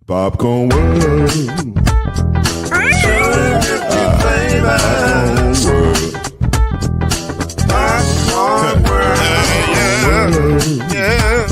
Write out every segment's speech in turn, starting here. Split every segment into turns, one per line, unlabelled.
Popcorn World. Popcorn World. Yeah.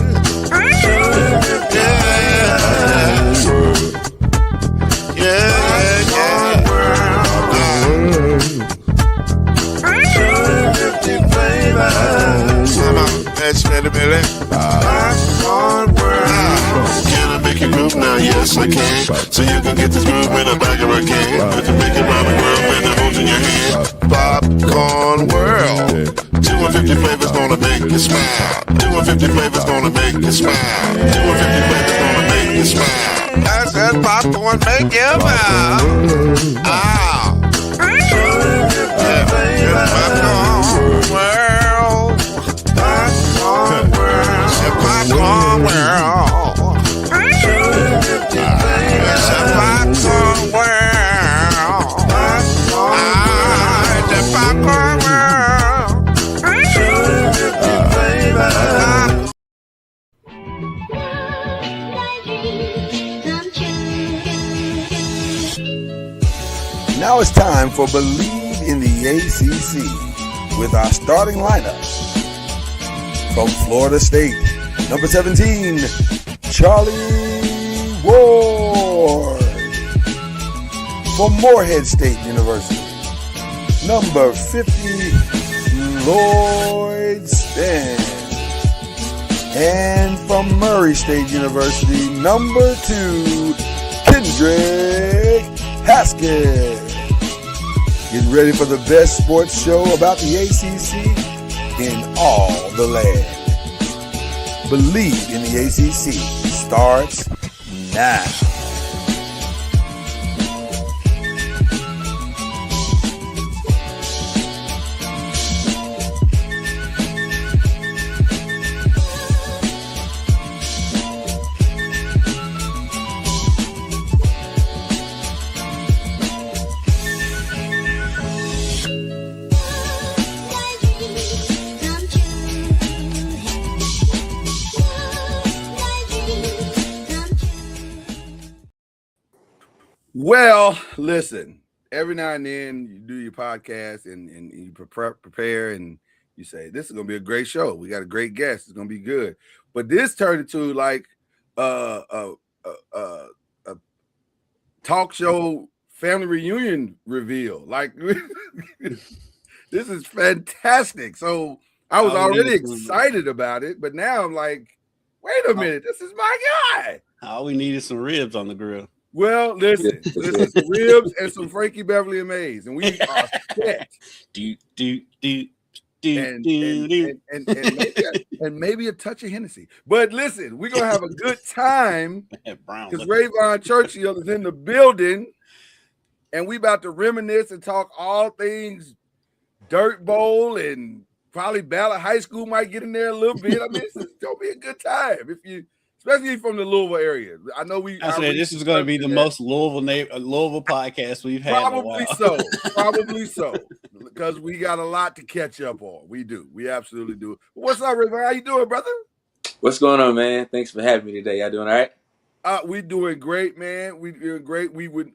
Now, yes, I can. So you can get this groove in the back of a can. You can make it round the world and the holes in your hand. Popcorn World. 250 flavors gonna make you smile. 250 flavors gonna make you smile. 250 flavors gonna make you smile. I said popcorn make you smile. Ah. Popcorn World. Popcorn World. Popcorn World. It's a popcorn world. It's a popcorn world.
Now it's time for Believe in the ACC with our starting lineup. From Florida State, number 17, Charlie Ward. From Morehead State University, number 50, Lloyd Stan. And from Murray State University, number 2, Kendrick Haskett. Get ready for the best sports show about the ACC in all the land. Believe in the ACC starts now. Well, listen, every now and then you do your podcast and you prepare and you say, this is going to be a great show. We got a great guest. It's going to be good. But this turned into like a talk show family reunion reveal. Like, this is fantastic. So I was already excited about it, but now I'm like, wait a minute, this is my guy.
All we need is some ribs on the grill.
Well, listen, some ribs and some Frankie Beverly and Mays, and we are set. And maybe a touch of Hennessy. But listen, we're gonna have a good time because Rayvon Churchill is in the building, and we about to reminisce and talk all things Dirt Bowl, and probably Ballard High School might get in there a little bit. I mean, it's gonna be a good time if you. Especially from the Louisville area. I know
I said this is going to be the most Louisville podcast we've had.
Probably so. Because we got a lot to catch up on. We do. We absolutely do. What's up, River? How you doing, brother?
What's going on, man? Thanks for having me today. Y'all doing all right?
We doing great, man. We doing great. We would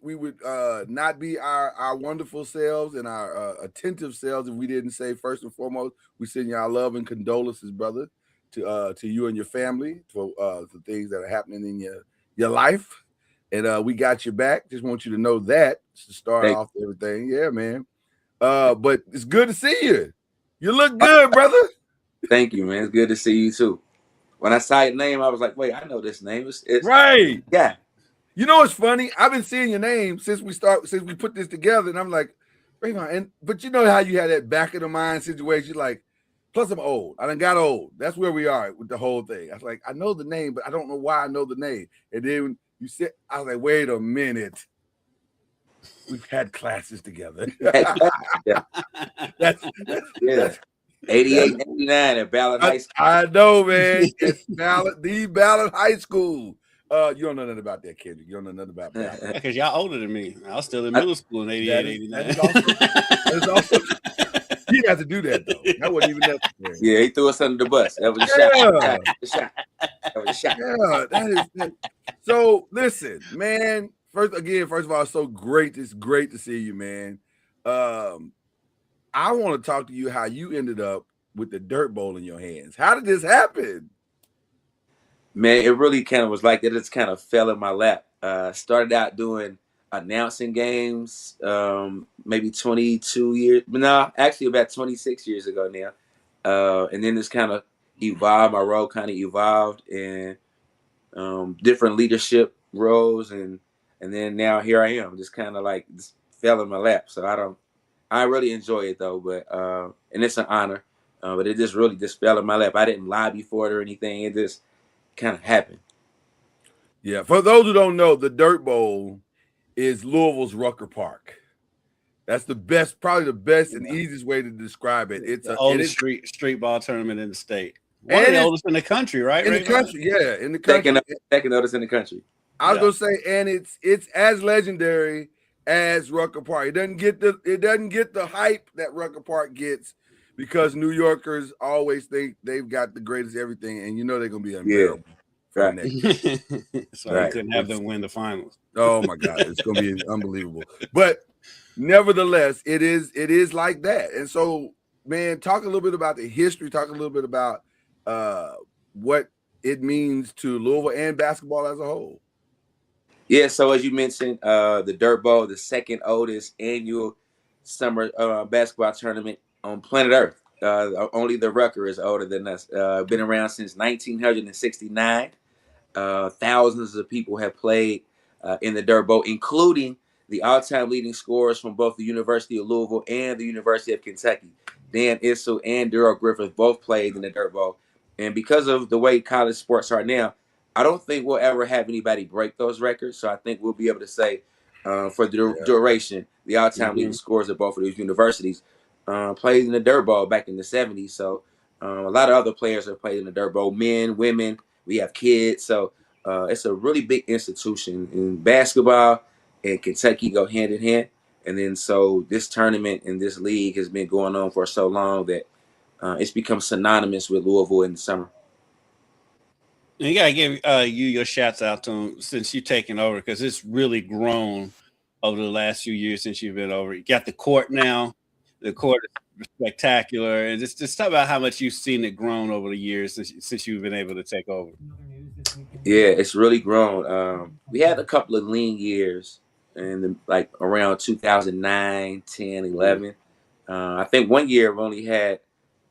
not be our wonderful selves and our attentive selves if we didn't say first and foremost, we send you our love and condolences, brother. To you and your family for the things that are happening in your life. And we got your back. Just want you to know that to start off everything. Yeah, man. But it's good to see you. You look good, brother.
Thank you, man. It's good to see you too. When I saw your name, I was like, wait, I know this name. It's
right.
Yeah.
You know what's funny? I've been seeing your name since we put this together, and I'm like, but you know how you had that back of the mind situation, like, plus I'm old. I done got old. That's where we are with the whole thing. I was like, I know the name, but I don't know why I know the name. And then you said, I was like, wait a minute. We've had classes together.
Yeah.
That's
88, 89 at Ballard High School.
I know, man. It's Ballard High School. You don't know nothing about that, Kendrick. You don't know nothing about that.
Because y'all older than me. I was still in middle school in 88, 89.
That is also he had to do that, though. That wasn't even necessary.
Yeah, he threw us under the bus. That was a shot. That was a shot.
Yeah, that is. So, listen, man. First of all, it's so great. It's great to see you, man. I want to talk to you how you ended up with the dirt bowl in your hands. How did this happen?
Man, it really kind of was like that. It's kind of fell in my lap. Started out doing announcing games, maybe 22 years. No, actually about 26 years ago now. And then this kind of evolved. My role kind of evolved in different leadership roles, and then now here I am. Just kind of like just fell in my lap. So I really enjoy it though, but and it's an honor. But it just really just fell in my lap. I didn't lobby for it or anything. It just kind of happened.
Yeah, for those who don't know, the Dirt Bowl is Louisville's Rucker Park. That's probably the best and easiest way to describe it. It's
the oldest street ball tournament in the state. One of the oldest in the country, right?
In the country, yeah, in the country.
Second oldest in the country.
I was gonna say, and it's as legendary as Rucker Park. It doesn't get the hype that Rucker Park gets because New Yorkers always think they've got the greatest everything, and you know they're gonna be unbearable.
Right. So I couldn't have them win the finals.
Oh my God, it's gonna be unbelievable. But nevertheless, it is like that. And so, man, talk a little bit about the history. Talk a little bit about what it means to Louisville and basketball as a whole.
Yeah, so as you mentioned, the Dirt Bowl, the second oldest annual summer basketball tournament on planet Earth. Only the Rucker is older than us. Been around since 1969. Thousands of people have played in the Dirt Bowl, including the all-time leading scorers from both the University of Louisville and the University of Kentucky. Dan Issel and Daryl Griffith both played in the Dirt Bowl. And because of the way college sports are now, I don't think we'll ever have anybody break those records. So I think we'll be able to say for the duration, the all-time leading scorers of both of these universities played in the Dirt Bowl back in the 70s. So a lot of other players have played in the Dirt Bowl, men, women, we have kids. So it's a really big institution in basketball, and Kentucky go hand in hand. And then so this tournament and this league has been going on for so long that it's become synonymous with Louisville in the summer.
And you gotta give you your shouts out to them since you've taken over, because it's really grown over the last few years since you've been over. You got the court now. The court is spectacular, and just talk about how much you've seen it grown over the years since you've been able to take over.
Yeah, it's really grown. We had a couple of lean years in like around 2009, 10, 11. I think one year we only had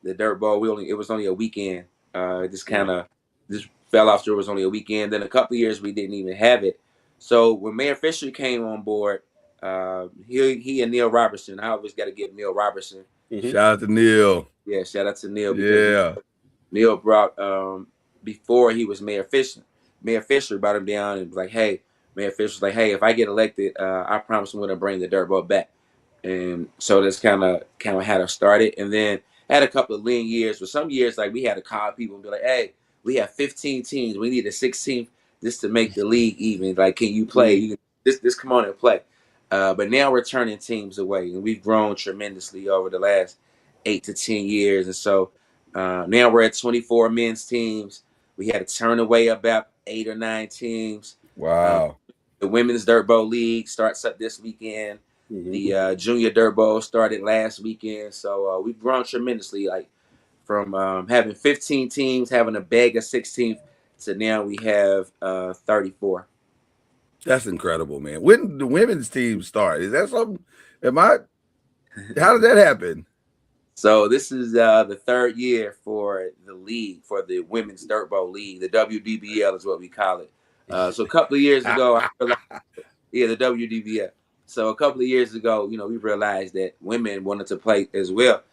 the Dirt Bowl. It was only a weekend. Just kind of just fell off. There was only a weekend. Then a couple of years we didn't even have it. So when Mayor Fisher came on board, he and Neil Robertson. I always got to give Neil Robertson.
Shout out to Neil.
Yeah, shout out to Neil.
Yeah,
Neil brought before he was Mayor Fisher. Mayor Fisher brought him down and was like, "Hey." Mayor Fisher was like, "Hey, if I get elected, I promise I'm going to bring the Dirt Bowl back." And so that's kind of how it started. And then had a couple of lean years. For some years, like we had to call people and be like, "Hey, we have 15 teams. We need a 16th just to make the league even. Like, can you play? You can just come on and play." But now we're turning teams away, and we've grown tremendously over the last 8 to 10 years. And so now we're at 24 men's teams. We had to turn away about 8 or 9 teams.
Wow.
The Women's Dirt Bowl League starts up this weekend. The Junior Dirt Bowl started last weekend. So we've grown tremendously, like from having 15 teams, having a bag of 16th, to now we have 34.
That's incredible, man. When did the women's team start? Is that something? How did that happen?
So this is the third year for the league, for the Women's Dirt Bowl League. The WDBL is what we call it. So a couple of years ago, the WDBL. So a couple of years ago, we realized that women wanted to play as well.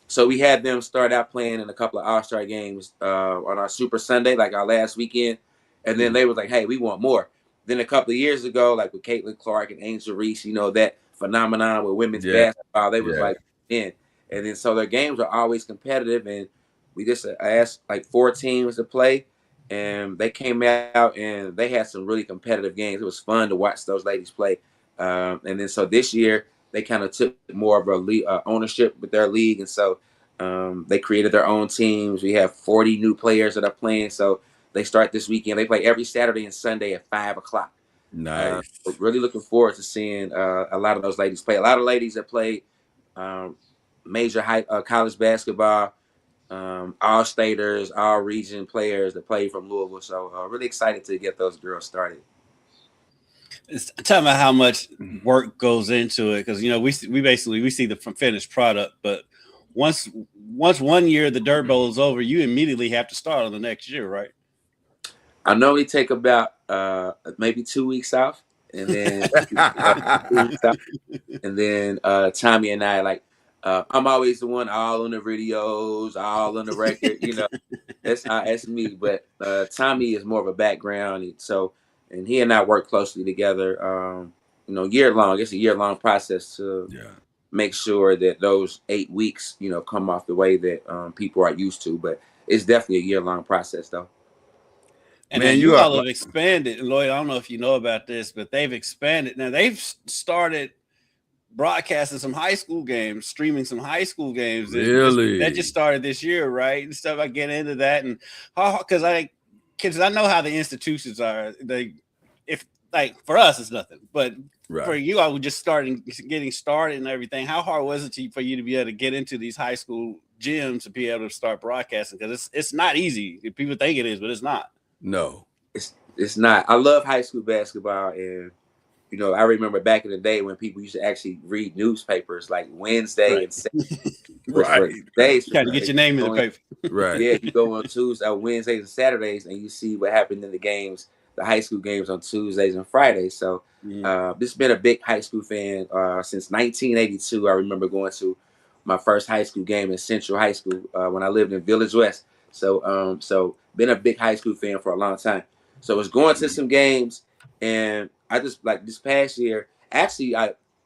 So we had them start out playing in a couple of All-Star games on our Super Sunday, like our last weekend. And then they was like, hey, we want more. Then a couple of years ago, like with Caitlin Clark and Angel Reese, that phenomenon with women's basketball, they was like in. And then so their games are always competitive. And we just asked like 4 teams to play. And they came out and they had some really competitive games. It was fun to watch those ladies play. And then so this year, they kind of took more of a ownership with their league. And so they created their own teams. We have 40 new players that are playing. So they start this weekend. They play every Saturday and Sunday at 5 o'clock.
Nice.
Really looking forward to seeing a lot of those ladies play. A lot of ladies that play major college basketball, all-staters, all-region players that play from Louisville. So really excited to get those girls started.
It's talking about how much work goes into it, because we see the finished product, but once 1 year the Dirt Bowl is over, you immediately have to start on the next year, right?
I normally take about maybe 2 weeks off, and then Tommy and I I'm always the one all on the videos, all on the record. That's me. But Tommy is more of a background, and he and I work closely together. Year long. It's a year-long process to make sure that those 8 weeks, come off the way that people are used to. But it's definitely a year-long process, though.
And man, you all have expanded. And Lloyd, I don't know if you know about this, but they've expanded. Now they've started broadcasting some high school games, streaming some high school games.
Really?
That just started this year, right? And stuff. I get into that, and because I know how the institutions are. If for us, it's nothing, but for you, I was just getting started and everything. How hard was it for you to be able to get into these high school gyms to be able to start broadcasting? Because it's not easy. People think it is, but it's not.
No,
it's not. I love high school basketball, and I remember back in the day when people used to actually read newspapers like Wednesday and Saturday.
Days. Trying to get your name in the paper.
Right.
Yeah, you go on Tuesdays, Wednesdays, and Saturdays, and you see what happened in the games, the high school games on Tuesdays and Fridays. So this has been a big high school fan since 1982. I remember going to my first high school game in Central High School when I lived in Village West. So been a big high school fan for a long time. So I was going to some games, and I just this past year, actually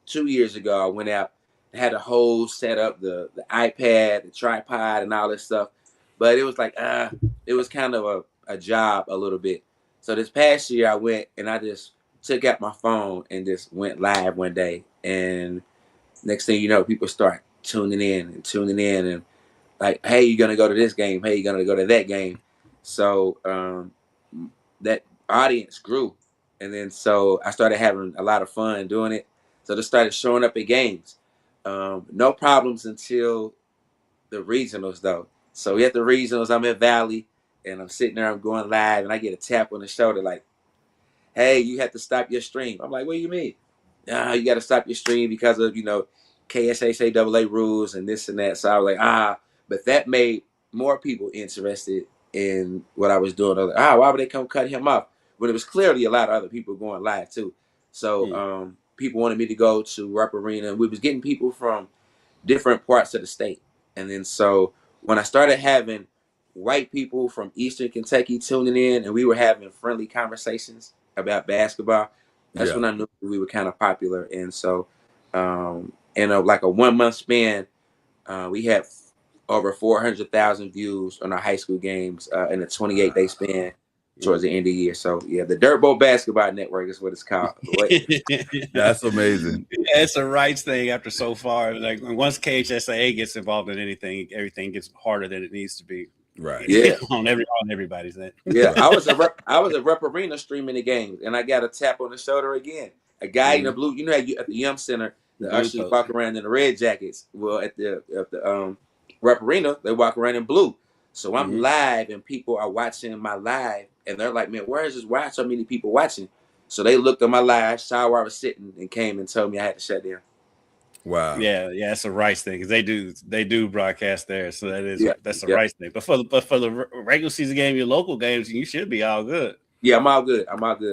2 years ago, I went out and had a whole setup, the iPad, the tripod, and all this stuff. But it was it was kind of a job a little bit. So this past year, I went and I just took out my phone and just went live one day. And next thing you know, people start tuning in and like, hey, you're going to go to this game. Hey, you're going to go to that game. So that audience grew. And then so I started having a lot of fun doing it. So they started showing up at games. No problems until the regionals, though. So at the regionals, I'm in Valley, and I'm sitting there, I'm going live, and I get a tap on the shoulder like, hey, you have to stop your stream. I'm like, what do you mean? You got to stop your stream because of, KSHAAA rules and this and that. So I was like, but that made more people interested in what I was doing. I was like, why would they come cut him off? But it was clearly a lot of other people going live too. So people wanted me to go to Rupp Arena. We was getting people from different parts of the state. And then so when I started having white people from Eastern Kentucky tuning in and we were having friendly conversations about basketball, that's when I knew we were kind of popular. And so in a 1 month span, we had over 400,000 views on our high school games in a 28-day span towards the end of the year. So the Dirt Bowl Basketball Network is what it's called.
That's amazing.
Yeah, it's a rights thing after so far. Like once KHSAA gets involved in anything, everything gets harder than it needs to be.
Right.
Yeah.
on everybody's end.
Yeah. I was at Rupp Arena streaming the games, and I got a tap on the shoulder again. A guy in the blue, how at the Yum Center, the ushers walk around in the red jackets. Well, at the Rupp Arena, they walk around in blue. So I'm live, and people are watching my live, and they're like, "Man, why are so many people watching?" So they looked at my live, saw where I was sitting, and came and told me I had to shut down.
Wow.
Yeah, it's a Rice thing because they do broadcast there, so that's a
yeah.
Rice thing. But for the regular season game, your local games, you should be all good.
Yeah, I'm all good.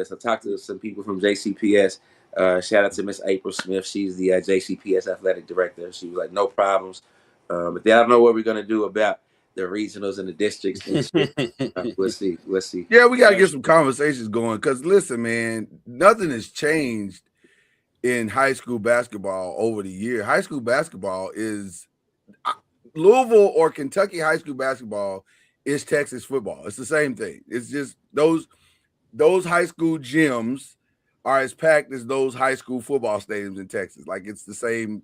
So I talked to some people from JCPS. Shout out to Miss April Smith. She's the JCPS athletic director. She was like, no problems. But then I don't know what we're gonna do about the regionals and the districts next year. We'll see.
Yeah, we gotta get some conversations going because listen, man, nothing has changed in high school basketball over the year. High school basketball is Louisville or Kentucky high school basketball is Texas football. It's the same thing. It's just those high school gyms are as packed as those high school football stadiums in Texas. Like it's the same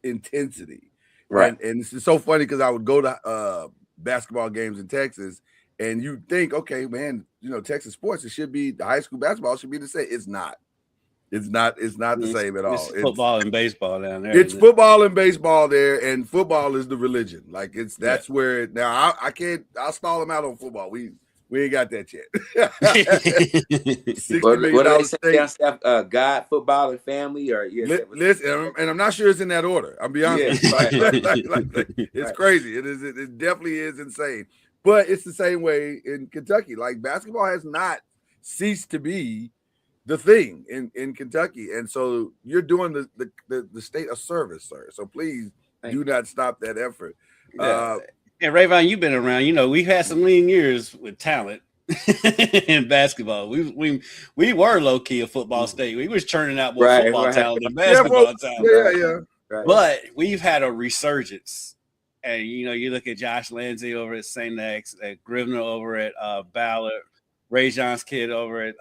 intensity.
Right.
And it's just so funny because I would go to basketball games in Texas and you think, okay, man, Texas sports, the high school basketball should be the same. It's not. It's not the same at all.
It's football and baseball down there.
It's football and baseball there, and football is the religion. Like that's where now I'll stall them out on football. We ain't got that yet. $60 million
what do they say down south? God, football, and family, or
listen, and I'm not sure it's in that order. I'll be honest. It's crazy. It definitely is insane. But it's the same way in Kentucky. Like basketball has not ceased to be the thing in Kentucky, and so you're doing the state a service, sir. So please do not stop that effort.
And Rayvon, you've been around. We've had some lean years with talent in basketball. We were low key a football state. We was churning out more football talent than basketball talent.
Yeah.
Right.
But we've had a resurgence, and you look at Josh Lindsay over at St. X, at Grivner over at Ballard. Ray John's kid over at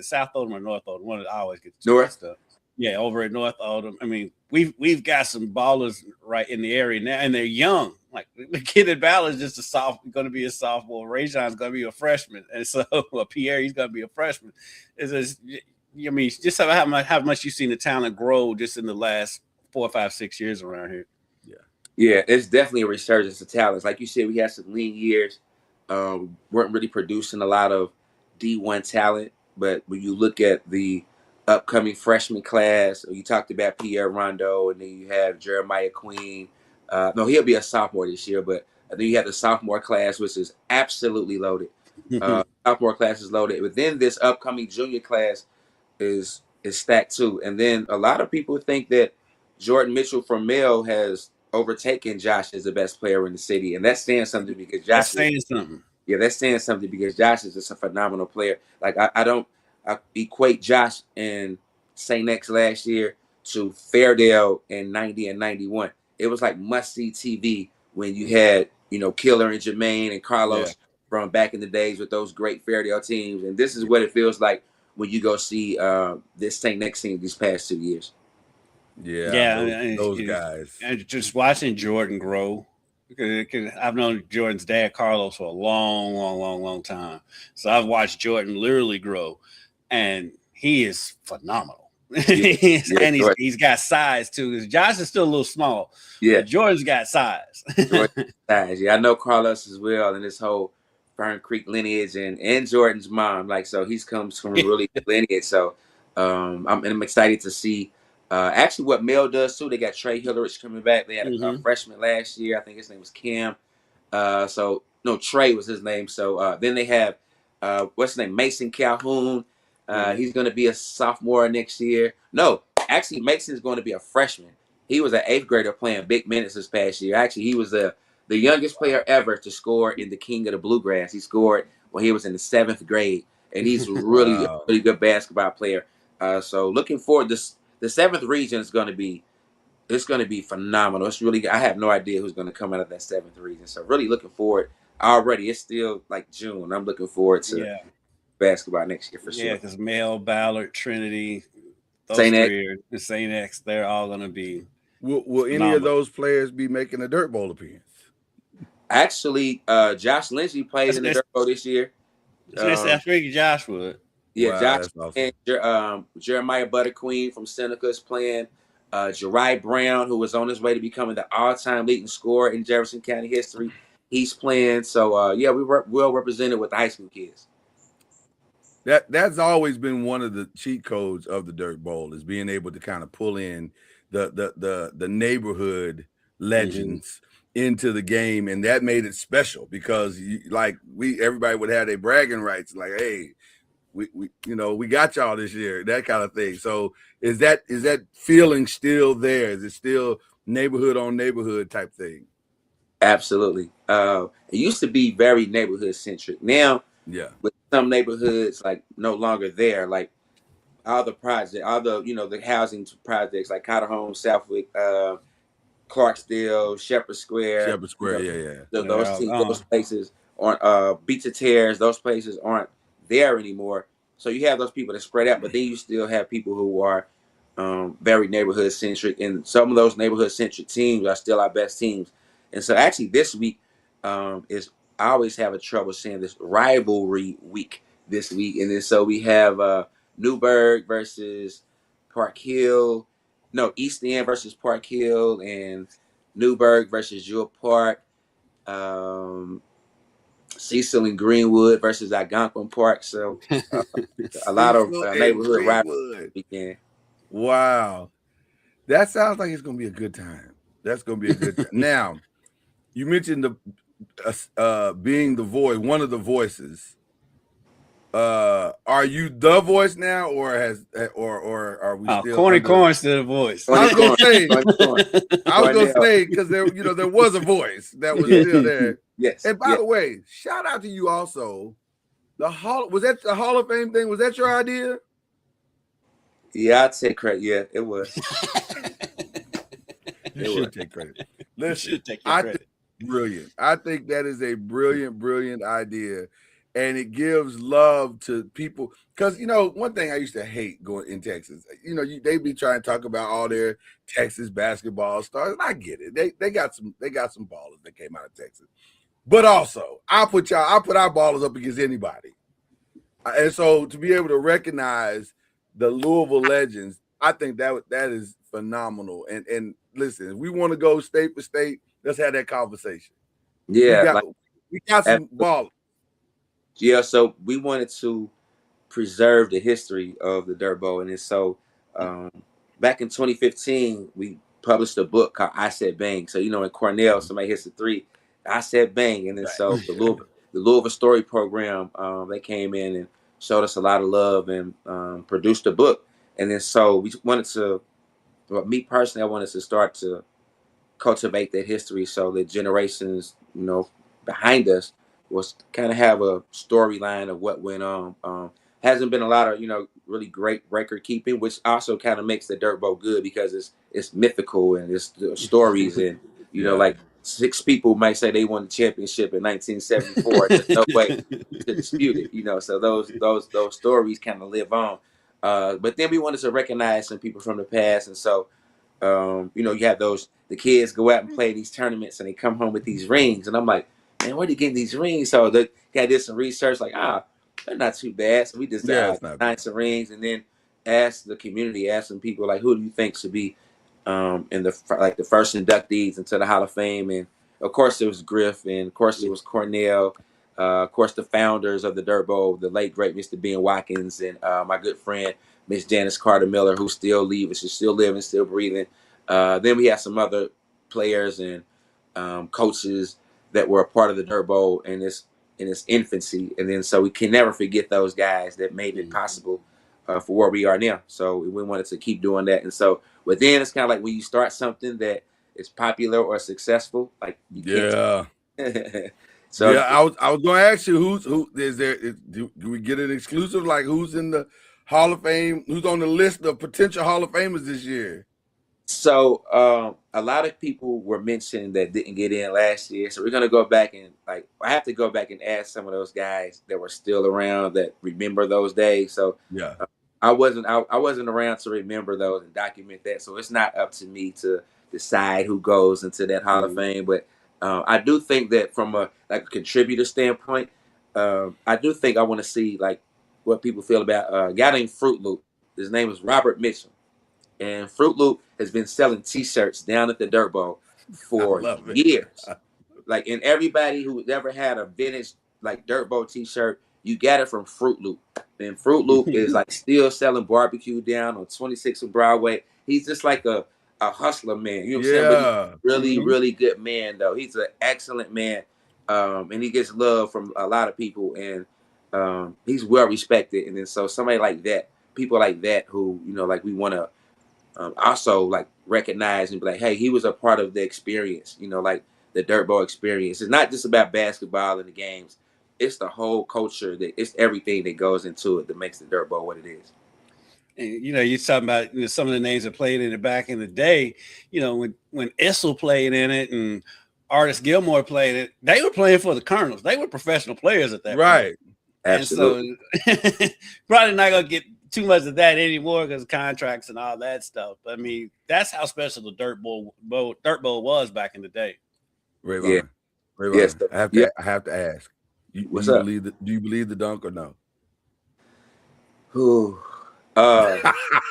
South Oldham or North Oldham. One that I always get
North
stuff. Yeah, over at North Oldham. I mean, we've got some ballers right in the area now, and they're young. Like the kid at Ballard is just going to be a sophomore. Ray John's going to be a freshman, and so Pierre, he's going to be a freshman. Just how much you've seen the talent grow just in the last 4, 5, 6 years around here.
Yeah, it's definitely a resurgence of talents. Like you said, we had some lean years. Weren't really producing a lot of D1 talent, but when you look at the upcoming freshman class, you talked about Pierre Rondo, and then you have Jeremiah Queen. No, he'll be a sophomore this year, but then you have the sophomore class, which is absolutely loaded. Sophomore class is loaded, but then this upcoming junior class is stacked too. And then a lot of people think that Jordan Mitchell from Mel has overtaken Josh as the best player in the city, and that's saying something because Josh. Yeah, that's saying something because Josh is just a phenomenal player. Like I equate Josh in St. X last year to Fairdale in 90 and 91. It was like must-see TV when you had Killer and Jermaine and Carlos from back in the days with those great Fairdale teams, and this is what it feels like when you go see this St. X team these past 2 years.
Those guys.
And just watching Jordan grow, because I've known Jordan's dad, Carlos, for a long time. So I've watched Jordan literally grow, and he is phenomenal. He's got size too. Josh is still a little small. Yeah, Jordan's got size.
Yeah, I know Carlos as well, and this whole Fern Creek lineage, and Jordan's mom. Like, so he's comes from a really good lineage. So I'm excited to see. Actually, what Mel does too, they got Trey Hillerich coming back. They had a freshman last year. I think his name was Cam. Trey was his name. So then they have what's his name, Mason Calhoun. He's going to be a sophomore next year. No, actually, Mason's going to be a freshman. He was an 8th grader playing big minutes this past year. Actually, he was the youngest player ever to score in the King of the Bluegrass. He scored when he was in the 7th grade, and he's really a really good basketball player. So looking forward to the 7th region is going to be phenomenal. It's really, I have no idea who's going to come out of that 7th region. So really looking forward already. It's still like June. I'm looking forward to basketball next year for sure.
Yeah, because Mel, Ballard, Trinity, those three are St. X, they're all going to be.
Will any of those players be making a Dirt Bowl appearance?
Actually, Josh Lindsay played in the Dirt Bowl this year.
I figured Josh would.
Yeah, wow, Josh awesome. And Jeremiah Butterqueen from Seneca is playing. Jeriah Brown, who was on his way to becoming the all-time leading scorer in Jefferson County history, he's playing. So, we were well represented with the high school kids.
That's always been one of the cheat codes of the Dirt Bowl, is being able to kind of pull in the neighborhood legends into the game, and that made it special because everybody would have their bragging rights, like, hey, we got y'all this year, that kind of thing. So is that feeling still there? Is it still neighborhood on neighborhood type thing?
Absolutely. It used to be very neighborhood centric. Now,
yeah,
with some neighborhoods like no longer there, like all the the housing projects like Cotter Homes, Southwick, Clarksdale, Shepherd Square,
Shepherd Square, yeah.
those places aren't Beach of Tears, those places aren't there anymore. So you have those people that spread out, but then you still have people who are very neighborhood centric, and some of those neighborhood centric teams are still our best teams. And so actually this week is I always have a trouble saying this rivalry week this week, and then so we have Newburgh versus Park Hill, no, East End versus Park Hill, and Newburgh versus Jewel Park, Cecil and Greenwood versus Algonquin Park. So a lot of neighborhood rivalry weekend.
Wow, that sounds like it's gonna be a good time. That's gonna be a good time. Now, you mentioned the being the voice, one of the voices. Are you the voice now, or are we still
Corn's the voice?
I was gonna say because there was a voice that was still there.
Yes.
And by the way, shout out to you also. Was that the Hall of Fame thing? Was that your idea?
Yeah, I'd take credit. Yeah, it was.
You should take credit. Listen, brilliant. I think that is a brilliant idea. And it gives love to people. Because, one thing I used to hate going in Texas, they be trying to talk about all their Texas basketball stars. And I get it. They got some ballers that came out of Texas. But also, I put our ballers up against anybody. And so to be able to recognize the Louisville legends, I think that is phenomenal. And listen, if we want to go state for state, let's have that conversation.
Yeah.
We got some ballers.
Yeah, so we wanted to preserve the history of the Dirt Bowl. And so back in 2015, we published a book called I Said Bang. So, in Cornell, somebody hits the three, I said bang. And then so the Louisville Story Program, they came in and showed us a lot of love and produced a book. And then so we wanted to, me personally, I wanted to start to cultivate that history so that generations, behind us was kind of have a storyline of what went on. Hasn't been a lot of, really great record keeping, which also kind of makes the Dirt Bowl good because it's mythical and it's stories and, like 6 people might say they won the championship in 1974. There's no way to dispute it, so those stories kind of live on. But then we wanted to recognize some people from the past. And so, you have the kids go out and play these tournaments and they come home with these rings. And I'm like, man, where are they getting these rings? So the guy did some research, like, they're not too bad. So we just signed some rings and then asked the community, asked some people, like, who do you think should be in the first inductees into the Hall of Fame? And of course it was Griff, and of course it was Cornell. Of course, the founders of the Dirt Bowl, the late great Mr. Ben Watkins, and my good friend Miss Janice Carter Miller, who still leaves, she's still living, still breathing. Then we have some other players and coaches that were a part of the Dirt Bowl in its infancy, and then so we can never forget those guys that made it possible for where we are now. So we wanted to keep doing that, and so within it's kind of like when you start something that is popular or successful, like you can't.
So yeah, I was going to ask you who is there? Do we get an exclusive? Like who's in the Hall of Fame? Who's on the list of potential Hall of Famers this year?
So a lot of people were mentioned that didn't get in last year. So we're gonna go back and I have to go back and ask some of those guys that were still around that remember those days. So
yeah,
I wasn't around to remember those and document that. So it's not up to me to decide who goes into that Hall of Fame. But I do think that from a contributor standpoint, I do think I want to see what people feel about a guy named Fruit Loop. His name is Robert Mitchell. And Fruit Loop has been selling T-shirts down at the Dirt Bowl for years. And everybody who ever had a vintage Dirt Bowl T-shirt, You got it from Fruit Loop. And Fruit Loop is like still selling barbecue down on 26th and Broadway. He's just like a hustler man. You know what I'm saying? But he's really, really good man, though. He's an excellent man. And he gets love from a lot of people. And he's well respected. And then so somebody like that, people like that who, you know, like we want to also like recognize and be like, hey, he was a part of the experience, you know, like the Dirt Bowl experience. It's not just about basketball and the games. It's the whole culture, that it's everything that goes into it that makes the Dirt Bowl what it is.
And you know, you're talking about, you know, some of the names that played in it back in the day. You know, when Issel played in it and Artis Gilmore played it, they were playing for the Colonels. They were professional players at that point.
Absolutely.
And so probably not gonna get too much of that anymore because of contracts and all that stuff. But I mean, that's how special the Dirt Bowl was back in the day.
Rayvon,
Yes.
I have to ask. Do you believe the dunk or no?
Who?
That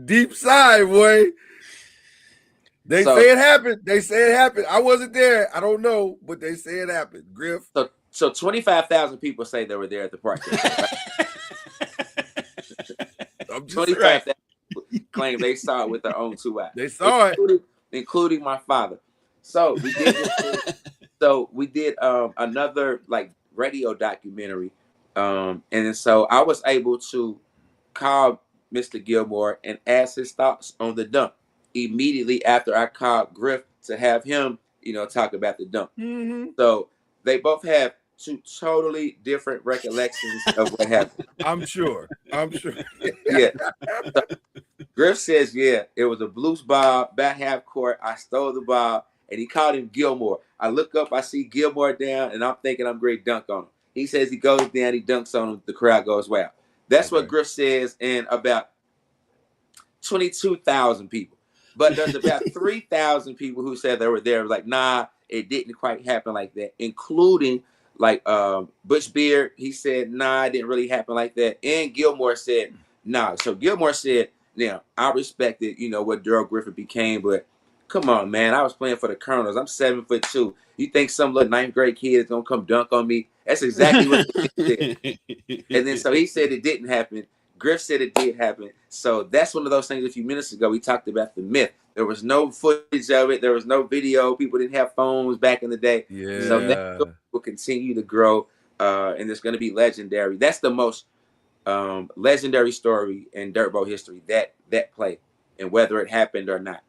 deep sigh, boy. They say it happened. They say it happened. I wasn't there. I don't know, but they say it happened. Griff.
So 25,000 people say they were there at the park. 25,000 claim they saw it with their own 2 eyes.
They saw it,
including my father. So we did another like radio documentary, and then so I was able to call Mr. Gilmore and ask his thoughts on the dunk immediately after I called Griff to have him, you know, talk about the dunk. So they both have 2 totally different recollections of what happened.
I'm sure.
Yeah. So Griff says, yeah, it was a Blues ball, back half court. I stole the ball, and he called him Gilmore. I look up, I see Gilmore down, and I'm thinking I'm great dunk on him. He says he goes down, he dunks on him. The crowd goes, wow. That's what Griff says, and about 22,000 people. But there's about 3,000 people who said they were there. Like, nah, it didn't quite happen like that, including like Butch Beard. He said, nah, it didn't really happen like that. And Gilmore said, nah. So Gilmore said, now, I respected, you know, what Darrell Griffith became, but come on, man. I was playing for the Colonels. I'm 7'2". You think some little 9th grade kid is going to come dunk on me? That's exactly what he said. And then so he said it didn't happen. Griff said it did happen. So that's one of those things a few minutes ago we talked about the myth. There was no footage of it. There was no video. People didn't have phones back in the day.
Yeah.
So that will continue to grow, and it's going to be legendary. That's the most legendary story in Dirt Bowl history, that play, and whether it happened or not.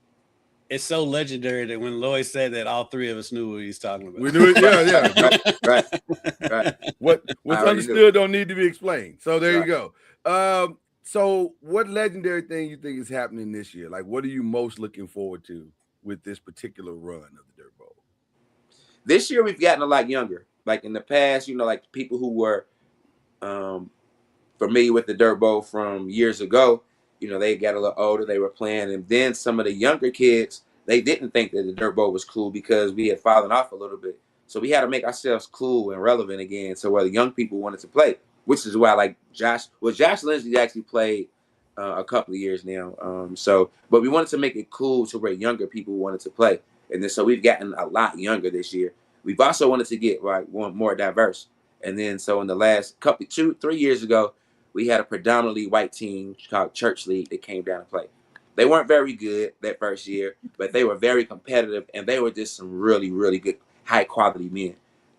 It's so legendary that when Lloyd said that, all 3 of us knew what he was talking about.
We knew it. Yeah.
Right.
What's understood don't need to be explained. So there you go. So what legendary thing you think is happening this year? Like, what are you most looking forward to with this particular run of the Dirt Bowl?
This year we've gotten a lot younger. Like in the past, you know, like people who were familiar with the Dirt Bowl from years ago, you know, they got a little older, they were playing, and then some of the younger kids, they didn't think that the Dirt Bowl was cool because we had fallen off a little bit. So we had to make ourselves cool and relevant again, so where the young people wanted to play, which is why like Josh Lindsey actually played a couple of years now. But we wanted to make it cool to where younger people wanted to play. And then so we've gotten a lot younger this year. We've also wanted to get more diverse. And then so in the last 2-3 years ago, we had a predominantly white team called Church League that came down to play. They weren't very good that first year, but they were very competitive, and they were just some really, really good, high-quality men.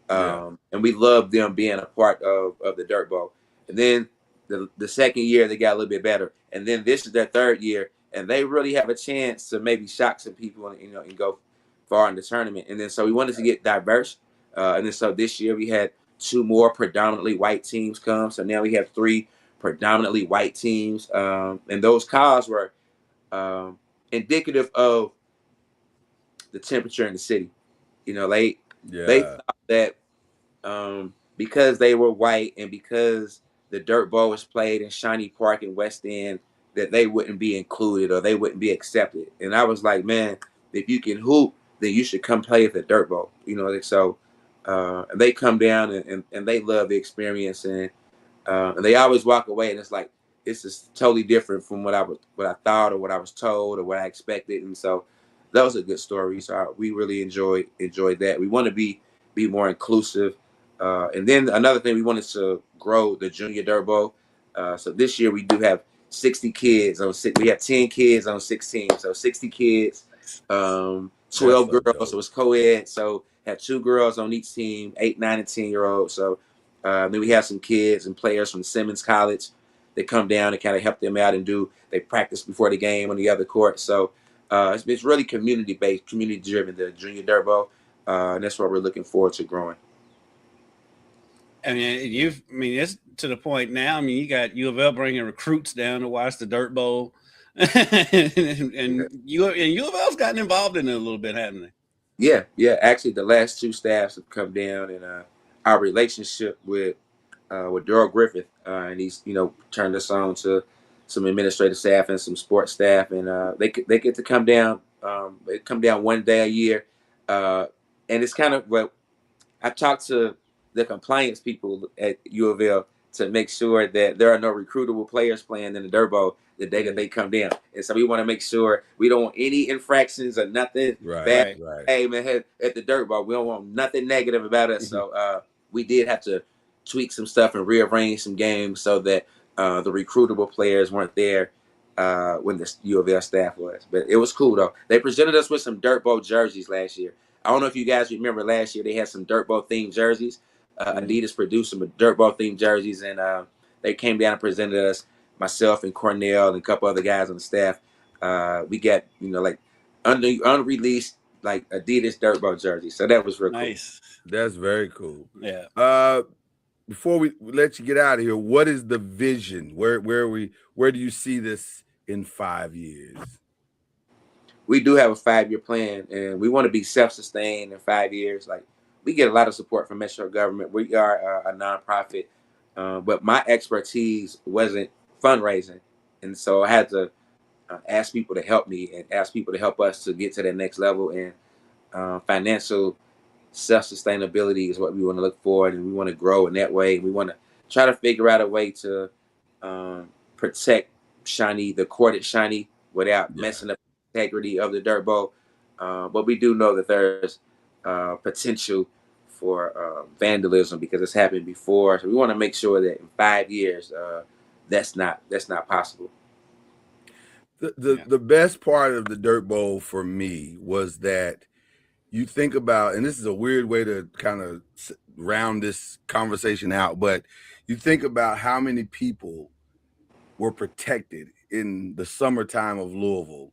And we loved them being a part of the Dirt Bowl. And then the second year, they got a little bit better. And then this is their 3rd year, and they really have a chance to maybe shock some people and go far in the tournament. And then so we wanted to get diverse. And then so this year we had 2 more predominantly white teams come. So now we have 3 predominantly white teams. And those calls were indicative of the temperature in the city. You know, they thought that because they were white and because the Dirt Bowl was played in Shawnee Park in West End, that they wouldn't be included or they wouldn't be accepted. And I was like, man, if you can hoop, then you should come play at the Dirt Bowl. You know, so they come down and they love the experience, and they always walk away and it's like, this is totally different from what I thought or what I was told or what I expected. And so that was a good story. So we really enjoyed that. We want to be more inclusive. And then another thing, we wanted to grow the junior dirt bowl. So this year we do have 60 kids on six. We have 10 kids on 6 teams, so 60 kids, 12
so
girls.
dope.
So it's co-ed. So have 2 girls on each team, 8, 9, and 10-year-olds. So then we have some kids and players from Simmons College that come down and kind of help them out and they practice before the game on the other court. So it's really community-based, community-driven, the junior dirt bowl, and that's what we're looking forward to growing.
I mean, it's to the point now. I mean, you got U of L bringing recruits down to watch the Dirt Bowl, and U of L's gotten involved in it a little bit, haven't they?
Yeah. Actually, the last 2 staffs have come down, and our relationship with Daryl Griffith, and he's turned us on to some administrative staff and some sports staff, and they get to come down. They come down one day a year, and it's kind of what I talked to the compliance people at U of L to make sure that there are no recruitable players playing in the Dirt Bowl the day that they come down. And so we want to make sure we don't want any infractions or nothing bad.
Right.
Hey, man, at the Dirt Bowl, we don't want nothing negative about us. So we did have to tweak some stuff and rearrange some games so that the recruitable players weren't there when the U of L staff was. But it was cool, though. They presented us with some Dirt Bowl jerseys last year. I don't know if you guys remember last year they had some Dirt Bowl themed jerseys. Adidas produced some Dirt Bowl themed jerseys, and they came down and presented us, myself and Cornell and a couple other guys on the staff. We got like unreleased like Adidas Dirt Bowl jerseys, so that was real
nice.
Cool.
That's very cool.
Yeah.
Before we let you get out of here, what is the vision? Where do you see this in 5 years?
We do have a 5-year plan, and we want to be self-sustained in 5 years. Like, we get a lot of support from Metro government. We are a nonprofit, but my expertise wasn't fundraising, and so I had to ask people to help me and ask people to help us to get to that next level. And financial self-sustainability is what we want to look for, and we want to grow in that way. We want to try to figure out a way to protect the court at Shawnee without messing up the integrity of the Dirt Bowl. But we do know that there's potential for vandalism because it's happened before. So we want to make sure that in 5 years, that's not possible.
The best part of the Dirt Bowl for me was that you think about, and this is a weird way to kind of round this conversation out, but you think about how many people were protected in the summertime of Louisville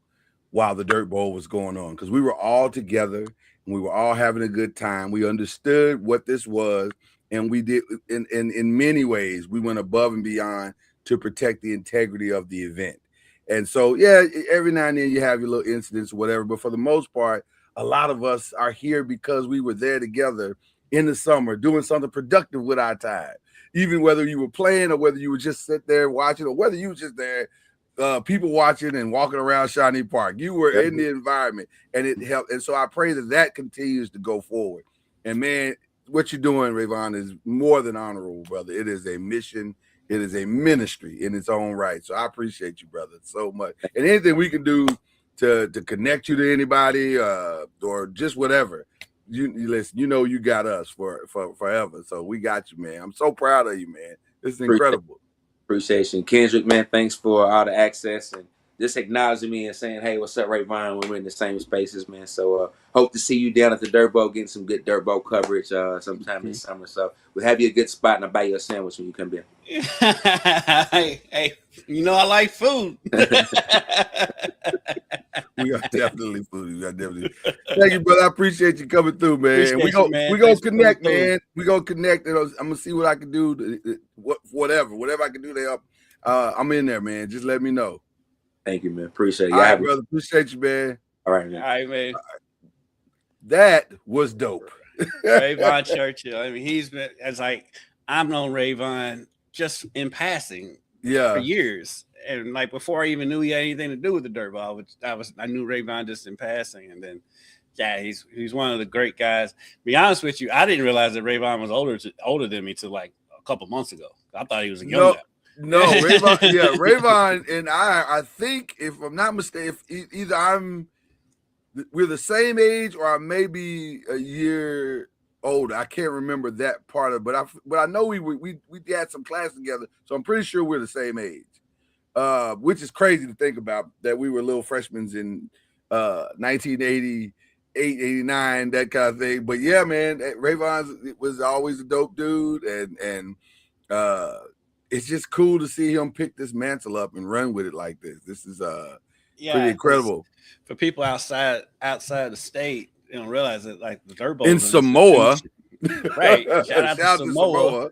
while the Dirt Bowl was going on, because we were all together and we were all having a good time. We understood what this was, and we did in many ways we went above and beyond to protect the integrity of the event. And so every now and then you have your little incidents or whatever, but for the most part, a lot of us are here because we were there together in the summer doing something productive with our time. Even whether you were playing or whether you were just sit there watching or whether you were just there, people watching and walking around Shawnee Park. You were in the environment, and it helped. And so I pray that continues to go forward. And, man, what you're doing, Rayvon, is more than honorable, brother. It is a mission. It is a ministry in its own right. So I appreciate you, brother, so much. And anything we can do to connect you to anybody or just whatever, you listen, you got us for forever. So we got you, man. I'm so proud of you, man. This is incredible.
Appreciation. Kendrick, man, thanks for all the access and just acknowledging me and saying, hey, what's up, Rayvon, when we're in the same spaces, man. So hope to see you down at the Dirt Bowl, getting some good Dirt Bowl coverage sometime this summer. So we'll have you a good spot, and I'll buy you a sandwich when you come in.
Hey, I like food.
We got definitely food. Thank you, brother. I appreciate you coming through, man. We gonna connect, man. We gonna connect. I'm gonna see what I can do. Whatever I can do to help. I'm in there, man. Just let me know.
Thank you, man. Appreciate it.
All right, brother. Appreciate you, man.
All right, man.
All right, man.
That was dope.
Rayvon Churchill. I mean, he's been I've known Rayvon just in passing for years. And like before I even knew he had anything to do with the Dirt Bowl, I knew Rayvon just in passing. And then he's one of the great guys. To be honest with you, I didn't realize that Rayvon was older than me till like a couple months ago. I thought he was a young guy.
No, Rayvon, Rayvon and I think, if I'm not mistaken, either we're the same age or I may be a year older. I can't remember that part of it, but I know we had some class together, so I'm pretty sure we're the same age. Which is crazy to think about, that we were little freshmen in 1988, 89, that kind of thing. But yeah, man, Rayvon was always a dope dude, and it's just cool to see him pick this mantle up and run with it like this. This is pretty incredible.
For people outside the state, you don't realize that, like, the Dirt Bowl
in Samoa,
right? Shout out to Samoa.
Samoa.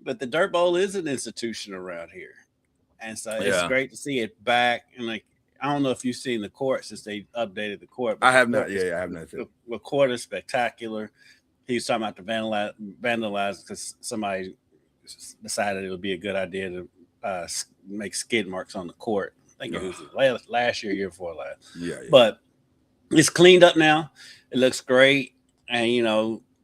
But the Dirt Bowl is an institution around here, and so it's great to see it back. And like, I don't know if you've seen the court since they updated the court.
I have not. Yeah, I have not.
The court is spectacular. He was talking about the vandalize because somebody decided it would be a good idea to make skid marks on the court. I think it was last year before last.
Yeah.
But it's cleaned up now. It looks great, and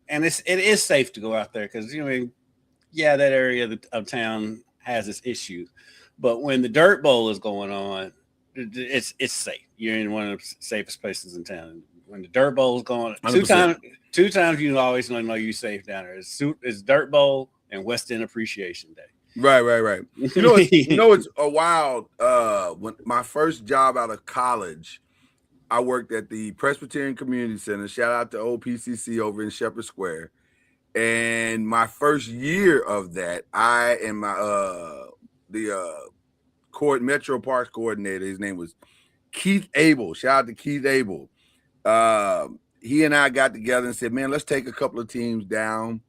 and it is safe to go out there because that area of town has its issues. But when the Dirt Bowl is going on, it's safe. You're in one of the safest places in town. When the Dirt Bowl is going,
100%.
two times you always know you're safe down there. It's Dirt Bowl and West End Appreciation Day.
Right. It's a wild. When my first job out of college, I worked at the Presbyterian Community Center. Shout out to OPCC over in Shepherd Square. And my first year of that, I and my Metro Parks coordinator, his name was Keith Abel. Shout out to Keith Abel. He and I got together and said, man, let's take a couple of teams down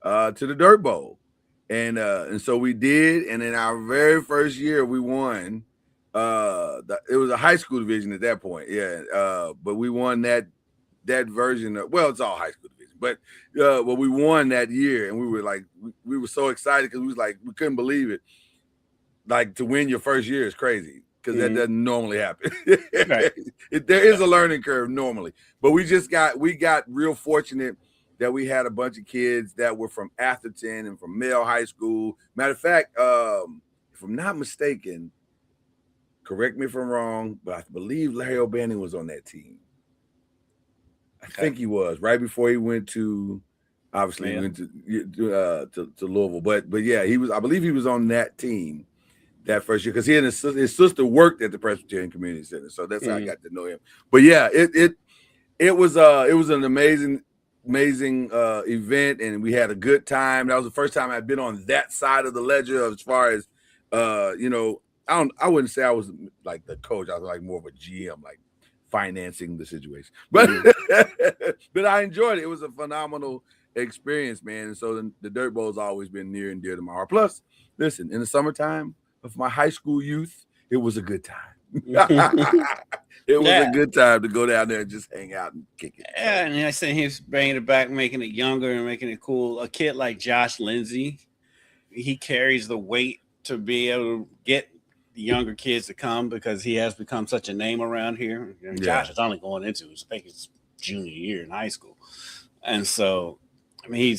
to the Dirt Bowl. And so we did. And in our very first year, we won. It was a high school division at that point. Yeah. But we won that version of, well, it's all high school division, but we won that year, and we were like, we were so excited because we couldn't believe it. Like, to win your first year is crazy because that doesn't normally happen.
Right.
There is a learning curve normally, but we got real fortunate that we had a bunch of kids that were from Atherton and from Male High School. Matter of fact, if I'm not mistaken, correct me if I'm wrong, but I believe Larry O'Bannon was on that team. I think he was right before he went to, obviously went to Louisville. But yeah, he was. I believe he was on that team that first year because he and his sister worked at the Presbyterian Community Center, so that's how I got to know him. But yeah, it was an amazing event, and we had a good time. That was the first time I'd been on that side of the ledger as far as I wouldn't say I was like the coach. I was like more of a GM, like financing the situation. But but I enjoyed it. It was a phenomenal experience, man. And so the Dirt Bowl has always been near and dear to my heart. Plus, listen, in the summertime of my high school youth, it was a good time. It was a good time to go down there and just hang out and kick it.
Yeah, and I said he's bringing it back, making it younger and making it cool. A kid like Josh Lindsay, he carries the weight to be able to get the younger kids to come because he has become such a name around here. Josh is only going into his junior year in high school. And so, I mean,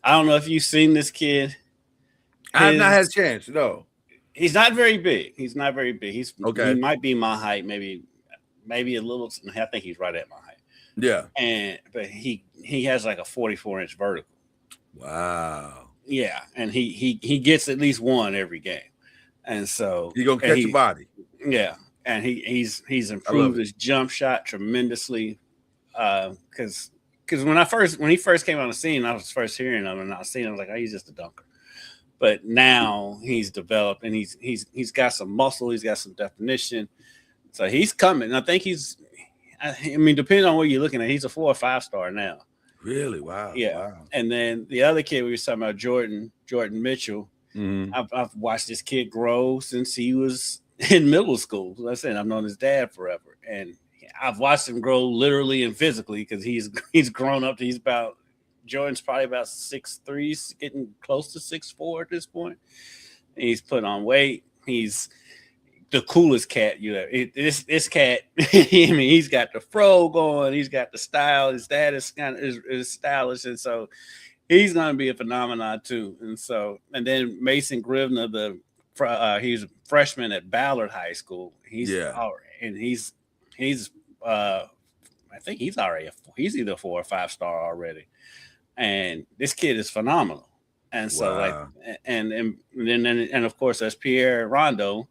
I don't know if you've seen this kid.
I have not had a chance, no.
He's not very big. He's not very big.
Okay.
He might be my height, maybe a little. I think he's right at my height.
Yeah.
But he has like a 44-inch vertical.
Wow.
Yeah, and he gets at least one every game, and so
he's gonna catch a body.
Yeah, and he's improved his jump shot tremendously. Because when he first came on the scene, I was first hearing him, and I was seeing him, I was like, oh, he's just a dunker. But now he's developed, and he's got some muscle, he's got some definition, so he's coming. I think I mean, depending on what you're looking at, he's a 4 or 5 star now.
Really? Wow.
Yeah.
Wow. And
then the other kid we were talking about, Jordan Mitchell.
Mm-hmm.
I've watched this kid grow since he was in middle school. Like I said, I've known his dad forever, and I've watched him grow literally and physically because he's grown up to Jordan's probably about 6'3", getting close to 6'4" at this point. And he's put on weight. He's the coolest cat you ever. This cat, I mean, he's got the fro going. He's got the style. His dad is stylish, and so he's going to be a phenomenon too. And then Mason Grivna, he's a freshman at Ballard High School. He's I think he's either a 4 or 5 star already. and this kid is phenomenal. And so
Wow.
and then of course there's Pierre Rondo,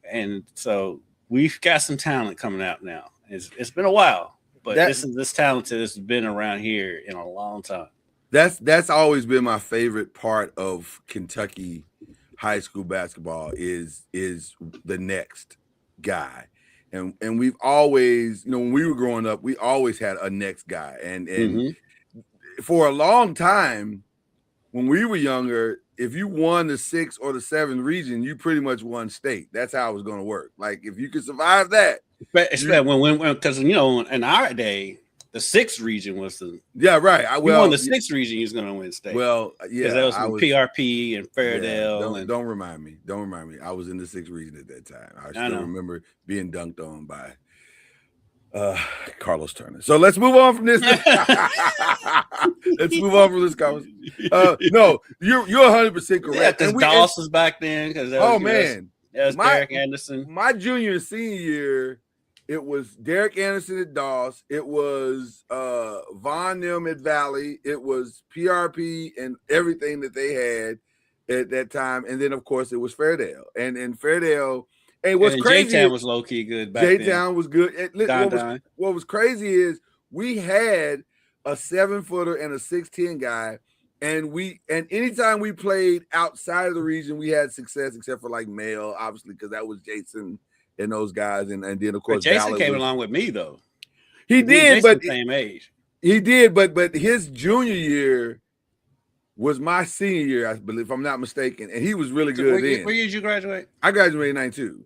and so we've got some talent coming out now. It's been a while, but this talented has been around here in a long time.
That's always been my favorite part of Kentucky high school basketball is the next guy. And we've always, when we were growing up, we always had a next guy. And for a long time, when we were younger, if you won the 6th or the 7th region, you pretty much won state. That's how it was going to work. Like if you could survive that.
Especially because in our day, the 6th region was the
you won
the 6th region, he was going to win state.
Well, yeah,
that was PRP and Fairdale.
Yeah, don't remind me. Don't remind me. I was in the 6th region at that time. I still remember being dunked on by Carlos Turner. So let's move on from this. Let's move on from this conversation. No, you're 100% correct.
Yeah, because Doss was back then.
Man,
that was Derek Anderson.
My junior and senior year, it was Derek Anderson at Doss. It was Von Nim at Valley. It was PRP and everything that they had at that time. And then, of course, it was Fairdale. And Fairdale. And what's crazy,
J-Town was low key good back then.
J-Town was good. What was crazy is we had a 7-footer and a 6'10" guy, and anytime we played outside of the region, we had success, except for like Male, obviously, because that was Jason and those guys, and then of course
but Jason came along with me though.
He did, but
same age.
He did, but his junior year was my senior year, I believe, if I'm not mistaken, and he was really good then.
Where did you graduate?
I graduated in 92.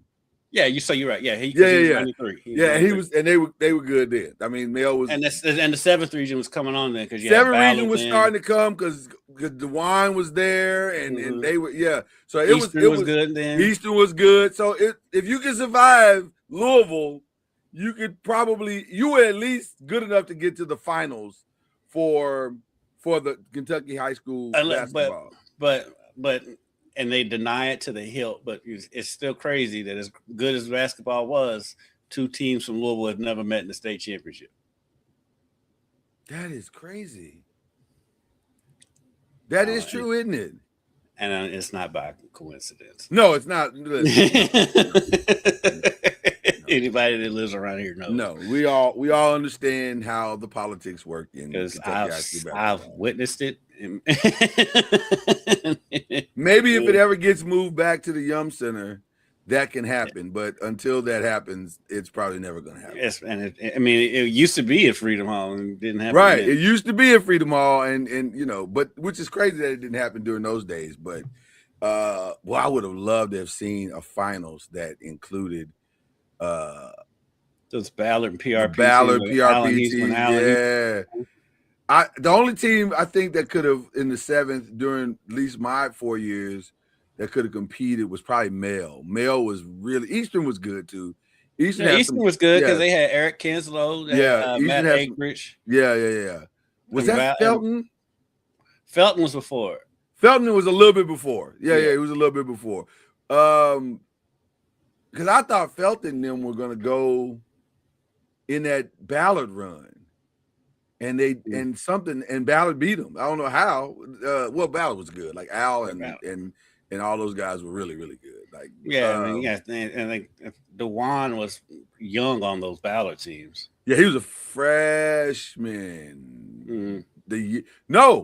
Yeah, you're right. Yeah, he was 93.
He was, and they were good then. I mean, Mel was,
and the 7th region was coming on then because
7th region was starting to come because DeWine was there, and they were So it was
good then.
Eastern was good. So if you can survive Louisville, you were at least good enough to get to the finals for the Kentucky high school basketball.
But and they deny it to the hilt, but it's still crazy that as good as basketball was, 2 teams from Louisville have never met in the state championship.
That is crazy. That is true, isn't it?
And it's not by coincidence.
No, it's not.
Anybody that lives around here knows.
No, we all understand how the politics work in
Kentucky. I've witnessed it.
Maybe if it ever gets moved back to the Yum Center, that can happen. But until that happens, it's probably never going to happen.
Yes, and it used to be at Freedom Hall and didn't happen.
Right,
yet.
It used to be at Freedom Hall, and but which is crazy that it didn't happen during those days. But I would have loved to have seen a finals that included
those Ballard and PRP.
PRP team, yeah. The only team I think that could have in the 7th during at least my 4 years that could have competed was probably Male. Male was really Eastern was good too.
Eastern was good because they had Eric Kinslow, Matt Akebridge.
Yeah. Was that Felton?
Felton was before.
Felton was a little bit before. Yeah, it was a little bit before. Because I thought Felton and them were going to go in that Ballard run. And Ballard beat them. I don't know how. Ballard was good. Like Al and all those guys were really, really good. Like
and like DeWine was young on those Ballard teams.
Yeah, he was a freshman. DeWine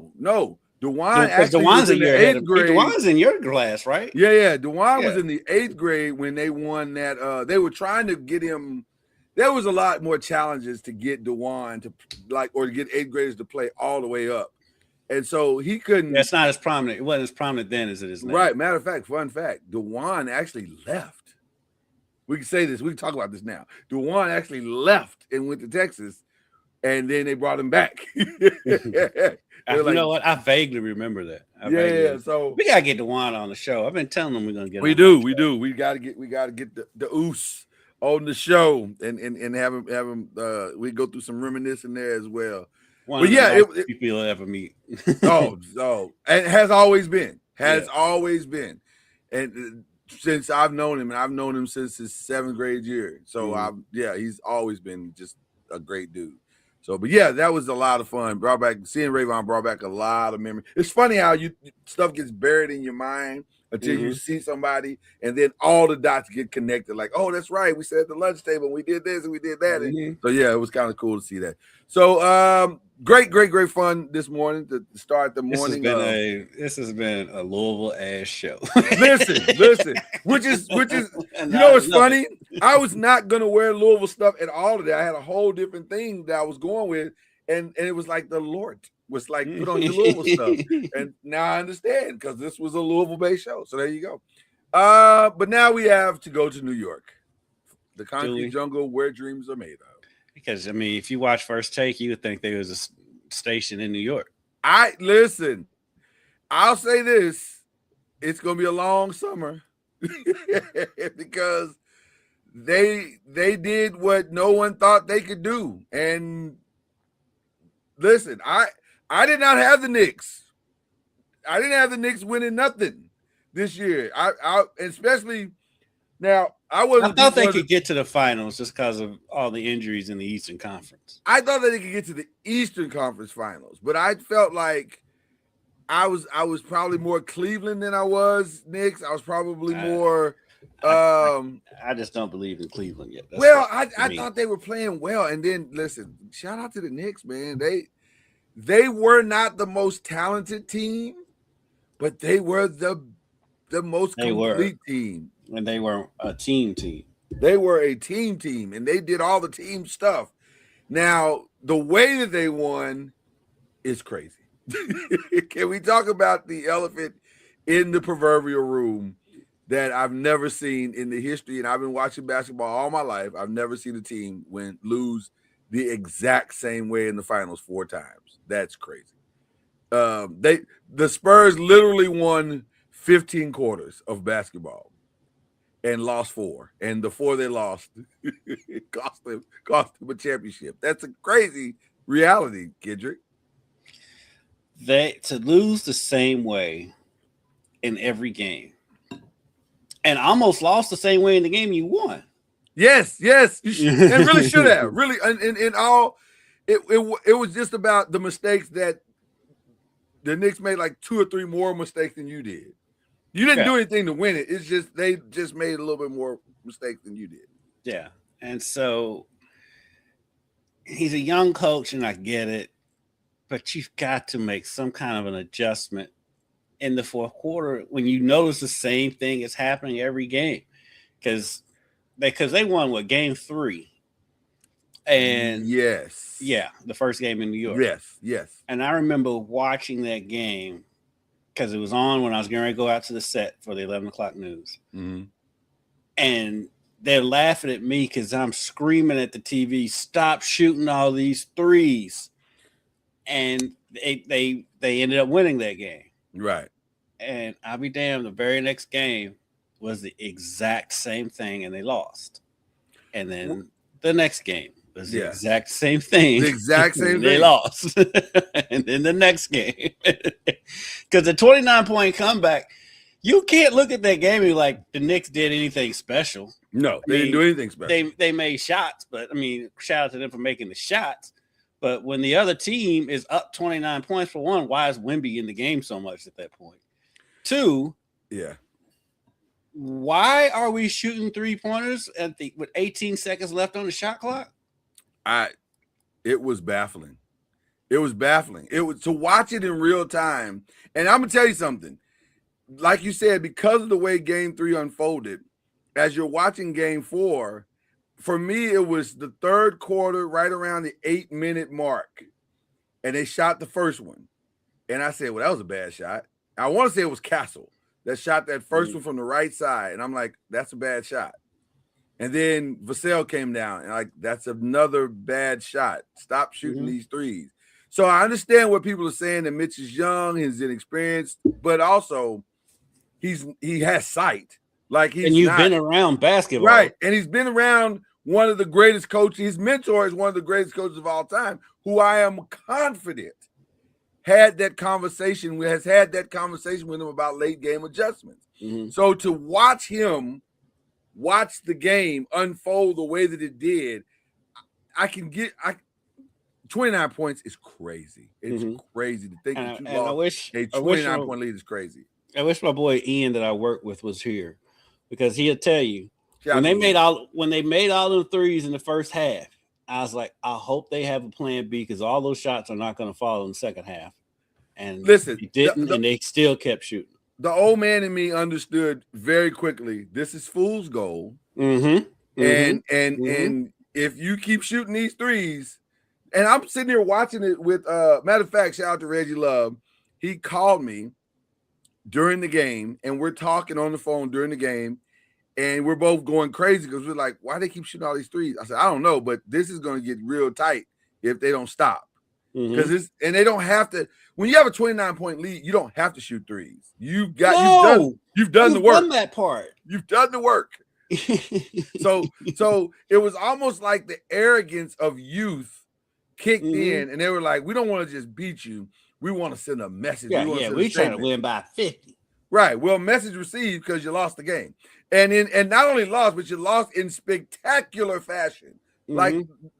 actually was in the 8th grade.
DeWine's in your class, right?
Yeah. DeWine was in the 8th grade when they won that. They were trying to get him. There was a lot more challenges to get DeWine to or to get 8th graders to play all the way up. And so he couldn't.
That's not as prominent. It wasn't as prominent then as it is now.
Right. Matter of fact, fun fact, DeWine actually left. We can say this. We can talk about this now. DeWine actually left and went to Texas, and then they brought him back.
You know what? I vaguely remember that.
So
we gotta get DeWine on the show. I've been telling them we're gonna get.
We do. We gotta get the Oos on the show and have him. We go through some reminiscing there as well.
But people you'll ever meet.
and it has always been. Always been, and since I've known him, and I've known him since his 7th grade year. So he's always been just a great dude. So, but yeah, that was a lot of fun. Seeing Rayvon brought back a lot of memory. It's funny how stuff gets buried in your mind until you see somebody, and then all the dots get connected. Like, oh, that's right. We sat at the lunch table and we did this and we did that. And so yeah, it was kind of cool to see that. So great great fun this morning to start the morning.
This has been a Louisville ass show.
listen, which is you know what's funny? I was not gonna wear Louisville stuff at all today. I had a whole different thing that I was going with, and it was like the Lord was like, put on your Louisville stuff. And now I understand, because this was a Louisville-based show. So there you go. But now we have to go to New York, the concrete jungle where dreams are made of.
Because I mean, if you watch First Take, you would think there was a station in New York.
Listen, I'll say this: it's gonna be a long summer because they did what no one thought they could do. And listen, I did not have the Knicks. I didn't have the Knicks winning nothing this year. I especially now. I
thought they could get to the finals just because of all the injuries in the Eastern Conference.
I thought that they could get to the Eastern Conference Finals, but I felt like I was probably more Cleveland than I was Knicks. I was probably more.
I just don't believe in Cleveland yet.
I thought they were playing well, and then listen, shout out to the Knicks, man. They were not the most talented team, but they were the most complete team.
And they were a team.
They were a team, and they did all the team stuff. Now, the way that they won is crazy. Can we talk about the elephant in the proverbial room that I've never seen in the history? And I've been watching basketball all my life. I've never seen a team lose the exact same way in the finals 4 times. That's crazy. The Spurs literally won 15 quarters of basketball and lost 4. And the 4 they lost cost them a championship. That's a crazy reality, Kendrick.
To lose the same way in every game and almost lost the same way in the game you won.
Yes. And really should have. Really, in all, it was just about the mistakes that the Knicks made, like 2 or 3 more mistakes than you did. You didn't do anything to win it. It's just they just made a little bit more mistakes than you did.
Yeah. And so he's a young coach, and I get it, but you've got to make some kind of an adjustment in the fourth quarter when you notice the same thing is happening every game. Because they won game 3. And the first game in New York.
Yes.
And I remember watching that game because it was on when I was getting ready to go out to the set for the 11 o'clock news. Mm-hmm. And they're laughing at me because I'm screaming at the TV, stop shooting all these threes. And they ended up winning that game.
Right.
And I'll be damned, the very next game was the exact same thing, and they lost. And then the next game was the exact same thing.
The exact same thing.
They lost. And then the next game. Because the 29-point comeback, you can't look at that game and be like, the Knicks did anything special.
No, they didn't do anything special.
They made shots, but, I mean, shout out to them for making the shots. But when the other team is up 29 points, for one, why is Wemby in the game so much at that point? 2, why are we shooting 3-pointers with 18 seconds left on the shot clock?
It was baffling. It was to watch it in real time. And I'm gonna tell you something. Like you said, because of the way game 3 unfolded, as you're watching game 4, for me, it was the third quarter, right around the 8-minute mark, and they shot the first one. And I said, well, that was a bad shot. I want to say it was Castle that shot that first one from the right side. And I'm like, that's a bad shot. And then Vassell came down, and like, that's another bad shot. Stop shooting these threes. So I understand what people are saying, that Mitch is young, he's inexperienced, but also he has sight. Like
you've been around basketball.
Right. And he's been around one of the greatest coaches. His mentor is one of the greatest coaches of all time, who I am confident has had that conversation with him about late game adjustments. Mm-hmm. So to watch him watch the game unfold the way that it did, 29 points is crazy. It's crazy to think that you lost a 29-point lead is crazy.
I wish my boy Ian that I work with was here, because he'll tell you when they made all the threes in the first half, I was like, I hope they have a plan B, because all those shots are not going to fall in the second half. And
listen,
they didn't, and they still kept shooting.
The old man in me understood very quickly, this is fool's gold. And if you keep shooting these threes, and I'm sitting here watching it with matter of fact, shout out to Reggie Love. He called me during the game, and we're talking on the phone during the game, and we're both going crazy because we're like, why they keep shooting all these threes? I said, I don't know, but this is going to get real tight if they don't stop. Because they don't have to. When you have a 29-point lead, you don't have to shoot threes. You've done the work.
Done that part.
You've done the work. So it was almost like the arrogance of youth kicked in, and they were like, we don't want to just beat you. We want to send a message.
We're trying to win by 50.
Right. Well, message received, because you lost the game. And not only lost, but you lost in spectacular fashion. Like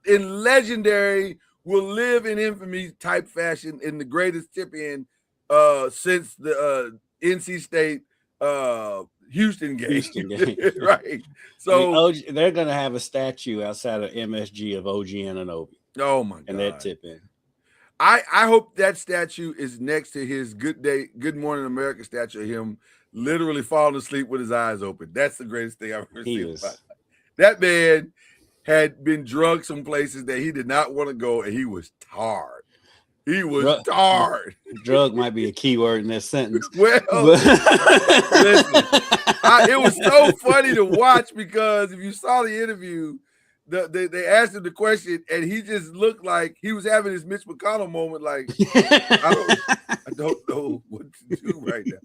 in legendary, will live in infamy type fashion, in the greatest tip-in since the NC State Houston game. Right. So
they're going to have a statue outside of MSG of OG Anunoby.
Oh my God.
And that tip-in.
I hope that statue is next to his Good Morning America statue of him literally falling asleep with his eyes open. That's the greatest thing I've ever seen. That man had been drugged some places that he did not want to go, and he was tarred. He was tarred.
Drug might be a key word in that sentence.
Well, listen, it was so funny to watch, because if you saw the interview, they asked him the question, and he just looked like he was having his Mitch McConnell moment. Like, I don't know what to do right now.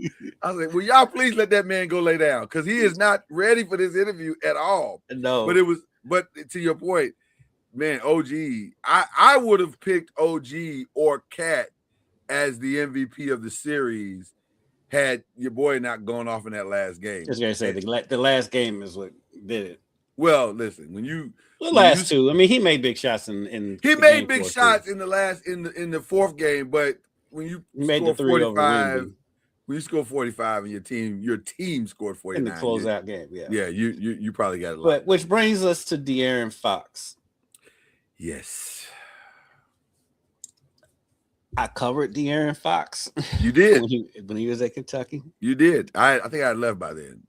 I was like, "Well, y'all please let that man go lay down, because he is not ready for this interview at all."
No,
but to your point, man, OG, I would have picked OG or Cat as the MVP of the series had your boy not gone off in that last game.
I was gonna say the last game is what did it.
Well, listen, the
last two, I mean, he made big shots in
he made big shots in the fourth game, but when you
made
score
the
45, when you score 45 and your team scored 49
in the closeout game,
you probably got a lot.
But which brings us to De'Aaron Fox.
Yes,
I covered De'Aaron Fox.
You did
when he was at Kentucky.
You did. I think I left by then.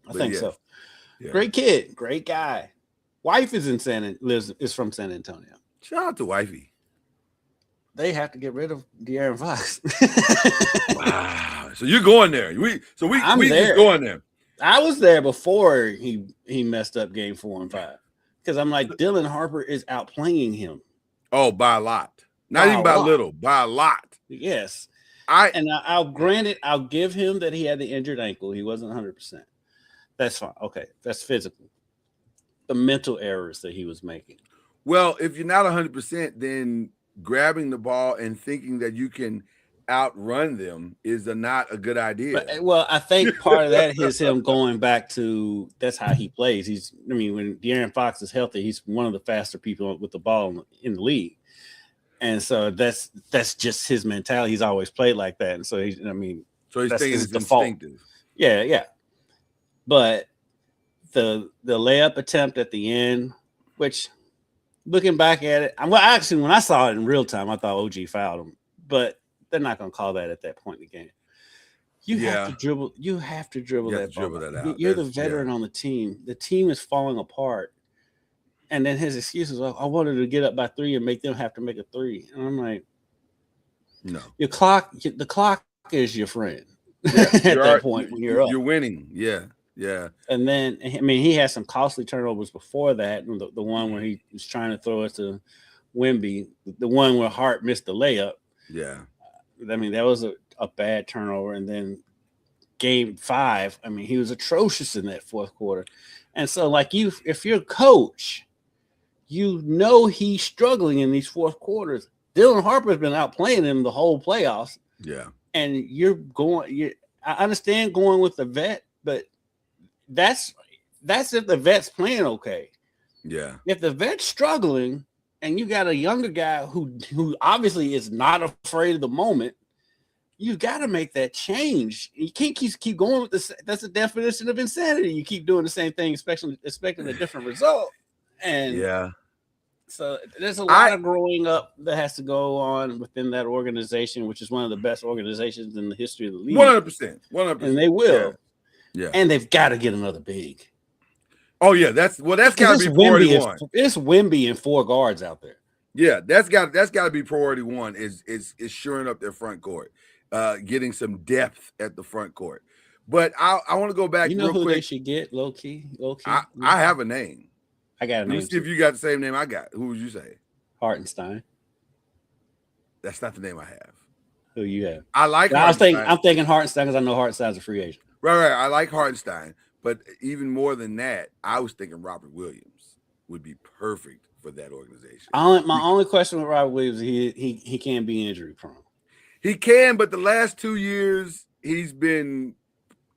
I think so. Yeah. Great kid, great guy. Wife is is from San Antonio.
Shout out to wifey.
They have to get rid of De'Aaron Fox.
Wow. So you're going there. We just going there.
I was there before he messed up game 4 and 5. Because I'm like, Dylan Harper is outplaying him.
Oh, by a lot. Not even by a little, by a lot.
Yes. I'll give him that he had the injured ankle. He wasn't 100%. That's fine. Okay. That's physical. The mental errors that he was making.
Well, if you're not 100%, then grabbing the ball and thinking that you can outrun them is not a good idea.
Well, I think part of that is him going back to that's how he plays. When De'Aaron Fox is healthy, he's one of the faster people with the ball in the league. And so that's just his mentality. He's always played like that. And so he's thinking it's instinctive. Yeah. But the layup attempt at the end, which looking back at it, when I saw it in real time, I thought OG fouled him, but they're not going to call that at that point in the game. You have to dribble. You have to dribble that ball.
That out.
You're the veteran on the team. The team is falling apart. And then his excuse is, I wanted to get up by 3 and make them have to make a 3. And I'm like,
no.
The clock is your friend at that point when you're up.
You're winning. Yeah. Yeah.
And then, he had some costly turnovers before that. The one where he was trying to throw it to Wemby, the one where Hart missed the layup.
Yeah.
That was a bad turnover. And then game 5, he was atrocious in that fourth quarter. And so, if you're a coach, he's struggling in these fourth quarters. Dylan Harper's been outplaying him the whole playoffs.
Yeah.
And I understand going with the vet, but that's if the vet's playing okay.
Yeah.
If the vet's struggling, and you got a younger guy who obviously is not afraid of the moment, you got to make that change. You can't keep going with this. That's the definition of insanity. You keep doing the same thing, expecting a different result. And
yeah,
so there's a lot of growing up that has to go on within that organization, which is one of the best organizations in the history of the league.
100%, 100%,
and they will.
Yeah,
and they've got to get another big.
Oh yeah, that's got to be priority one.
It's Wemby and 4 guards out there.
Yeah, that's got to be priority one. Is shoring up their front court, getting some depth at the front court. But I want to go back.
You know
real
who
quick.
they should get? Low key.
I have a name.
I got a name.
Let's see if you got the same name I got. Who would you say?
Hartenstein.
That's not the name I have.
Who you have?
I like.
I'm thinking Hartenstein because I know Hartenstein's a free agent.
Right. I like Hartenstein, but even more than that, I was thinking Robert Williams would be perfect for that organization.
My only question with Robert Williams, he can't be injury prone.
He can, but the last 2 years he's been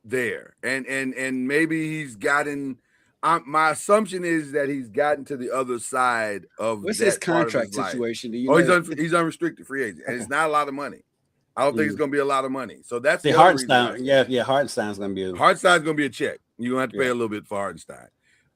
there, and maybe he's gotten. My assumption is that he's gotten to the other side of
what's
that
his
part of
contract
his life.
situation?
He's unrestricted free agent, and it's not a lot of money. I don't think it's going to be a lot of money. So that's the
Hartenstein. Yeah, Hartenstein's going to be
Hartenstein's going to be a check. You're going to have to pay a little bit for Hartenstein.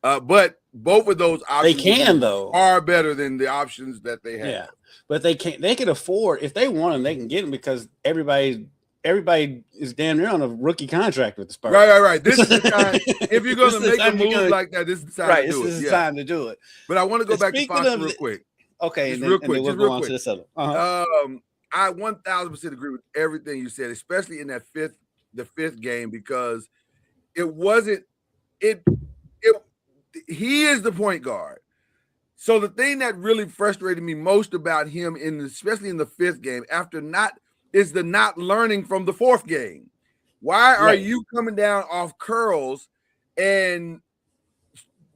But both of those options are better than the options that they have.
Yeah, but they can afford, if they want them, they can get them because everybody is damn near on a rookie contract with the Spurs.
Right. This is the time. If you're going to make a move like that, this is the time to do it.
This is the time to do it.
But I want to go back to Fox real quick.
Okay,
just real quick.
To this other.
I 1000% agree with everything you said, especially in the fifth game, because it wasn't it. He is the point guard. So the thing that really frustrated me most about him, especially in the fifth game, is the not learning from the fourth game. Why are you coming down off curls and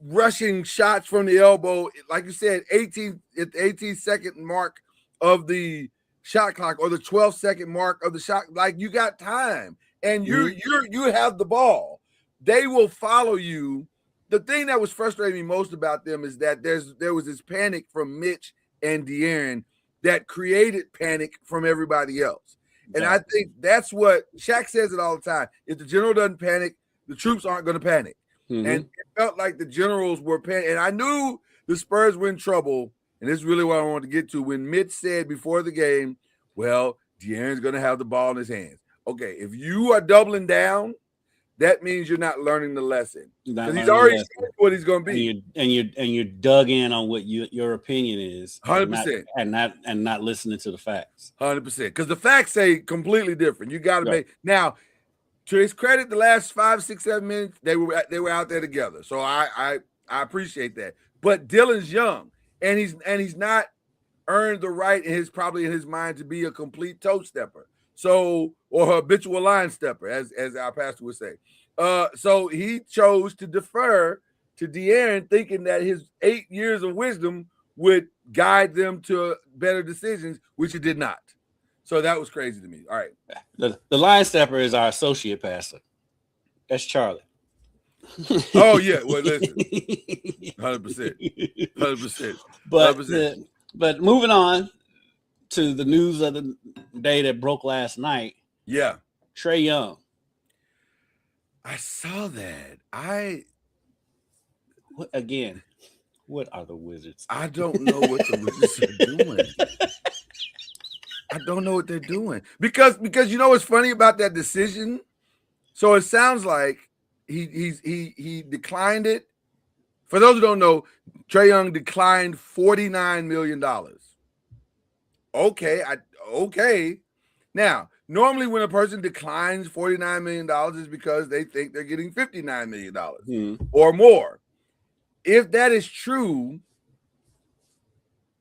rushing shots from the elbow? Like you said, at the 18-second mark of the shot clock or the 12-second mark of the shot, like you got time and you have the ball. They will follow you. The thing that was frustrating me most about them is that there was this panic from Mitch and De'Aaron that created panic from everybody else. And I think that's what Shaq says it all the time. If the general doesn't panic, the troops aren't going to panic. And it felt like the generals were panicking. And I knew the Spurs were in trouble. And this is really what I wanted to get to. When Mitch said before the game, well, De'Aaron's going to have the ball in his hands. Okay, if you are doubling down, that means you're not learning the lesson. Because he's already said what he's going to be.
And you dug in on what your opinion is.
100%.
And not listening to the facts.
100%. Because the facts say completely different. You got to make – now, to his credit, the last 5, 6, 7 minutes, they were out there together. So I appreciate that. But Dylan's young, and he's not earned the right probably in his mind to be a complete toe stepper. So, or habitual line stepper, as our pastor would say. So he chose to defer to De'Aaron, thinking that his 8 years of wisdom would guide them to better decisions, which it did not. So that was crazy to me. All right.
The line stepper is our associate pastor. That's Charlie.
Oh, yeah. Well, listen. 100%. 100%.
But moving on to the news of the day that broke last night.
Yeah.
Trae Young.
I saw that.
What are the Wizards?
I don't know what the Wizards are doing. I don't know what they're doing. Because you know what's funny about that decision? So it sounds like he declined it. For those who don't know, Trae Young declined $49 million. Okay. Now, normally when a person declines $49 million is because they think they're getting $59 million or more. If that is true,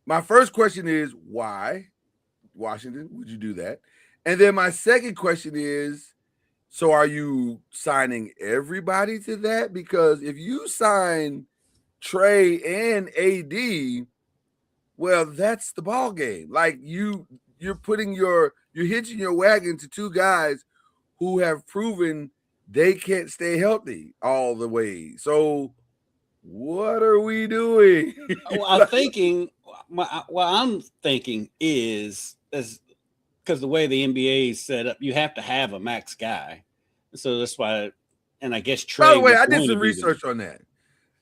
my first question is, why, Washington, would you do that? And then my second question is, so are you signing everybody to that? Because if you sign Trae and AD, well, that's the ball game. Like you're hitching your wagon to two guys who have proven they can't stay healthy all the way. So what are we doing?
Well, I'm thinking what I'm thinking is because the way the NBA is set up, you have to have a max guy. So that's why, and I guess Trey.
By the way,
was
I did
going to
some
be
research
the,
on that.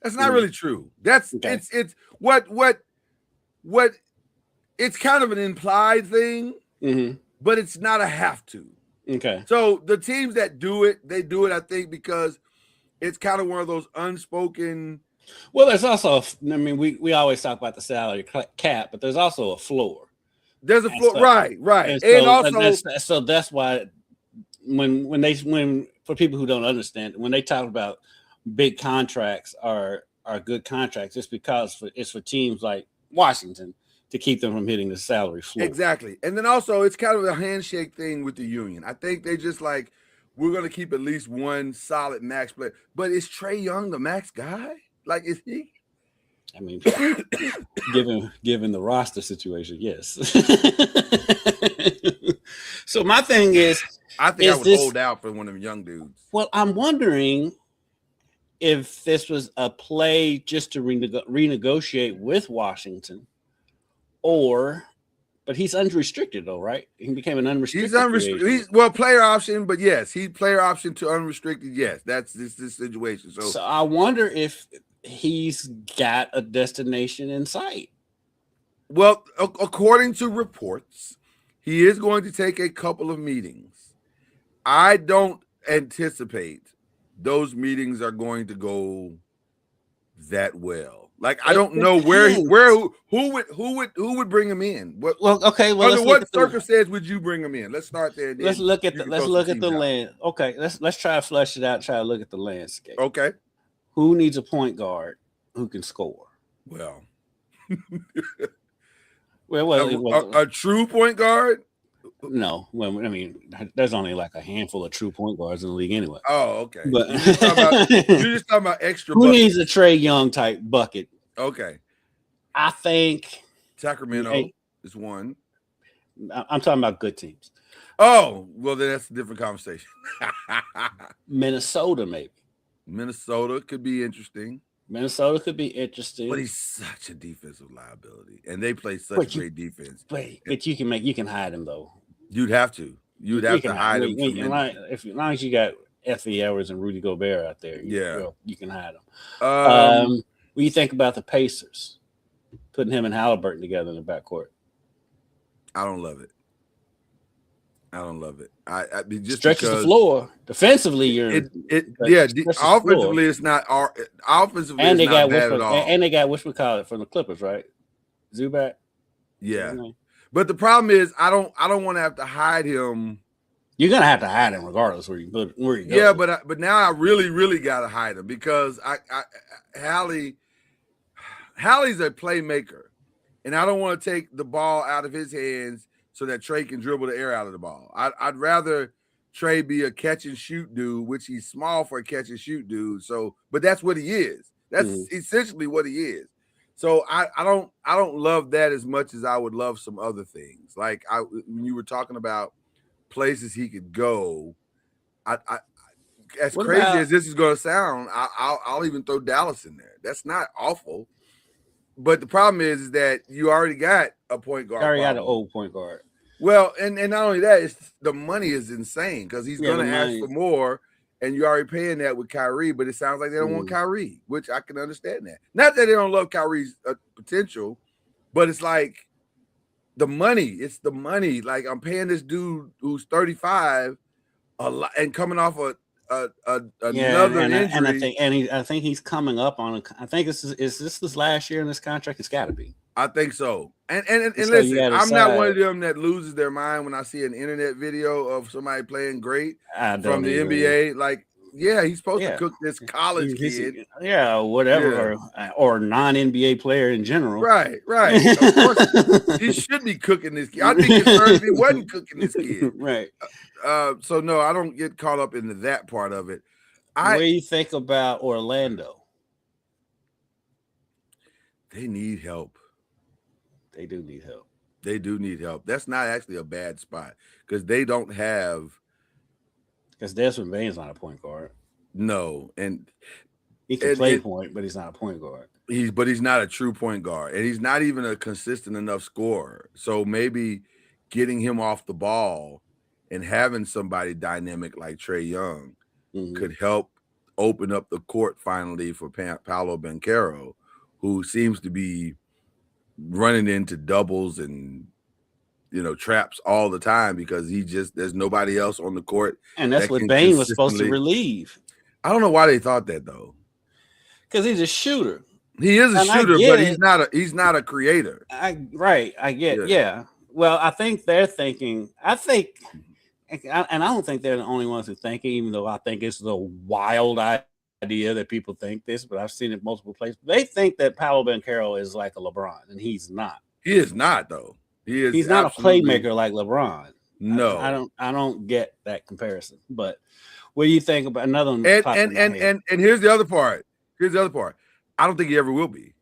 That's not really true. That's
Okay.
it's what it's kind of an implied thing, but it's not a have to.
Okay.
So the teams that do it, they do it, I think, because it's kind of one of those unspoken.
Well, there's also, I mean, we always talk about the salary cap, but there's also a floor.
There's a floor, right,
And
also
so that's why when for people who don't understand, when they talk about big contracts are good contracts, it's because it's for teams like Washington to keep them from hitting the salary floor.
Exactly. And then also it's kind of a handshake thing with the union. I think they just like, we're going to keep at least one solid max player. But is Trae Young the max guy? Like, is he?
I mean, given the roster situation, yes. So my thing is,
I think I would hold out for one of them young dudes.
Well, I'm wondering if this was a play just to renegotiate with Washington, but he's unrestricted though, right? He became an unrestricted.
He's unrestricted. Well, player option, but yes, he player option to unrestricted. Yes, that's this situation. So
I wonder if he's got a destination in sight.
Well, according to reports, he is going to take a couple of meetings. I don't anticipate those meetings are going to go that well. Like, I don't know who would bring him in. Under what circumstance would you bring him in? Let's start there.
Let's look at the land. Okay, let's try to flesh it out. Try to look at the landscape.
Okay,
who needs a point guard who can score?
Well,
a
true point guard.
No, well, I mean, there's only like a handful of true point guards in the league anyway.
Oh, okay.
But
you're just talking about extra.
Who needs a Trae Young type bucket?
Okay,
I think
Sacramento is one.
I'm talking about good teams.
Oh, well, then that's a different conversation.
Minnesota, maybe.
Minnesota could be interesting.
But
he's such a defensive liability, and they play such great defense.
But you can hide him though.
You'd have to. You'd have to hide him.
As long as you got Effie Edwards and Rudy Gobert out there, you can hide them. What do you think about the Pacers putting him and Halliburton together in the backcourt?
I don't love it. I mean, just
stretches the floor defensively.
Offensively, it's not. Offensively,
and
it's not bad at all.
And they got whatchamacallit from the Clippers, right? Zubac.
Yeah, but the problem is, I don't want to have to hide him.
You're gonna have to hide him regardless where you go.
Yeah, but now I really gotta hide him because Hallie's a playmaker, and I don't want to take the ball out of his hands so that Trae can dribble the air out of the ball. I'd rather Trae be a catch and shoot dude, which he's small for a catch and shoot dude. So, but that's what he is. That's essentially what he is. So I don't love that as much as I would love some other things. Like when you were talking about places he could go, as crazy as this is going to sound, I'll even throw Dallas in there. That's not awful. But the problem is that you already got a point guard.
Already got an old point guard.
Well, and not only that, it's the money is insane because he's going to ask for more, and you're already paying that with Kyrie. But it sounds like they don't want Kyrie, which I can understand that. Not that they don't love Kyrie's potential, but it's like the money. It's the money. Like, I'm paying this dude who's 35 a lot and coming off another injury.
I think he's coming up on. I think is this his last year in this contract? It's got to be.
I think so. And so listen, I'm not one of them that loses their mind when I see an internet video of somebody playing great from the NBA. Like, yeah, he's supposed to cook this college kid.
Yeah, whatever, or non-NBA player in general.
Right. Of course, he should be cooking this kid. I think it's hurt if he wasn't cooking this kid.
Right.
So no, I don't get caught up into that part of it.
What do you think about Orlando?
They need help.
They do need help.
They do need help. That's not actually a bad spot because they don't have.
Because Desmond Bane's not a point guard.
No, and
he can play point, but he's not a point guard.
He's not a true point guard, and he's not even a consistent enough scorer. So maybe getting him off the ball and having somebody dynamic like Trae Young could help open up the court finally for Paolo Banchero, who seems to be running into doubles and traps all the time because there's nobody else on the court.
And that's what Bane was supposed to relieve.
I don't know why they thought that though.
Because he's a shooter.
He is a shooter, but he's not a creator.
I get it. Yeah. Well, I think they're thinking. And I don't think they're the only ones who think it, even though I think it's a wild idea that people think this, but I've seen it multiple places. They think that Paolo Banchero is like a LeBron, and he's not.
He is not, though.
He's not a playmaker like LeBron.
No,
I don't get that comparison. But what do you think about another one?
And here's the other part. I don't think he ever will be.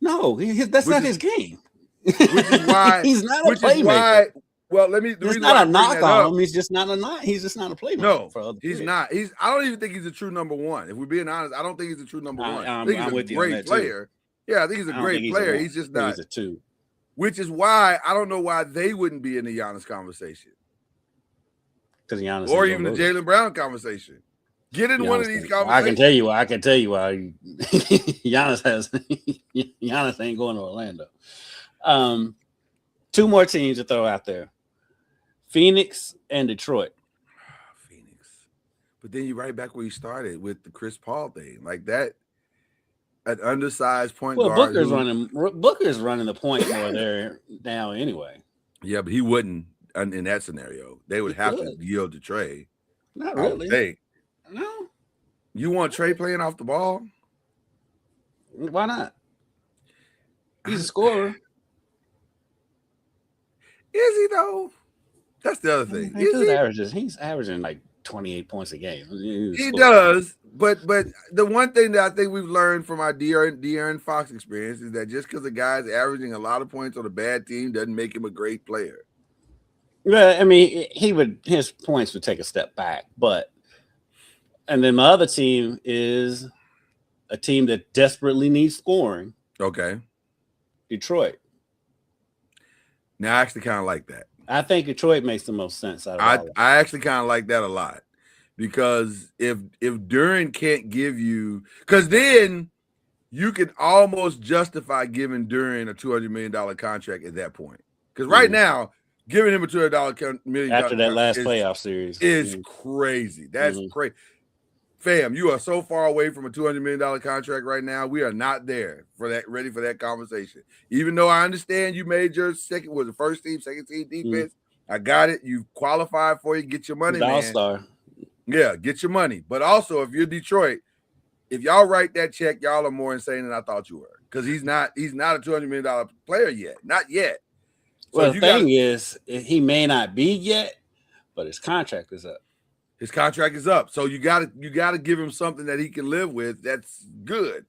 No, that's not his game.
Which is why
he's not a playmaker.
It's
not a knock on him. He's just not a playmaker.
No,
for other
he's
players.
not. I don't even think he's a true number one. If we're being honest, I don't think he's a true number one. I think he's a great player. Yeah, I think he's a great player. He's just not.
He's a two.
Which is why I don't know why they wouldn't be in the Giannis conversation.
Because Giannis,
or even the Jaylen Brown conversation. Get in one of these conversations.
I can tell you why Giannis ain't going to Orlando. Two more teams to throw out there: Phoenix and Detroit.
Phoenix, but then you're right back where you started with the Chris Paul thing, like that. An undersized point guard.
Booker's running the point more there now anyway.
Yeah, but he wouldn't in that scenario. They would have to yield to Trae.
Not really. No.
You want Trae playing off the ball?
Why not? He's a scorer.
Is he though? That's the other thing.
He's averaging like 28 points a game.
He does, but the one thing that I think we've learned from our De'Aaron Fox experience is that just because a guy's averaging a lot of points on a bad team doesn't make him a great player.
Well, I mean, his points would take a step back, and then my other team is a team that desperately needs scoring.
Okay.
Detroit.
Now, I actually kind of like that.
I think Detroit makes the most sense out of all of
I actually kind of like that a lot because if Duren can't give you, because then you can almost justify giving Duren a $200 million contract at that point. Because right now, giving him a $200 million
after that last playoff series
is crazy. That's crazy. Fam, you are so far away from a $200 million contract right now. We are not there for that, ready for that conversation. Even though I understand you made your first team, second team defense. I got it. You qualified for it. Get your money, man.
All-star.
Yeah, get your money. But also, if you're Detroit, if y'all write that check, y'all are more insane than I thought you were. Because he's not a $200 million player yet. Not yet. So
well, the thing is, he may not be yet, but his contract is up.
His contract is up. So you gotta give him something that he can live with. That's good.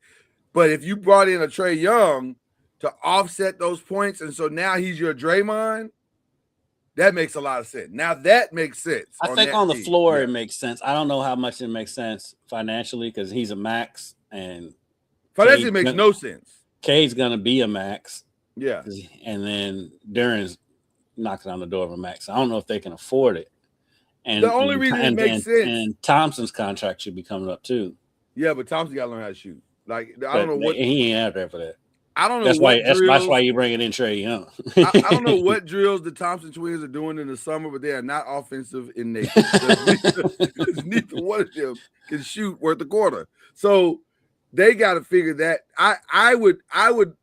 But if you brought in a Trae Young to offset those points, and so now he's your Draymond, that makes a lot of sense. Now that makes sense.
I think on the floor it makes sense. I don't know how much it makes sense financially because he's a max, and
financially makes no sense.
Cade's gonna be a max.
Yeah.
And then Duren's knocking on the door of a max. I don't know if they can afford it. And
the only reason it makes sense.
And Thompson's contract should be coming up too.
Yeah, but Thompson got to learn how to shoot. Like I don't know what
he ain't out there for that.
I don't know.
That's why you bring it in Trae Young.
I don't know what drills the Thompson twins are doing in the summer, but they are not offensive in nature. Neither one of them can shoot worth a quarter. So they got to figure that. I would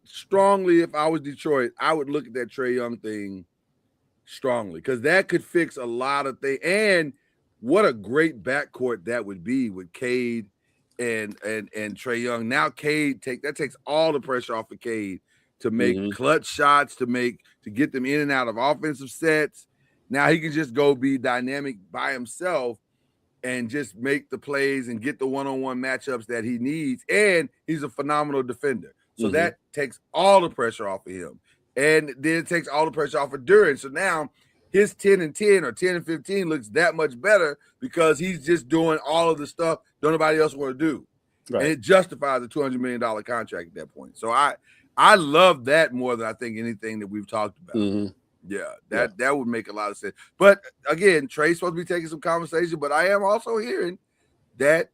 strongly, if I was Detroit, I would look at that Trae Young thing strongly because that could fix a lot of things. And what a great backcourt that would be with Cade and Trae Young. Now Cade takes all the pressure off of Cade to make clutch shots, to get them in and out of offensive sets. Now he can just go be dynamic by himself and just make the plays and get the one-on-one matchups that he needs. And he's a phenomenal defender. So that takes all the pressure off of him. And then it takes all the pressure off of Duren. So now his 10 and 10 or 10 and 15 looks that much better because he's just doing all of the stuff don't nobody else want to do. and it justifies a $200 million contract at that point. So I love that more than I think anything that we've talked about.
Mm-hmm.
Yeah, that would make a lot of sense. But again, Trey's supposed to be taking some conversation, but I am also hearing that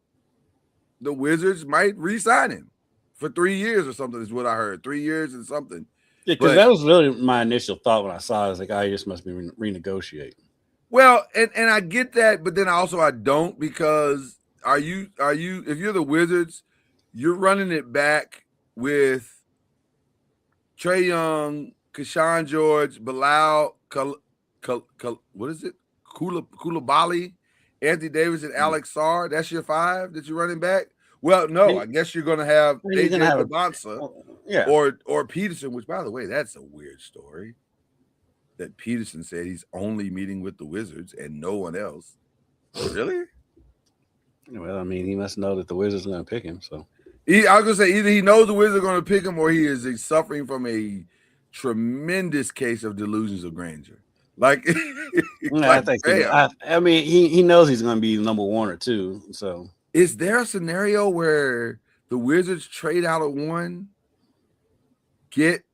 the Wizards might re-sign him for 3 years or something, is what I heard. 3 years and something.
Yeah, because that was really my initial thought when I saw it. I was like, he just must be renegotiating.
Well, and I get that, but then I don't, because are you if you're the Wizards, you're running it back with Trae Young, Keshawn George, Bilal, what is it? Koulibaly, Anthony Davis, and Alex Sarr. That's your 5 that you're running back. Well, no, I guess you're going to have AJ Bonsa or Peterson, which, by the way, that's a weird story. That Peterson said he's only meeting with the Wizards and no one else. Really?
Well, I mean, he must know that the Wizards are going to pick him. So
I was going to say either he knows the Wizards are going to pick him or he is suffering from a tremendous case of delusions of grandeur. Like,
I think I mean, he knows he's going to be number 1 or 2. So,
is there a scenario where the Wizards trade out of 1, get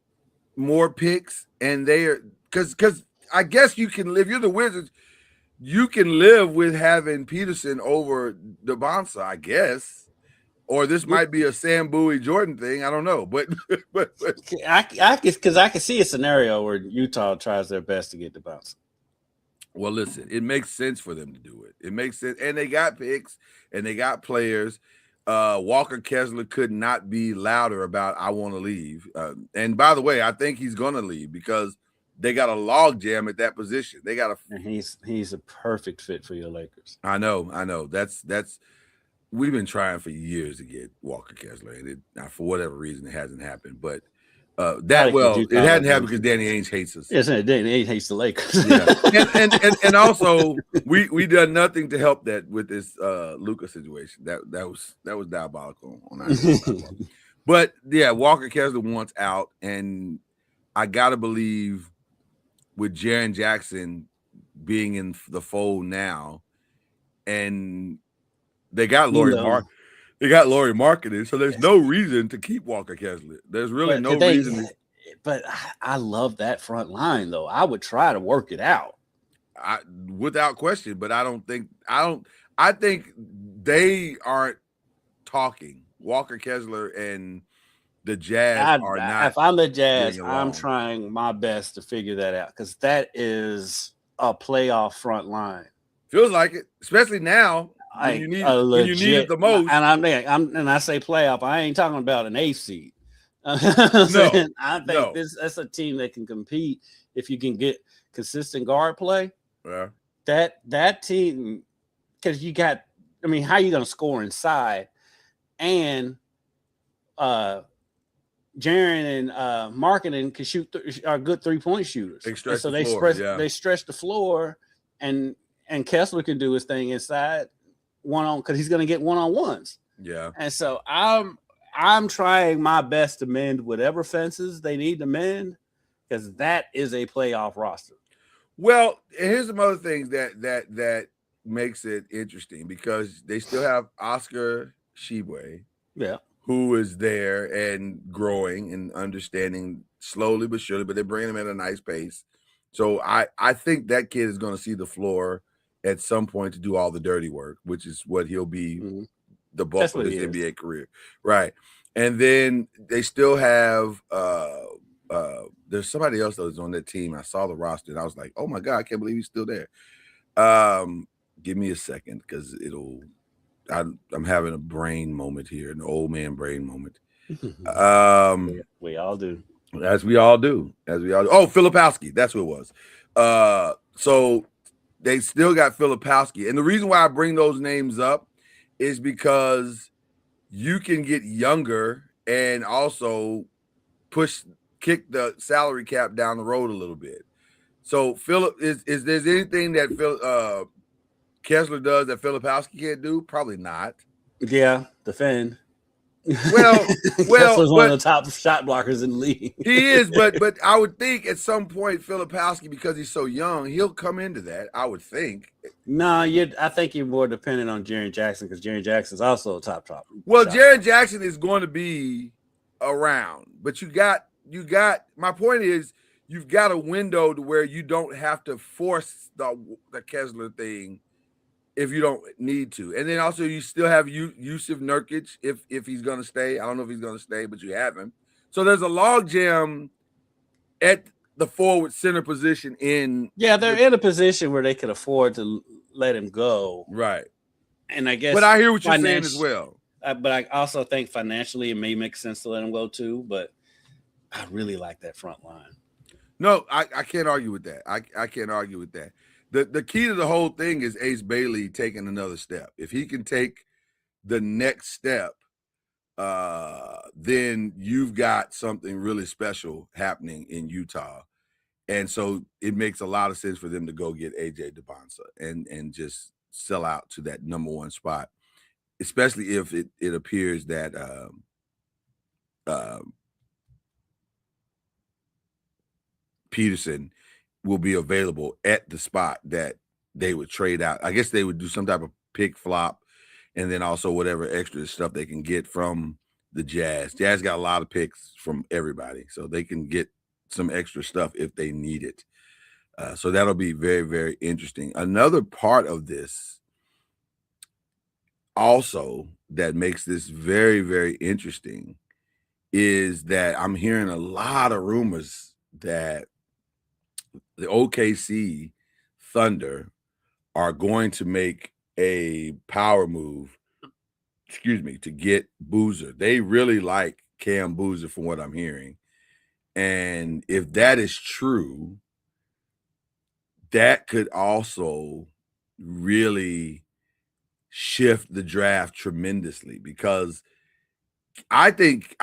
more picks, and they are because I guess you can live. You're the Wizards. You can live with having Peterson over Bonsa, I guess. Or this might be a Sam Bowie Jordan thing. I don't know, but
I can see a scenario where Utah tries their best to get Bonsa.
Well, listen, it makes sense for them to do it. It makes sense, and they got picks and they got players. Walker Kessler could not be louder about I want to leave. And by the way, I think he's gonna leave because they got a log jam at that position. They got
and he's a perfect fit for your Lakers.
I know. That's we've been trying for years to get Walker Kessler, and for whatever reason it hasn't happened. But it hadn't happened because Danny Ainge hates us.
Yes, Danny Ainge hates the Lakers.
Yeah, and also we done nothing to help that with this Luka situation. That was diabolical on our platform. But yeah, Walker Kessler wants out, and I gotta believe with Jaren Jackson being in the fold now, and they got Laurie Marketing, so there's no reason to keep Walker Kessler. There's really no reason.
But I love that front line, though. I would try to work it out,
without question. But I think they aren't talking. Walker Kessler and the Jazz are not.
If I'm the Jazz, I'm trying my best to figure that out because that is a playoff front line.
Feels like it, especially now. When you need it the most,
and I say playoff. I ain't talking about an 8th seed. I think that's a team that can compete if you can get consistent guard play.
Yeah,
that team, because you got. I mean, how are you going to score inside? And Jaren and Marketing can are good 3-point shooters. They stretch the floor, and Kessler can do his thing inside. Because he's going to get one-on-ones.
Yeah.
And so I'm trying my best to mend whatever fences they need to mend because that is a playoff roster.
Well, here's some other things that makes it interesting because they still have Oscar Tshiebwe, who is there and growing and understanding slowly but surely, but they're bringing him at a nice pace. So I think that kid is going to see the floor at some point to do all the dirty work, which is what he'll be the bulk of his NBA career. Right. And then they still have there's somebody else that was on that team. I saw the roster and I was like, oh my God, I can't believe he's still there. Give me a second because I'm having a brain moment here, an old man brain moment.
We all do.
As we all do. Oh, Filipowski. That's who it was. So they still got Filipowski. And the reason why I bring those names up is because you can get younger and also kick the salary cap down the road a little bit. So Philip, is there anything that Kessler does that Filipowski can't do? Probably not.
Yeah, defend. Kessler's one of the top shot blockers in the league.
He is, but I would think at some point Filipowski, because he's so young, he'll come into that. I would think.
No, I think you're more dependent on Jaren Jackson because Jaren Jackson's also a top.
Well, Jaren Jackson is going to be around, but you got. My point is, you've got a window to where you don't have to force the Kessler thing if you don't need to. And then also you still have Yusuf Nurkic if he's going to stay. I don't know if he's going to stay, but you have him. So there's a log jam at the forward center position in.
Yeah, they're in a position where they could afford to let him go.
Right.
And I guess.
But I hear what you're saying as well.
But I also think financially it may make sense to let him go too. But I really like that front line.
No, I can't argue with that. I can't argue with that. The key to the whole thing is Ace Bailey taking another step. If he can take the next step, then you've got something really special happening in Utah. And so it makes a lot of sense for them to go get AJ DeBonsa and just sell out to that number one spot, especially if it appears that Peterson will be available at the spot that they would trade out. I guess they would do some type of pick flop and then also whatever extra stuff they can get from the Jazz. Jazz got a lot of picks from everybody, so they can get some extra stuff if they need it. So that'll be very, very interesting. Another part of this also that makes this very, very interesting is that I'm hearing a lot of rumors that the OKC Thunder are going to make a power move, to get Boozer. They really like Cam Boozer from what I'm hearing. And if that is true, that could also really shift the draft tremendously because I think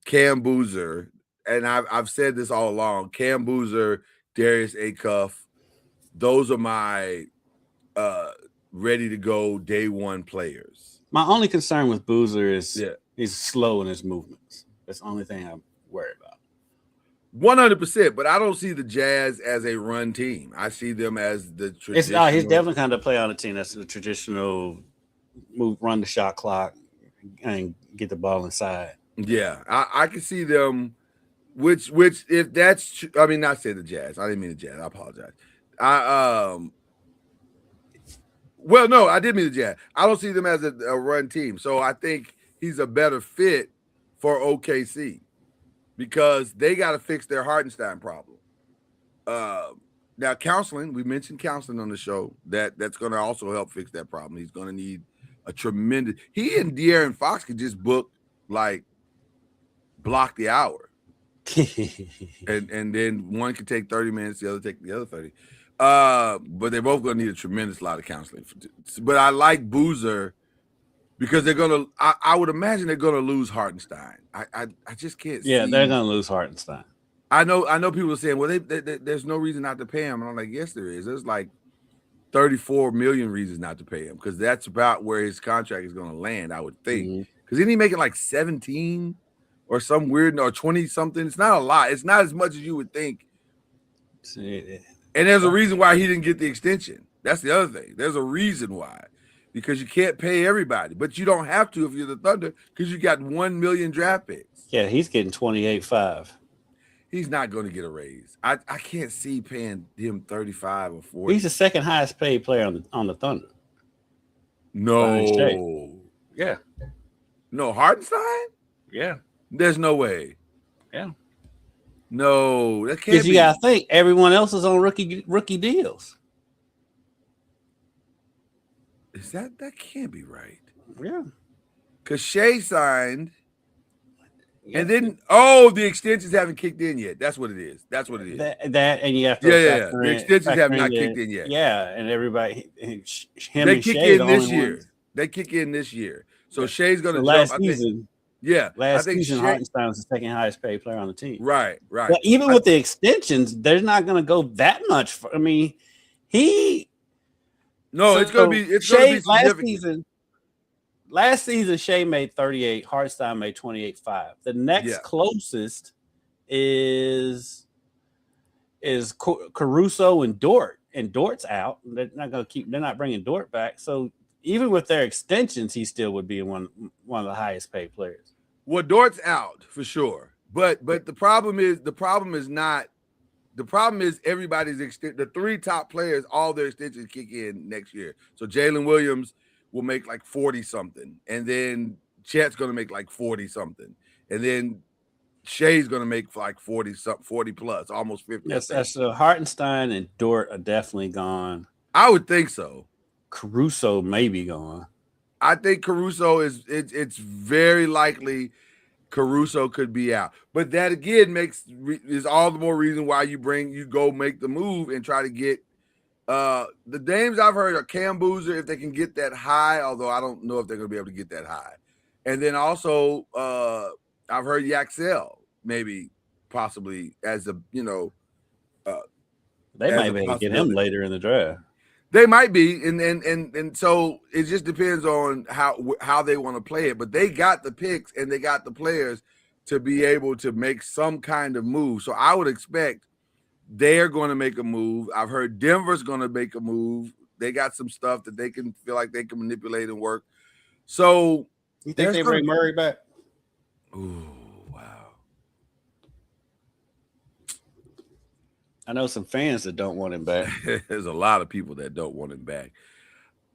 Cam Boozer, and I've said this all along, Cam Boozer, Darius Acuff, those are my ready to go day one players.
My only concern with Boozer is he's slow in his movements. That's the only thing I'm worried about.
100%, but I don't see the Jazz as a run team. I see them as the traditional.
He's definitely kind of play on a team that's the traditional move, run the shot clock, and get the ball inside.
Yeah, I can see them. Which if that's true, I mean, not say the Jazz. I didn't mean the Jazz. I apologize. Well, no, I did mean the Jazz. I don't see them as a run team. So I think he's a better fit for OKC because they got to fix their Hartenstein problem. Now, counseling, we mentioned counseling on the show. That's going to also help fix that problem. He's going to need a tremendous – he and De'Aaron Fox could just book, like, block the hour. and then one could take 30 minutes, the other take the other 30. But they're both going to need a tremendous lot of counseling. But I like Boozer because they're going to. I would imagine they're going to lose Hartenstein. I just can't.
Yeah, they're going to lose Hartenstein.
I know people are saying, well, there's no reason not to pay him, and I'm like, yes, there is. There's like 34 million reasons not to pay him because that's about where his contract is going to land. I would think because isn't he making like 17? Or some weird, or 20 something. It's not a lot. It's not as much as you would think. And there's a reason why he didn't get the extension. That's the other thing. There's a reason why. Because you can't pay everybody. But you don't have to if you're the Thunder because you got 1 million draft picks.
Yeah, he's getting 28.5.
He's not going to get a raise. I can't see paying him 35 or 40.
He's the second highest paid player on the Thunder.
No.
Yeah.
No, Hartenstein?
Yeah.
There's no way.
Yeah.
No, that can't be.
Because you got to think everyone else is on rookie deals.
Is that can't be right?
Yeah.
Because Shea signed, and then the extensions haven't kicked in yet. That's what it is. That's what it is.
That and you have to
The extensions have not kicked in yet.
Yeah, and everybody,
they kick in this year. They kick in this year. So Shea's going to jump.
Last season.
Yeah,
last season Hartenstein was the second highest paid player on the team.
Right.
But even with the extensions, they're not going to go that much. It's going to be. It's going to be significant. Last season, last season, Shea made 38. Hartenstein made 28.5. The next closest is Caruso and Dort, and Dort's out. They're not bringing Dort back. So even with their extensions, he still would be one of the highest paid players.
Well, Dort's out for sure, but the problem is everybody's the 3 top players, all their extensions kick in next year. So Jalen Williams will make like 40 something, and then Chet's going to make like 40 something, and then Shea's going to make like 40 plus, almost 50.
Yes, that's Hartenstein and Dort are definitely gone.
I would think so.
Caruso may be gone.
I think Caruso it's very likely Caruso could be out. But that again is all the more reason why you go make the move and try to get the names I've heard are Cam Boozer, if they can get that high, although I don't know if they're going to be able to get that high. And then also I've heard Yaxel maybe possibly as a,
they might be able to get him later in the draft.
They might be, and so it just depends on how they want to play it. But they got the picks and they got the players to be able to make some kind of move. So I would expect they're going to make a move. I've heard Denver's going to make a move. They got some stuff that they can feel like they can manipulate and work. So
you think they bring Murray back?
Ooh, wow.
I know some fans that don't want him back.
There's a lot of people that don't want him back.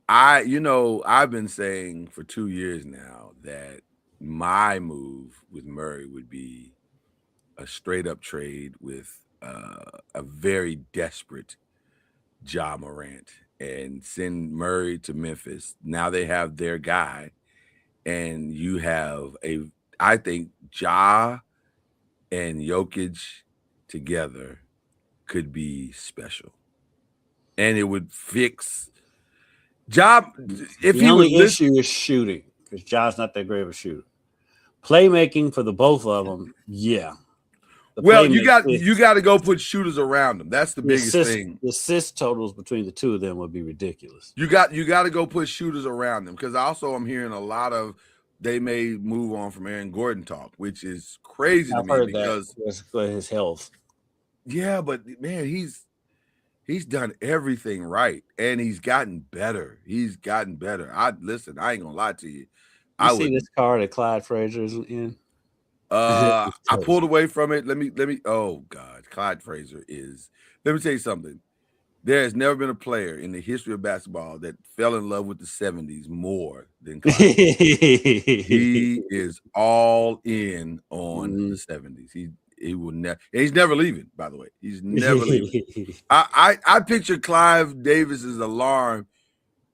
I've been saying for 2 years now that my move with Murray would be a straight up trade with a very desperate Ja Morant and send Murray to Memphis. Now they have their guy, and you have I think Ja and Jokic together could be special, and it would fix Ja. If
the only issue is shooting, because Ja's not that great of a shooter. Playmaking for the both of them, yeah.
Well, you got to go put shooters around them. That's the biggest thing.
The assist totals between the two of them would be ridiculous.
You got to go put shooters around them, because also I'm hearing a lot of they may move on from Aaron Gordon talk, which is crazy to me because
his health.
Yeah, but man, he's done everything right, and he's gotten better. I ain't gonna lie to you.
You see this car that Clyde Frazier's in?
I pulled away from it. Let me. Oh God, Clyde Frazier is. Let me tell you something. There has never been a player in the history of basketball that fell in love with the 70s more than Clyde. He is all in on the 70s. He will never. He's never leaving. By the way, he's never leaving. I picture Clive Davis's alarm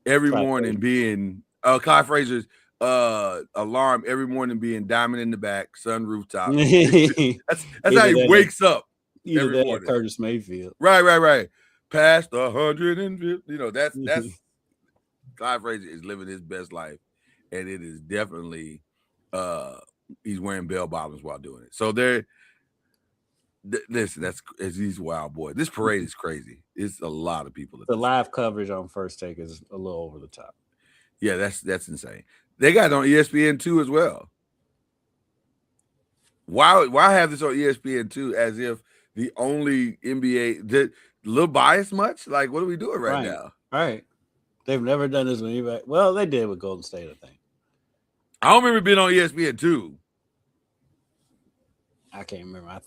every morning being Clyde Frazier's alarm every morning being diamond in the back, sun rooftop. That's how he wakes up every morning.
Curtis Mayfield.
Right. Past 150. That's Clyde Frazier is living his best life, and it is definitely he's wearing bell bottoms while doing it. So listen, he's a wild boy. This parade is crazy. It's a lot of people.
The live coverage on First Take is a little over the top.
Yeah, that's insane. They got it on ESPN2 as well. Why have this on ESPN2 as if the only NBA a little biased much? Like, what are we doing right now?
Right. They've never done this with anybody. Well, they did with Golden State, I think.
I don't remember being on ESPN2.
I can't remember. I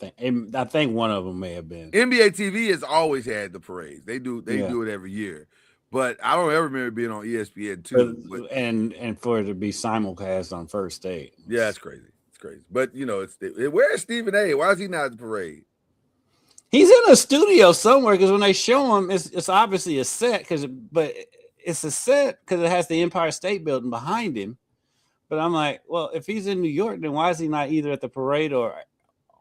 think one of them may have been.
NBA TV has always had the parades. They do it every year. But I don't ever remember being on ESPN2.
And for it to be simulcast on First Take.
Yeah, it's crazy. It's crazy. But, where's Stephen A? Why is he not at the parade?
He's in a studio somewhere, because when they show him, it's obviously a set, but it's a set because it has the Empire State Building behind him. But I'm like, well, if he's in New York, then why is he not either at the parade or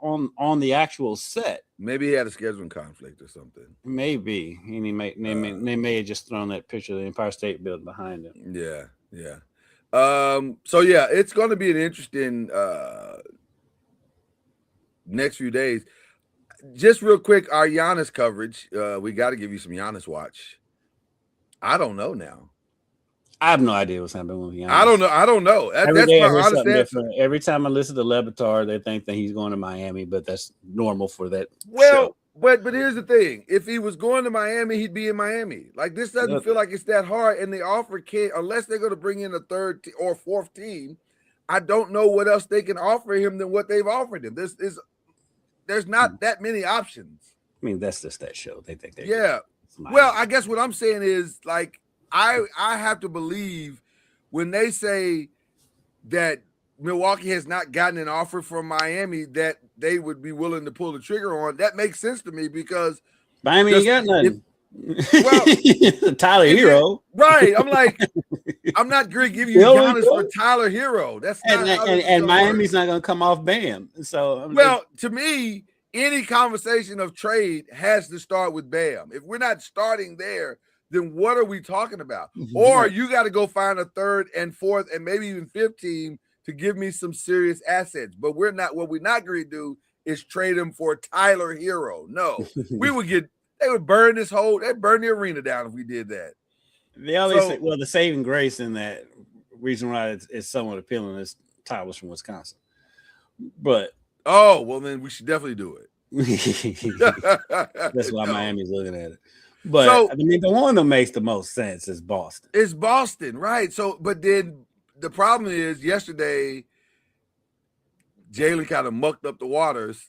on the actual set? Maybe
he had a scheduling conflict or something.
Maybe. And they may have just thrown that picture of the Empire State Building behind him.
Yeah. So yeah, it's going to be an interesting next few days. Just real quick, our Giannis coverage. We got to give you some Giannis watch. I don't know now.
I have no idea what's happening with Giannis.
I don't know. That's
day
my
I hear
honest
something
answer.
different. Every time I listen to Levitar, they think that he's going to Miami, but that's normal for that
Well,
show.
but here's the thing: if he was going to Miami, he'd be in Miami. Like this doesn't feel like it's that hard, and the offer can't unless they're going to bring in a third or fourth team. I don't know what else they can offer him than what they've offered him. There's not that many options.
I mean, that's just that show. They think
yeah. Well, I guess what I'm saying is like I have to believe when they say that Milwaukee has not gotten an offer from Miami that they would be willing to pull the trigger on. That makes sense to me because
Miami ain't got nothing.
Well,
Tyler Hero,
right? I'm like, I'm not going to give you Giannis for Tyler Hero. That's not
and Miami's not going to come off Bam. So
to me, any conversation of trade has to start with Bam. If we're not starting there, then what are we talking about? Or you got to go find a third and fourth and maybe even fifth team to give me some serious assets. But we're not. What we're not going to do is trade him for Tyler Hero. No, they would burn they'd burn the arena down if we did that.
They always say, well, the saving grace in that reason why it's somewhat appealing is Tyler's from Wisconsin. But
well, then we should definitely do
it. That's why Miami's looking at it. But I mean, the one that makes the most sense is Boston.
It's Boston, right? So, but then the problem is yesterday, Jalen kind of mucked up the waters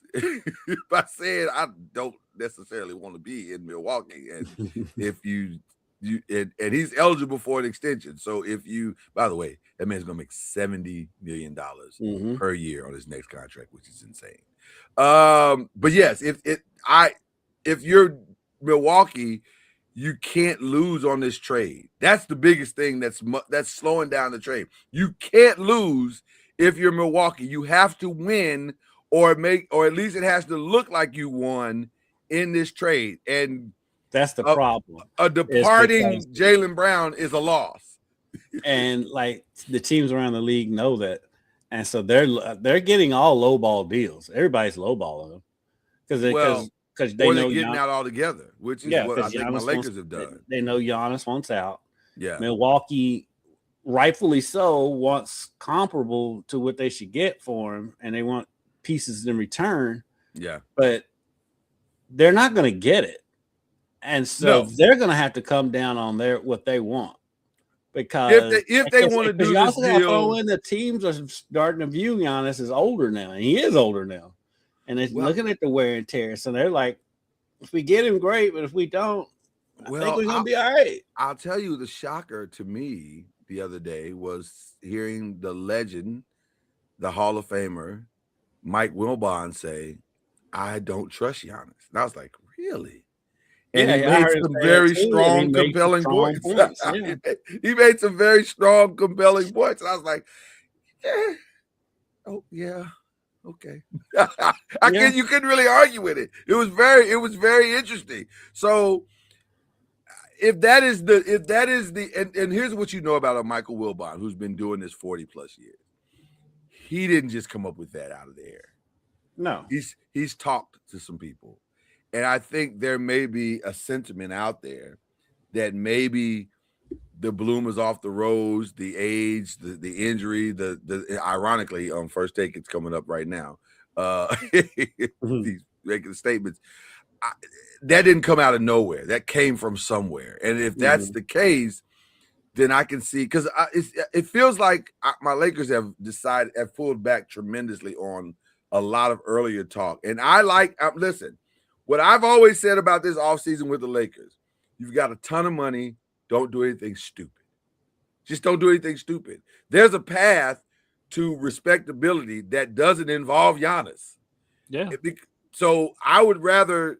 by saying I don't necessarily want to be in Milwaukee, and if you and he's eligible for an extension. So if you, by the way, that man's gonna make $70 million per year on his next contract, which is insane. But yes, if you're Milwaukee, you can't lose on this trade. That's the biggest thing that's slowing down the trade. You can't lose if you're Milwaukee. You have to win or at least it has to look like you won in this trade. And
that's the problem.
A departing Jaylen Brown is a loss.
And like the teams around the league know that. And so they're getting all lowball deals. Everybody's lowballing them because they know
they're getting out altogether, which is what I think my Lakers have done.
They know Giannis wants out.
Yeah,
Milwaukee, rightfully so, wants comparable to what they should get for him, and they want pieces in return.
Yeah,
but they're not going to get it, and so they're going to have to come down on what they want. Because
if they want to do
you
this
also
deal,
have to throw in the teams are starting to view Giannis as older now, and he is older now. And they're looking at the wear and tear. So they're like, if we get him, great. But if we don't, I think we're going to be all right.
I'll tell you the shocker to me the other day was hearing the legend, the Hall of Famer, Mike Wilbon say, I don't trust Giannis. And I was like, really? And he made some very strong, compelling points. He made some very strong, compelling points. And I was like, yeah. Oh, yeah. Okay. You couldn't really argue with it. It was very interesting. So if that is the and here's what you know about a Michael Wilbon who's been doing this 40 plus years. He didn't just come up with that out of the air.
No.
He's talked to some people. And I think there may be a sentiment out there that maybe the bloom is off the rose, the age, the injury, the ironically on First Take it's coming up right now. These making statements that didn't come out of nowhere. That came from somewhere. And if that's the case, then I can see because it feels like my Lakers have pulled back tremendously on a lot of earlier talk. And listen, what I've always said about this offseason with the Lakers, you've got a ton of money. Don't do anything stupid. Just don't do anything stupid. There's a path to respectability that doesn't involve Giannis.
Yeah.
So I would rather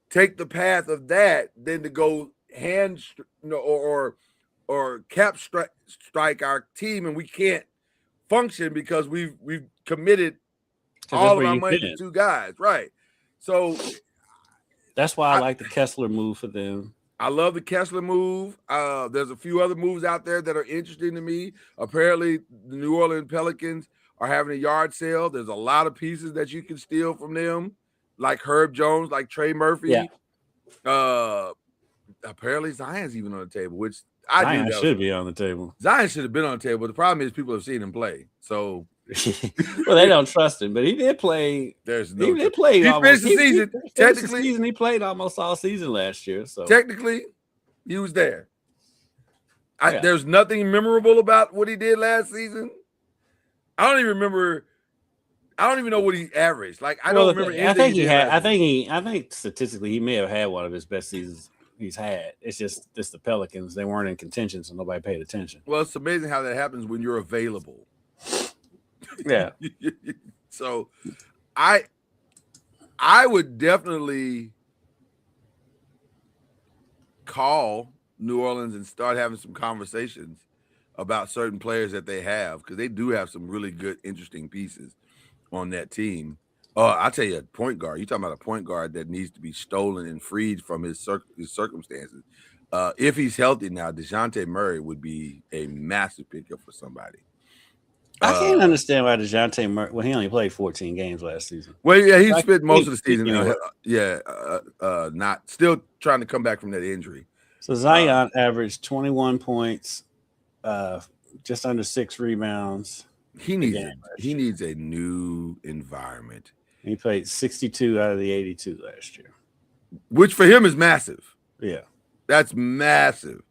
take the path of that than to go or cap strike our team and we can't function because we've committed all of our money to two guys. Right. So
that's why I like the Kessler move for them.
I love the Kessler move. There's a few other moves out there that are interesting to me. Apparently, the New Orleans Pelicans are having a yard sale. There's a lot of pieces that you can steal from them, like Herb Jones, like Trey Murphy.
Yeah.
Apparently, Zion's even on the table, which
Zion should be on the table.
Zion should have been on the table. The problem is people have seen him play. So
well, they don't trust him, but he did play.
There's no.
He did play.
He finished the season.
Technically, he played almost all season last year. So
technically, he was there. There's nothing memorable about what he did last season. I don't even remember. I don't even know what he averaged. Like I don't remember.
I think he had. I think statistically he may have had one of his best seasons he's had. It's just the Pelicans. They weren't in contention, so nobody paid attention.
Well, it's amazing how that happens when you're available.
Yeah.
So I would definitely call New Orleans and start having some conversations about certain players that they have, because they do have some really good, interesting pieces on that team. I'll tell you, a point guard. You're talking about a point guard that needs to be stolen and freed from his circumstances. If he's healthy now, DeJounte Murray would be a massive pickup for somebody.
I can't understand why DeJounte Murray. Well, he only played 14 games last season.
Well, yeah, he spent most of the season. Not still trying to come back from that injury.
So Zion averaged 21 points, just under 6 rebounds.
He needs a new environment.
He played 62 out of the 82 last year,
which for him is massive.
Yeah,
that's massive.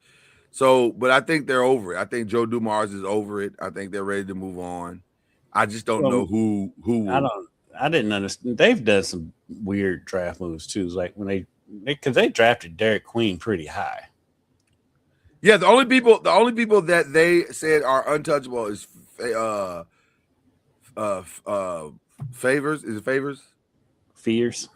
So, but I think they're over it. I think Joe Dumars is over it. I think they're ready to move on. I just don't know who.
I didn't understand. They've done some weird draft moves too. Like when because they drafted Derek Queen pretty high.
Yeah, the only people that they said are untouchable is Favors. Is it Favors?
Fears.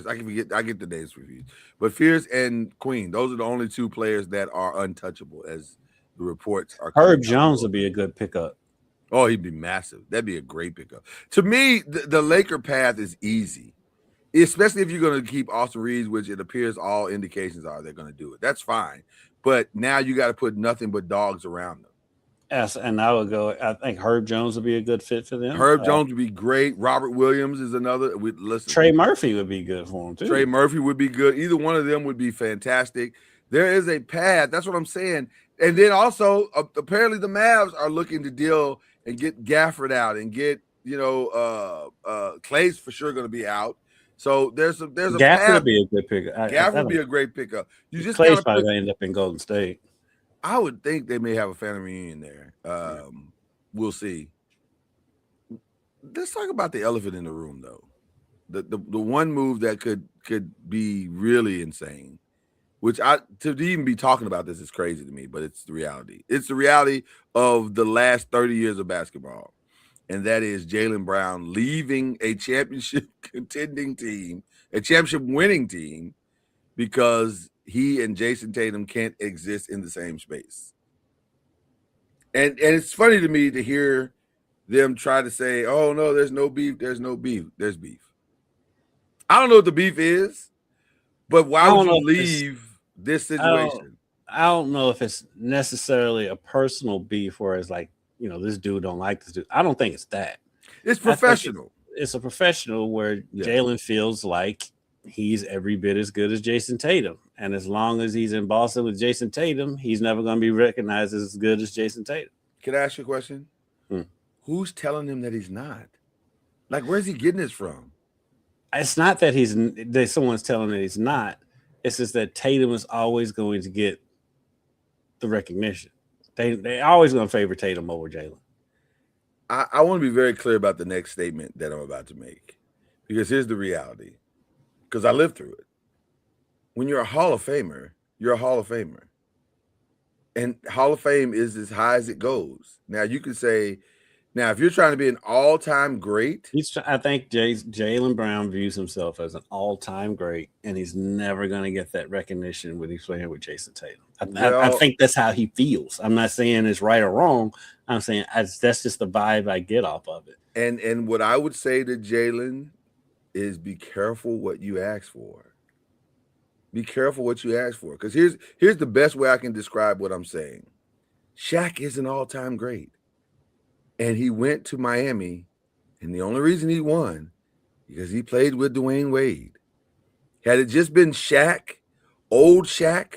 I get the names confused. But Fears and Queen, those are the only 2 players that are untouchable, as the reports are.
Herb Jones would be a good pickup.
Oh, he'd be massive. That'd be a great pickup. To me, the Laker path is easy, especially if you're going to keep Austin Reeves, which it appears all indications are they're going to do it. That's fine. But now you got to put nothing but dogs around them.
Yes, and I would go. I think Herb Jones would be a good fit for them.
Herb Jones would be great. Robert Williams is another.
Trey Murphy would be good for him too.
Trey Murphy would be good. Either one of them would be fantastic. There is a path. That's what I'm saying. And then also, apparently, the Mavs are looking to deal and get Gafford out and get Clay's for sure going to be out. So there's a
Gafford
path.
Would be a good pickup.
Gafford would be a great pickup. You just
Clay's probably going to end up in Golden State.
I would think they may have a family reunion there. We'll see. Let's talk about the elephant in the room, though. The one move that could be really insane, which to even be talking about this is crazy to me, but it's the reality. It's the reality of the last 30 years of basketball, and that is Jaylen Brown leaving a championship contending team, a championship winning team, because he and Jason Tatum can't exist in the same space. And it's funny to me to hear them try to say, oh, no, there's no beef. There's no beef. There's beef. I don't know what the beef is, but why would you leave this situation?
I don't know if it's necessarily a personal beef where it's like, this dude don't like this dude. I don't think it's that.
It's professional.
It's a professional where Jaylen feels like he's every bit as good as Jason Tatum. And as long as he's in Boston with Jason Tatum, he's never going to be recognized as good as Jason Tatum.
Can I ask you a question? Who's telling him that he's not? Like, where's he getting this from?
It's not that someone's telling him that he's not. It's just that Tatum is always going to get the recognition. They're always going to favor Tatum over Jaylen.
I want to be very clear about the next statement that I'm about to make, because here's the reality. Because I lived through it. When you're a Hall of Famer, you're a Hall of Famer. And Hall of Fame is as high as it goes. Now, you can say, if you're trying to be an all-time great.
I think Jaylen Brown views himself as an all-time great, and he's never going to get that recognition when he's playing with Jason Tatum. I think that's how he feels. I'm not saying it's right or wrong. I'm saying that's just the vibe I get off of it.
And what I would say to Jaylen is be careful what you ask for. Be careful what you ask for. Because here's the best way I can describe what I'm saying. Shaq is an all-time great. And he went to Miami, and the only reason he won because he played with Dwayne Wade. Had it just been Shaq, old Shaq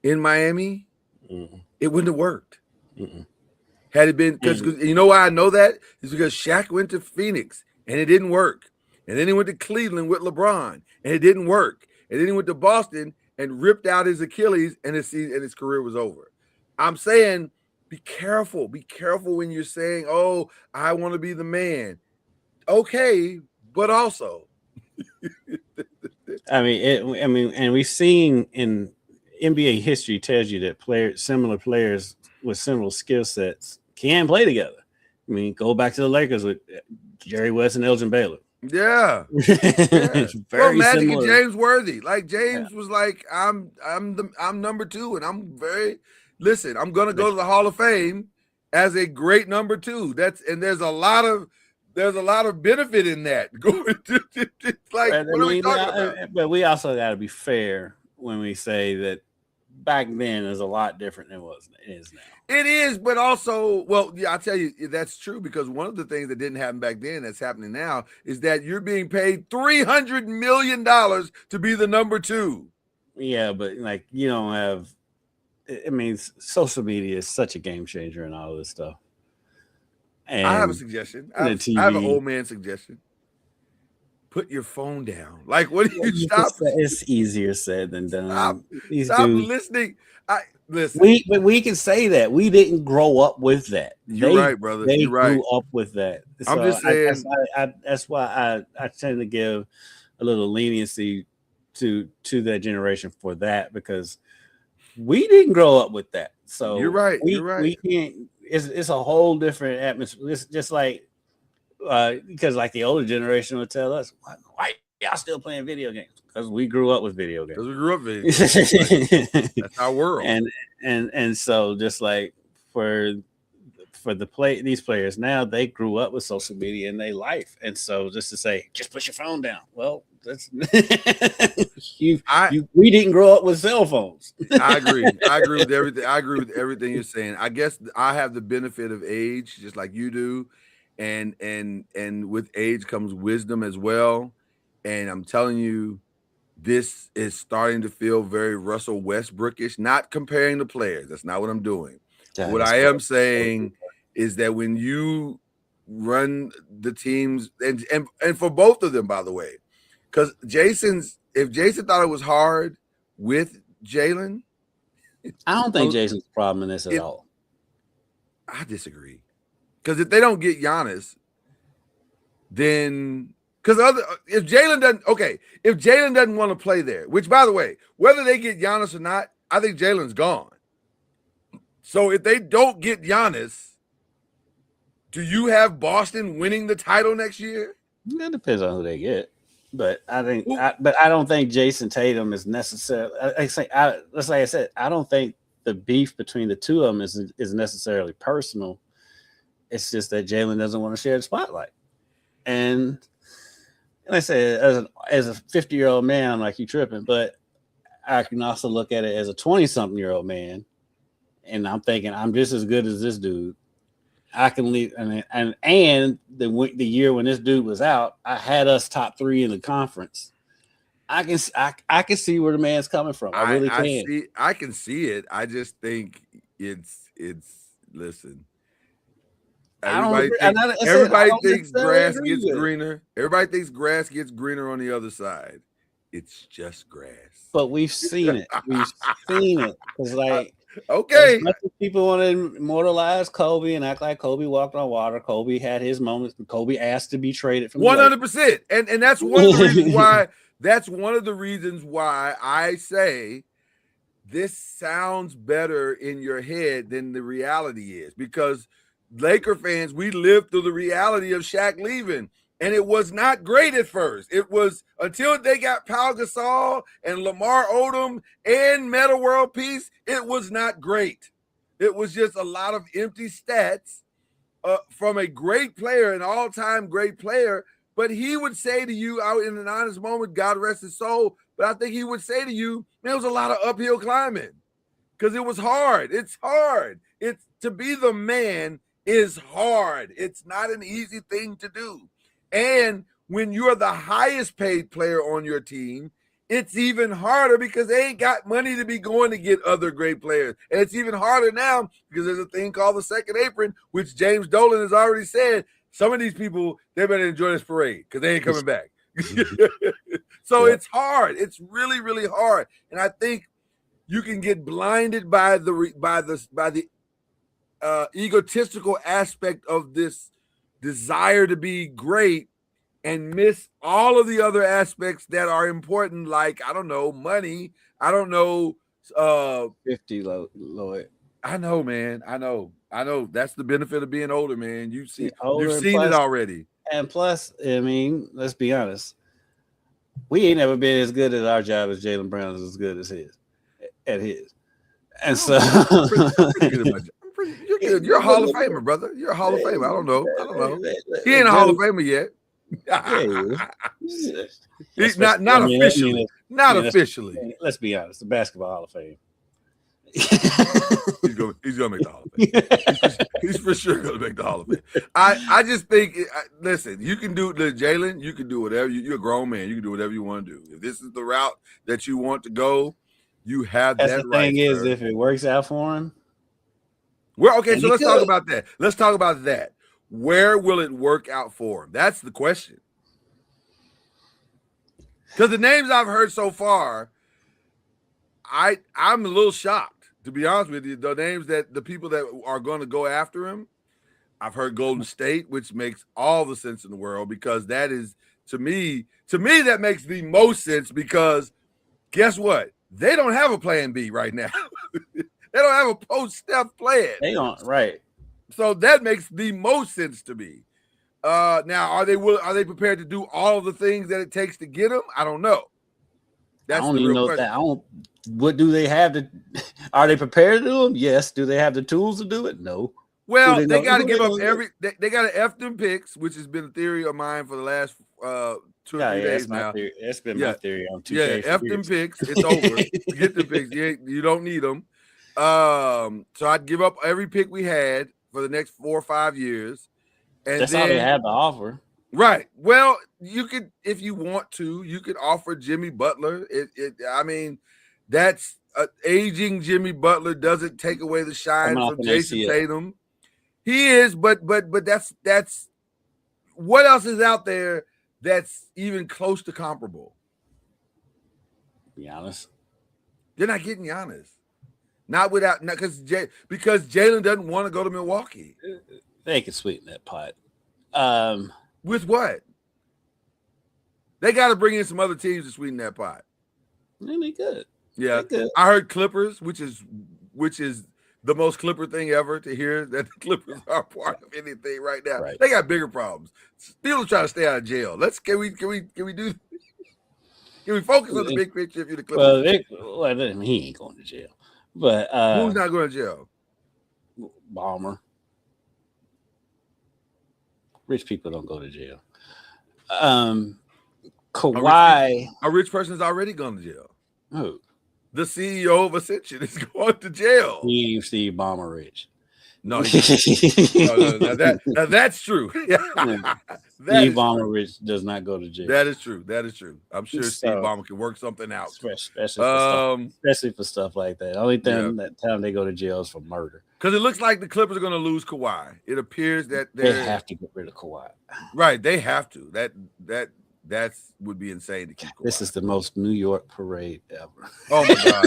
in Miami, it wouldn't have worked.
Mm-mm.
Had it been because you know why I know that is because Shaq went to Phoenix and it didn't work, and then he went to Cleveland with LeBron and it didn't work, and then he went to Boston and ripped out his Achilles and his career was over. I'm saying be careful when you're saying, "Oh, I want to be the man." Okay, but also,
I mean, and we've seen in NBA history tells you that similar players with similar skill sets can play together. I mean, go back to the Lakers with Jerry West and Elgin Baylor.
Yeah.
It's very
Magic
similar.
and James Worthy. Like James was like, I'm number 2, and I'm gonna go to the Hall of Fame as a great number 2. There's a lot of benefit in that. Like, what are we talking about?
But we also got to be fair when we say that back then is a lot different than it is now.
It is, but also, well, yeah, I'll tell you that's true because one of the things that didn't happen back then that's happening now is that you're being paid $300 million to be the number 2.
Yeah, but like you don't have. I mean, social media is such a game changer and all this stuff. And
I have a suggestion. I have an old man suggestion. Put your phone down. Like, what do you stop?
It's easier said than done.
Stop listening. Listen.
We can say that we didn't grow up with that.
You're right, brother.
They
You're right.
grew up with that. So
I'm just saying.
That's why I tend to give a little leniency to that generation for that because we didn't grow up with that. So
you're right.
We can't. It's a whole different atmosphere. It's just like because like the older generation would tell us, why y'all still playing video games? Because we grew up with video games.
Because we grew up with video games. That's our world.
And so just like for these players now, they grew up with social media in their life. And so just to say, just put your phone down. Well, that's we didn't grow up with cell phones.
I agree with everything. I agree with everything you're saying. I guess I have the benefit of age, just like you do, and with age comes wisdom as well. And I'm telling you, this is starting to feel very Russell Westbrookish. Not comparing the players. That's not what I'm doing. What I am saying is that when you run the teams, and for both of them, by the way, because if Jason thought it was hard with Jalen,
I don't think Jason's the problem in this at all.
I disagree. Because if they don't get Giannis, then if Jalen doesn't want to play there, which by the way, whether they get Giannis or not, I think Jalen's gone. So if they don't get Giannis, do you have Boston winning the title next year?
That depends on who they get. But I think, I don't think Jason Tatum is necessarily. Like I said, I don't think the beef between the two of them is necessarily personal. It's just that Jalen doesn't want to share the spotlight. And like I said, as a 50-year-old man, I'm like, you tripping. But I can also look at it as a 20-something-year-old man, and I'm thinking I'm just as good as this dude. I can leave, and the year when this dude was out, I had us top 3 in the conference. I can see where the man's coming from. I really can.
I can see it. I just think it's listen. Everybody thinks grass gets greener. Everybody thinks grass gets greener on the other side. It's just grass.
But we've seen it. It's like.
Okay.
People want to immortalize Kobe and act like Kobe walked on water. Kobe had his moments, but Kobe asked to be traded from
100%. And that's one of the reasons why. That's one of the reasons why I say this sounds better in your head than the reality is, because Laker fans, we lived through the reality of Shaq leaving. And it was not great at first. It was until they got Pau Gasol and Lamar Odom and Metta World Peace, it was not great. It was just a lot of empty stats from a great player, an all-time great player. But he would say to you out in an honest moment, God rest his soul, but I think he would say to you, there was a lot of uphill climbing because it was hard. It's hard. It's to be the man is hard. It's not an easy thing to do. And when you're the highest paid player on your team, it's even harder because they ain't got money to be going to get other great players. And it's even harder now because there's a thing called the second apron, which James Dolan has already said, some of these people, they better enjoy this parade because they ain't coming back. So it's hard. It's really, really hard. And I think you can get blinded by the egotistical aspect of this desire to be great and miss all of the other aspects that are important, like, I don't know, money. I don't know.
50, Lloyd.
I know, man. I know. That's the benefit of being older, man. You've seen it already.
And plus, I mean, let's be honest. We ain't never been as good at our job as Jaylen Brown is as good as his. And so
you're good. You're a Hall of Famer, brother. You're a Hall of Famer. I don't know. He ain't a Hall of Famer yet. He's not officially. Not officially.
Let's be honest. The Basketball Hall of Fame.
He's gonna make the Hall of Fame. He's for sure gonna make the Hall of Fame. I just think, listen, you can do the Jaylen. You can do whatever. You're a grown man. You can do whatever you want to do. If this is the route that you want to go, you have that right.
The thing is, if it works out for him,
well, okay. So let's talk about that. Let's talk about that. Where will it work out for him? That's the question. Because the names I've heard so far, I'm a little shocked, to be honest with you. The names that the people that are going to go after him, I've heard Golden State, which makes all the sense in the world, because that is, to me, that makes the most sense, because guess what? They don't have a plan B right now. They don't have a post-Steph plan.
They don't, right.
So that makes the most sense to me. Now, are they prepared to do all of the things that it takes to get him? I don't know. That's
I don't even know that. What do they have to? Are they prepared to do them? Yes. Do they have the tools to do it? No.
Well, they got to give up They got to F them picks, which has been a theory of mine for the last 2 or 3 days now.
That's been my theory on 2K.
Yeah, F them picks. It's over. Get the picks. You don't need them. So I'd give up every pick we had for the next 4 or 5 years. And
that's all they have to offer.
Right. Well, you could, if you want to, you could offer Jimmy Butler. I mean, that's aging Jimmy Butler doesn't take away the shine from Jason Tatum. He is, but that's what else is out there that's even close to comparable?
Giannis.
They're not getting Giannis. Not because Jalen doesn't want to go to Milwaukee.
They can sweeten that pot.
With what? They got to bring in some other teams to sweeten that pot.
Really good.
Yeah, I heard Clippers, which is the most Clipper thing ever to hear that the Clippers are part of anything right now. Right. They got bigger problems. Still trying to stay out of jail. Can we focus on the big picture if you're the Clippers?
Well, he ain't going to jail. But
who's not going to jail?
Balmer. Rich people don't go to jail. Kawhi.
A rich person's already gone to jail.
Who?
The CEO of Ascension is going to jail.
He ain't Steve Ballmer rich.
No, that's true.
Steve Ballmer rich does not go to jail.
That is true. I'm sure Steve Ballmer can work something out.
Especially for stuff like that. Only thing that time they go to jail is for murder.
Because it looks like the Clippers are going to lose Kawhi. It appears that
they have to get rid of Kawhi.
Right, they have to. That would be insane to keep Kawhi.
This is the most New York parade ever.
Oh my God.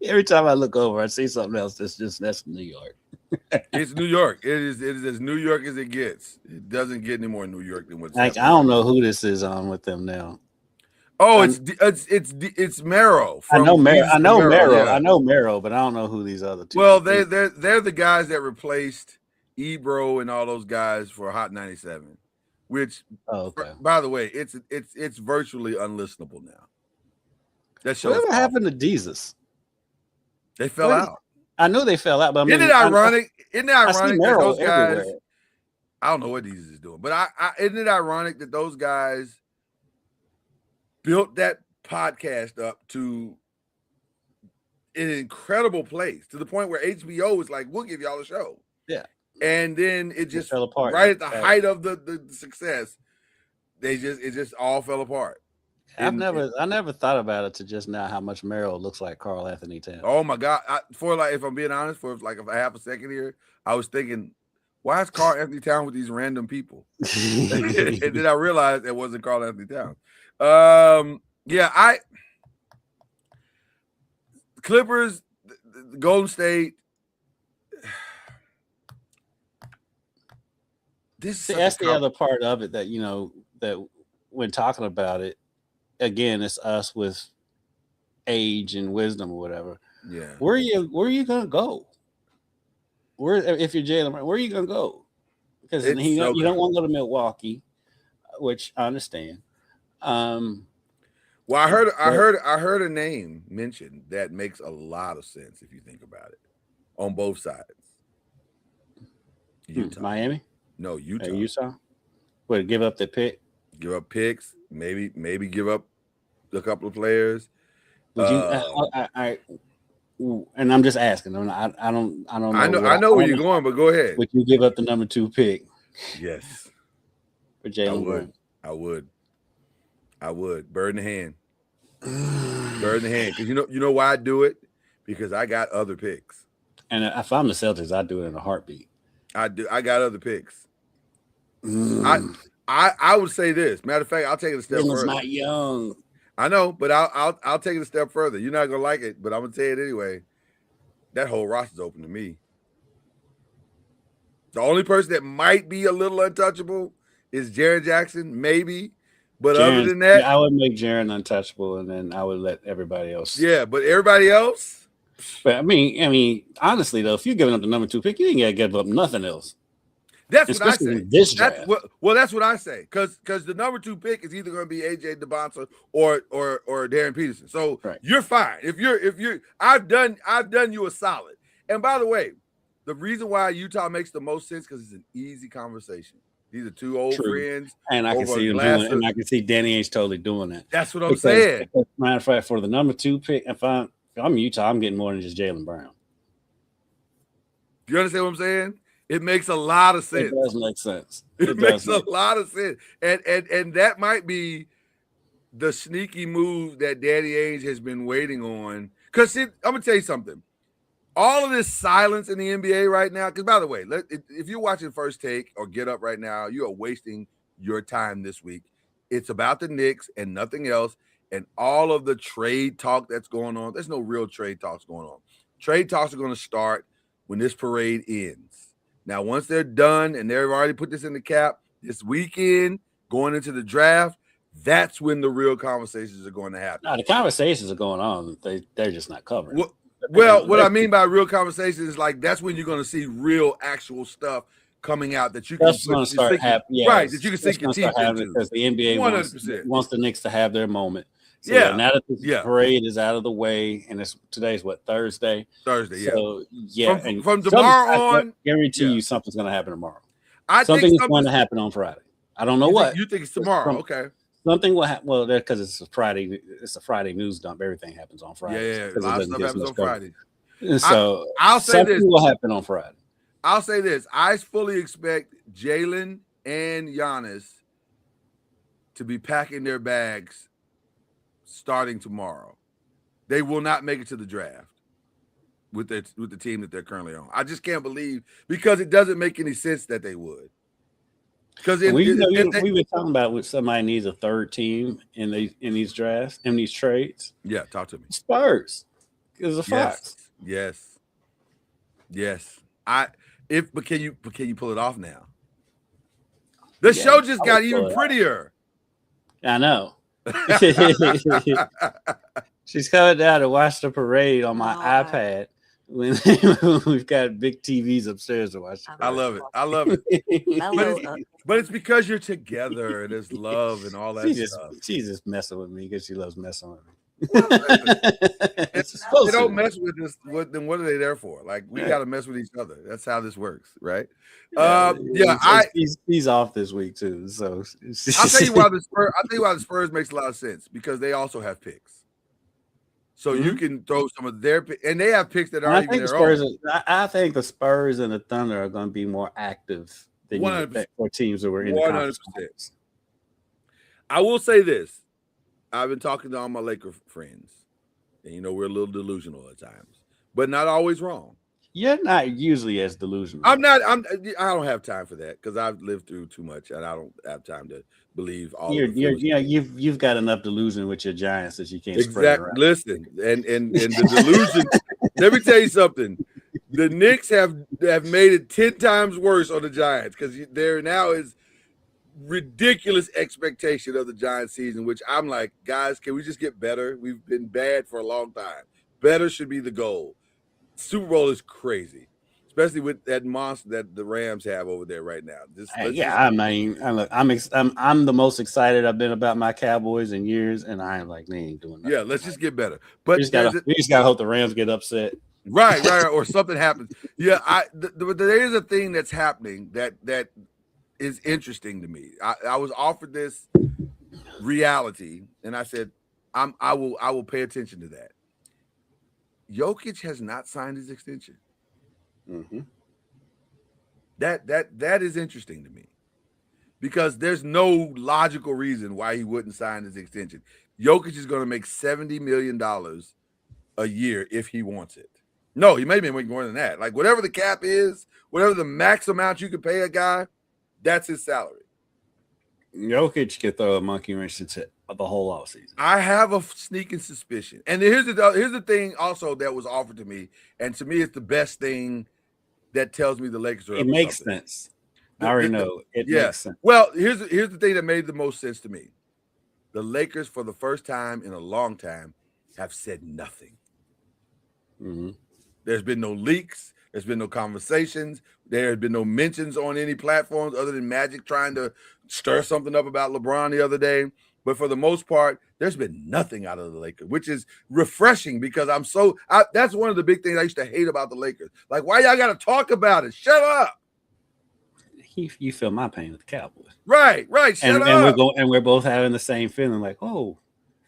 Every time I look over, I see something else. That's New York.
It's New York. It is as New York as it gets. It doesn't get any more New York than what's
like. I don't know who this is on with them now.
Oh, it's Mero.
I know Mero. Yeah. I know Mero, but I don't know who these other two.
Well, they're the guys that replaced Ebro and all those guys for Hot 97, which, by the way, it's virtually unlistenable now. That show.
Whatever happened to Jesus?
They fell out.
I knew they fell out, but
isn't it ironic? Isn't it ironic that those guys?
Everywhere.
I don't know what Jesus is doing, but isn't it ironic that those guys built that podcast up to an incredible place, to the point where HBO was like, "We'll give y'all a show."
Yeah,
and then it just
fell apart
right at the height of the success. it just all fell apart.
I never thought about it to just now how much Merrill looks like Carl Anthony Towns.
Oh my God! If I'm being honest, for like a half a second here, I was thinking, why is Carl Anthony Towns with these random people? And then I realized it wasn't Carl Anthony Towns. Clippers, Golden State.
That's the other part of it that that when talking about it, again, it's us with age and wisdom or whatever.
Yeah.
Where are you gonna go? If you're Jalen Brown, where are you gonna go? Because you don't want to go to Milwaukee, which I understand.
Well, I heard a name mentioned that makes a lot of sense if you think about it, on both sides. Utah.
Miami?
No, Utah.
Utah? Would give up the pick?
Give up picks, maybe give up a couple of players.
Would you? And I'm just asking. I don't know.
I know where you're going, but go ahead.
Would you give up the number 2 pick?
Yes.
For Jalen Brown?
I would. Bird in the hand. Bird in the hand. Because you know why I do it? Because I got other picks.
And if I'm the Celtics, I'd do it in a heartbeat.
I got other picks. I would say this. Matter of fact, I'll take it a step further.
Not young.
I know, but I'll take it a step further. You're not gonna like it, but I'm gonna tell you it anyway. That whole roster's open to me. The only person that might be a little untouchable is Jaren Jackson, maybe. But other than that,
I would make Jaren untouchable, and then I would let everybody else.
Yeah, but everybody else.
But I mean, honestly though, if you're giving up the number 2 pick, you ain't gotta give up nothing else.
That's what I say.
This draft.
That's what I say. Because the number 2 pick is either going to be AJ DeBonta or Darren Peterson. So You're fine. If you're, I've done you a solid. And by the way, the reason why Utah makes the most sense because it's an easy conveation. These are 2 old friends,
and I can see them doing it. And I can see Danny Ainge totally doing that.
That's what I'm saying.
Matter of fact, for the number 2 pick, if I'm Utah, I'm getting more than just Jaylen Brown.
You understand what I'm saying? It makes a lot of sense.
It does make sense.
It makes a lot of sense. And that might be the sneaky move that Danny Ainge has been waiting on. Because I'm going to tell you something. All of this silence in the NBA right now, because by the way, if you're watching First Take or Get Up right now, you are wasting your time this week. It's about the Knicks and nothing else. And all of the trade talk that's going on. There's no real trade talks going on. Trade talks are going to start when this parade ends. Now, once they're done and they've already put this in the cap this weekend, going into the draft, that's when the real conversations are going to happen.
No, the conversations are going on. They're just not covered.
Well, what I mean by real conversations is like that's when you're going to see real, actual stuff coming out that you can
start happening.
Right, that you can sink your teeth into.
Because the NBA wants the Knicks to have their moment. So now that the parade is out of the way, and today's what, Thursday?
Thursday,
so,
From tomorrow on,
I guarantee you something's going to happen tomorrow.
Something's
going to happen on Friday. I don't know what.
You think it's tomorrow? Okay.
Something will happen. Well, because it's a Friday. It's a Friday news dump. Everything happens on Friday.
Yeah. A lot of stuff happens on Friday.
And so
I'll say this.
Something will happen on Friday.
I'll say this. I fully expect Jalen and Giannis to be packing their bags starting tomorrow. They will not make it to the draft with the team that they're currently on. I just can't believe, because it doesn't make any sense that they would. Because
we were talking about what somebody needs a third team in these drafts, in these trades.
Yeah, talk to me.
Spurs, because of Fox.
Yes. But can you pull it off now? The show just got even prettier.
I know. She's coming down to watch the parade on my iPad when we've got big TVs upstairs to watch.
I love it. But it's because you're together and there's love and all that stuff.
She's just messing with me because she loves messing with me.
They don't mess with us. Then what are they there for? Like, we got to mess with each other. That's how this works, right?
He's off this week too. So
I'll tell you why the Spurs makes a lot of sense, because they also have picks. So you can throw some of their picks, and they have picks that aren't even their own.
I think the Spurs and the Thunder are going to be more active than
100%.
For teams that were in the 100%.
I will say this. I've been talking to all my Laker friends, and we're a little delusional at times, but not always wrong.
You're not usually as delusional.
I don't have time for that because I've lived through too much, and I don't have time to believe all of the
you've got enough delusion with your Giants that you can't spread it around.
Listen, and the delusion. Let me tell you something. The Knicks have made it 10 times worse on the Giants because there now is ridiculous expectation of the Giants season, which I'm like, guys, can we just get better? We've been bad for a long time. Better should be the goal. Super Bowl is crazy, especially with that monster that the Rams have over there right now.
I'm the most excited I've been about my Cowboys in years, and I am like, they ain't doing nothing.
Yeah, let's just get better. But
we just gotta hope the Rams get upset.
Right, or something happens. Yeah, there is a thing that's happening that is interesting to me. I was offered this reality, and I said, I will pay attention to that. Jokic has not signed his extension.
Mm-hmm.
That is interesting to me because there's no logical reason why he wouldn't sign his extension. Jokic is going to make $70 million a year if he wants it. No, he may be making more than that. Like whatever the cap is, whatever the max amount you can pay a guy, that's his salary.
Jokic could throw a monkey wrench into the whole offseason.
I have a sneaking suspicion. And here's the thing also that was offered to me. And to me, it's the best thing that tells me the Lakers are.
It makes sense. I already know. It makes sense.
Well, here's the thing that made the most sense to me. The Lakers, for the first time in a long time, have said nothing.
Mm-hmm.
There's been no leaks. There's been no conversations. There has been no mentions on any platforms other than Magic trying to stir something up about LeBron the other day. But for the most part, there's been nothing out of the Lakers, which is refreshing because that's one of the big things I used to hate about the Lakers. Like, why y'all got to talk about it? Shut up.
You feel my pain with the Cowboys.
Right. Shut up.
And we're both having the same feeling like, oh,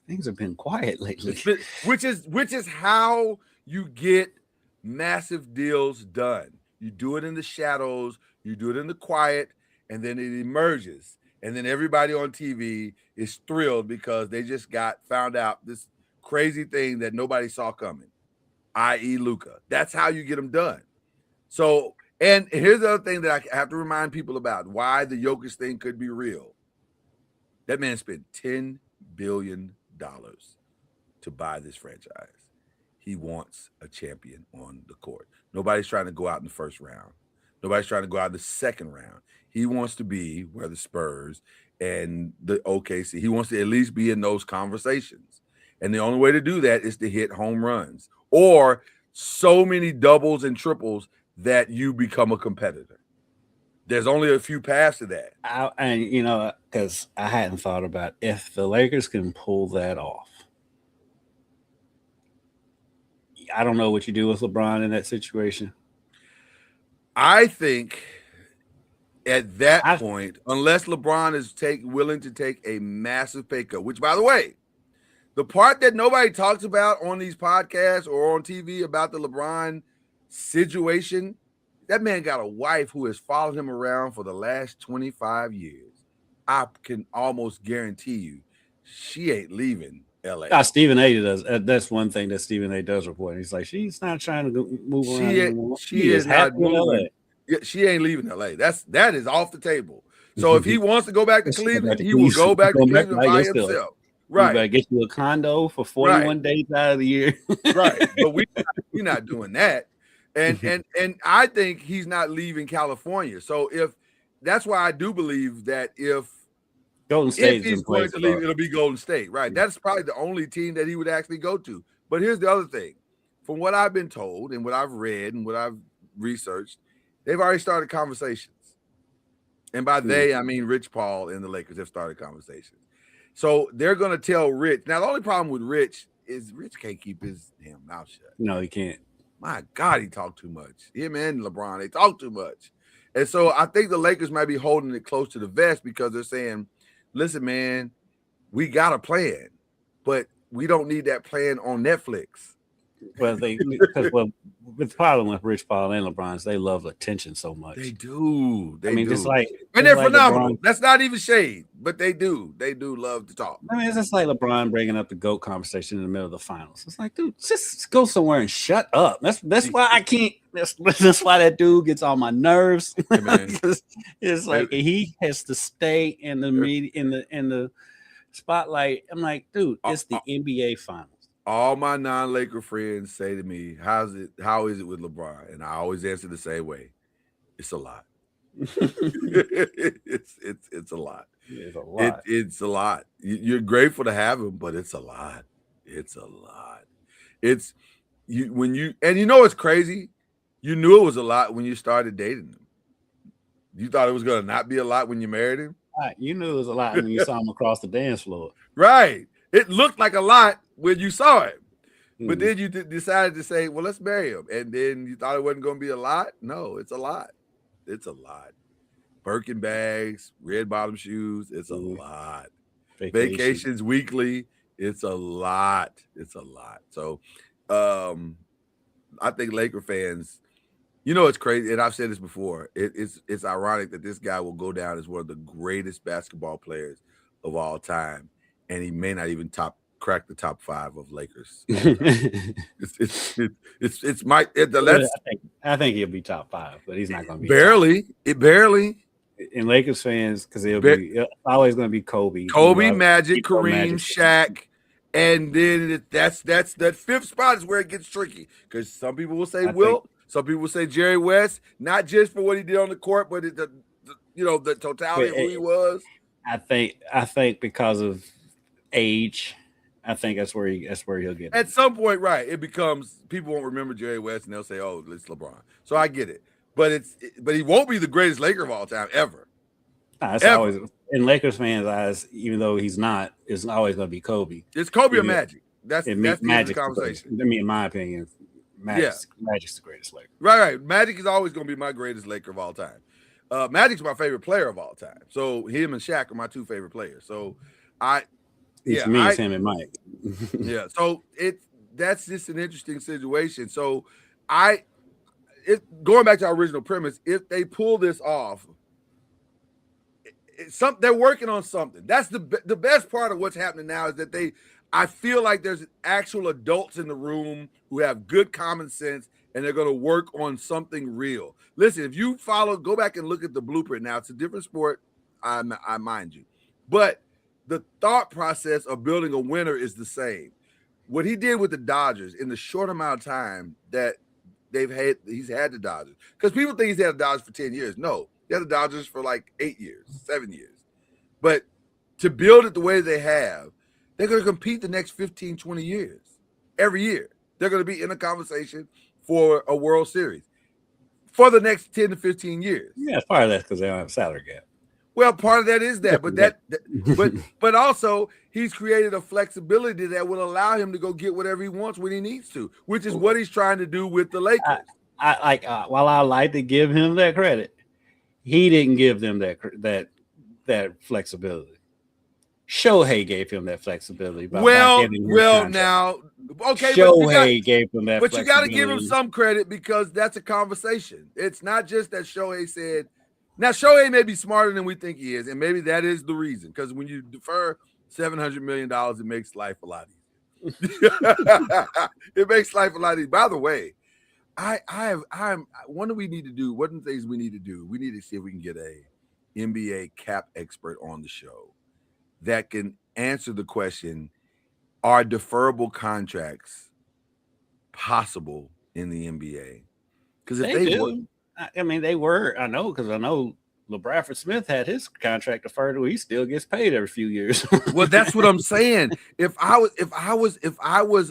things have been quiet lately.
Which is how you get massive deals done. You do it in the shadows, you do it in the quiet, and then it emerges. And then everybody on TV is thrilled because they just found out this crazy thing that nobody saw coming, i.e. Luka. That's how you get them done. So, and here's the other thing that I have to remind people about, why the Jokic thing could be real. That man spent $10 billion to buy this franchise. He wants a champion on the court. Nobody's trying to go out in the first round. Nobody's trying to go out in the second round. He wants to be where the Spurs and the OKC, he wants to at least be in those conversations. And the only way to do that is to hit home runs or so many doubles and triples that you become a competitor. There's only a few paths to that.
Because I hadn't thought about if the Lakers can pull that off. I don't know what you do with LeBron in that situation.
I think at that point, unless LeBron is willing to take a massive pay cut, which, by the way, the part that nobody talks about on these podcasts or on TV about the LeBron situation, that man got a wife who has followed him around for the last 25 years. I can almost guarantee you she ain't leaving LA.
Stephen A. does. That's one thing that Stephen A. does report. He's like, she's not trying to move around anymore.
She is not moving. Yeah, she ain't leaving LA. That is off the table. So if he wants to go back to Cleveland, he will go back to Cleveland by himself. Right.
You better get you a condo for 41 days out of the year.
Right. But we're not doing that. And I think he's not leaving California. So if that's why I do believe that if
Golden State
he's going to leave, it'll be Golden State. Right. That's probably the only team that he would actually go to. But here's the other thing. From what I've been told and what I've read and what I've researched, they've already started conversations. And by they, I mean Rich Paul and the Lakers have started conversations. So they're going to tell Rich. Now, the only problem with Rich is Rich can't keep his damn mouth shut.
No, he can't.
My God, he talked too much. Him and LeBron, they talk too much. And so I think the Lakers might be holding it close to the vest because they're saying, listen, man, we got a plan, but we don't need that plan on Netflix.
Well, because with the problem with Rich Paul and LeBron's, they love attention so much.
They do. They do.
And
they're phenomenal. LeBron, that's not even shade, but they do. They do love to talk.
I mean, it's just like LeBron bringing up the GOAT conversation in the middle of the finals. It's like, dude, just go somewhere and shut up. That's why I can't. That's why that dude gets on my nerves. It's like he has to stay in the media in the spotlight. I'm like, dude, it's the NBA finals.
All my non-Laker friends say to me, how is it with LeBron? And I always answer the same way. It's a lot. it's a lot.
It's a lot.
It's a lot. You're grateful to have him, but it's a lot. It's a lot. It's you when you and you know it's crazy. You knew it was a lot when you started dating him. You thought it was going to not be a lot when you married him.
Right. You knew it was a lot when you saw him across the dance floor.
Right. It looked like a lot when you saw him, but then you decided to say, well, let's marry him. And then you thought it wasn't going to be a lot. No, it's a lot. It's a lot. Birkin bags, red bottom shoes. It's a lot. Vacations weekly. It's a lot. It's a lot. So I think Laker fans, you know, it's crazy. And I've said this before. It's ironic that this guy will go down as one of the greatest basketball players of all time. And he may not even crack the top 5 of Lakers. It's my.
I think he'll be top 5, but he's not going to be
barely.
And Lakers fans, because it's always going to be Kobe,
Magic, Kareem, Shaq, and then that's that 5th spot is where it gets tricky because some people will say Wilt, some people will say Jerry West, not just for what he did on the court, but the totality of who he was.
I think because of age, I think that's where he'll get
at some point. Right, it becomes people won't remember Jerry West and they'll say, "Oh, it's LeBron." So I get it, but he won't be the greatest Laker of all time ever.
It's always in Lakers fans' eyes, even though he's not. It's always going to be Kobe.
It's Kobe or Magic. That's the conversation.
I mean, in my opinion, Magic's the greatest Laker.
Right. Magic is always going to be my greatest Laker of all time. Magic's my favorite player of all time. So him and Shaq are my 2 favorite players. So
it's him and Mike.
Yeah. So that's just an interesting situation. So going back to our original premise, if they pull this off, they're working on something. That's the best part of what's happening now is that I feel like there's actual adults in the room who have good common sense and they're going to work on something real. Listen, if you go back and look at the blueprint now, it's a different sport, I mind you, but the thought process of building a winner is the same. What he did with the Dodgers in the short amount of time that he's had the Dodgers, because people think he's had the Dodgers for 10 years. No, he had the Dodgers for like 8 years, 7 years. But to build it the way they have, they're going to compete the next 15, 20 years. Every year, they're going to be in a conversation for a World Series for the next 10 to 15 years.
Yeah, part of that's because they don't have a salary cap.
Well, part of that is that, but also he's created a flexibility that will allow him to go get whatever he wants when he needs to, which is what he's trying to do with the Lakers.
While I like to give him that credit, he didn't give them that flexibility. Shohei gave him that flexibility.
Now, okay,
Shohei gave him that.
But you got to give him some credit because that's a conversation. It's not just that Shohei said. Now, Shohei may be smarter than we think he is, and maybe that is the reason. Because when you defer $700 million, it makes life a lot easier. It makes life a lot easier. By the way, what do we need to do? What are the things we need to do? We need to see if we can get a NBA cap expert on the show that can answer the question: are deferrable contracts possible in the NBA? Because if they were.
I mean, they were. I know because I know LeBradford Smith had his contract deferred. He still gets paid every few years.
Well, that's what I'm saying. If I was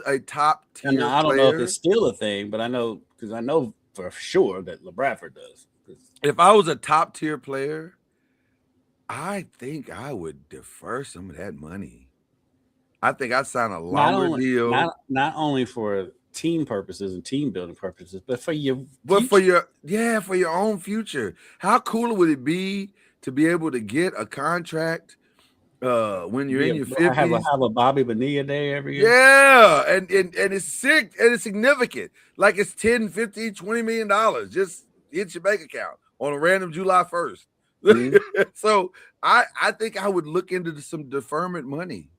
a top tier player,
I don't know if it's still a thing, but I know because I know for sure that LeBradford does.
If I was a top tier player, I think I would defer some of that money. I think I'd sign a longer deal.
Not only for team purposes and team building purposes, but for your
own future. How cool would it be to be able to get a contract when you're in your
I have
50s.
a Bobby Bonilla day every year.
Yeah, and it's sick and it's significant. Like it's 10, 15, 20 million dollars just hit your bank account on a random July 1st. So I think I would look into some deferment money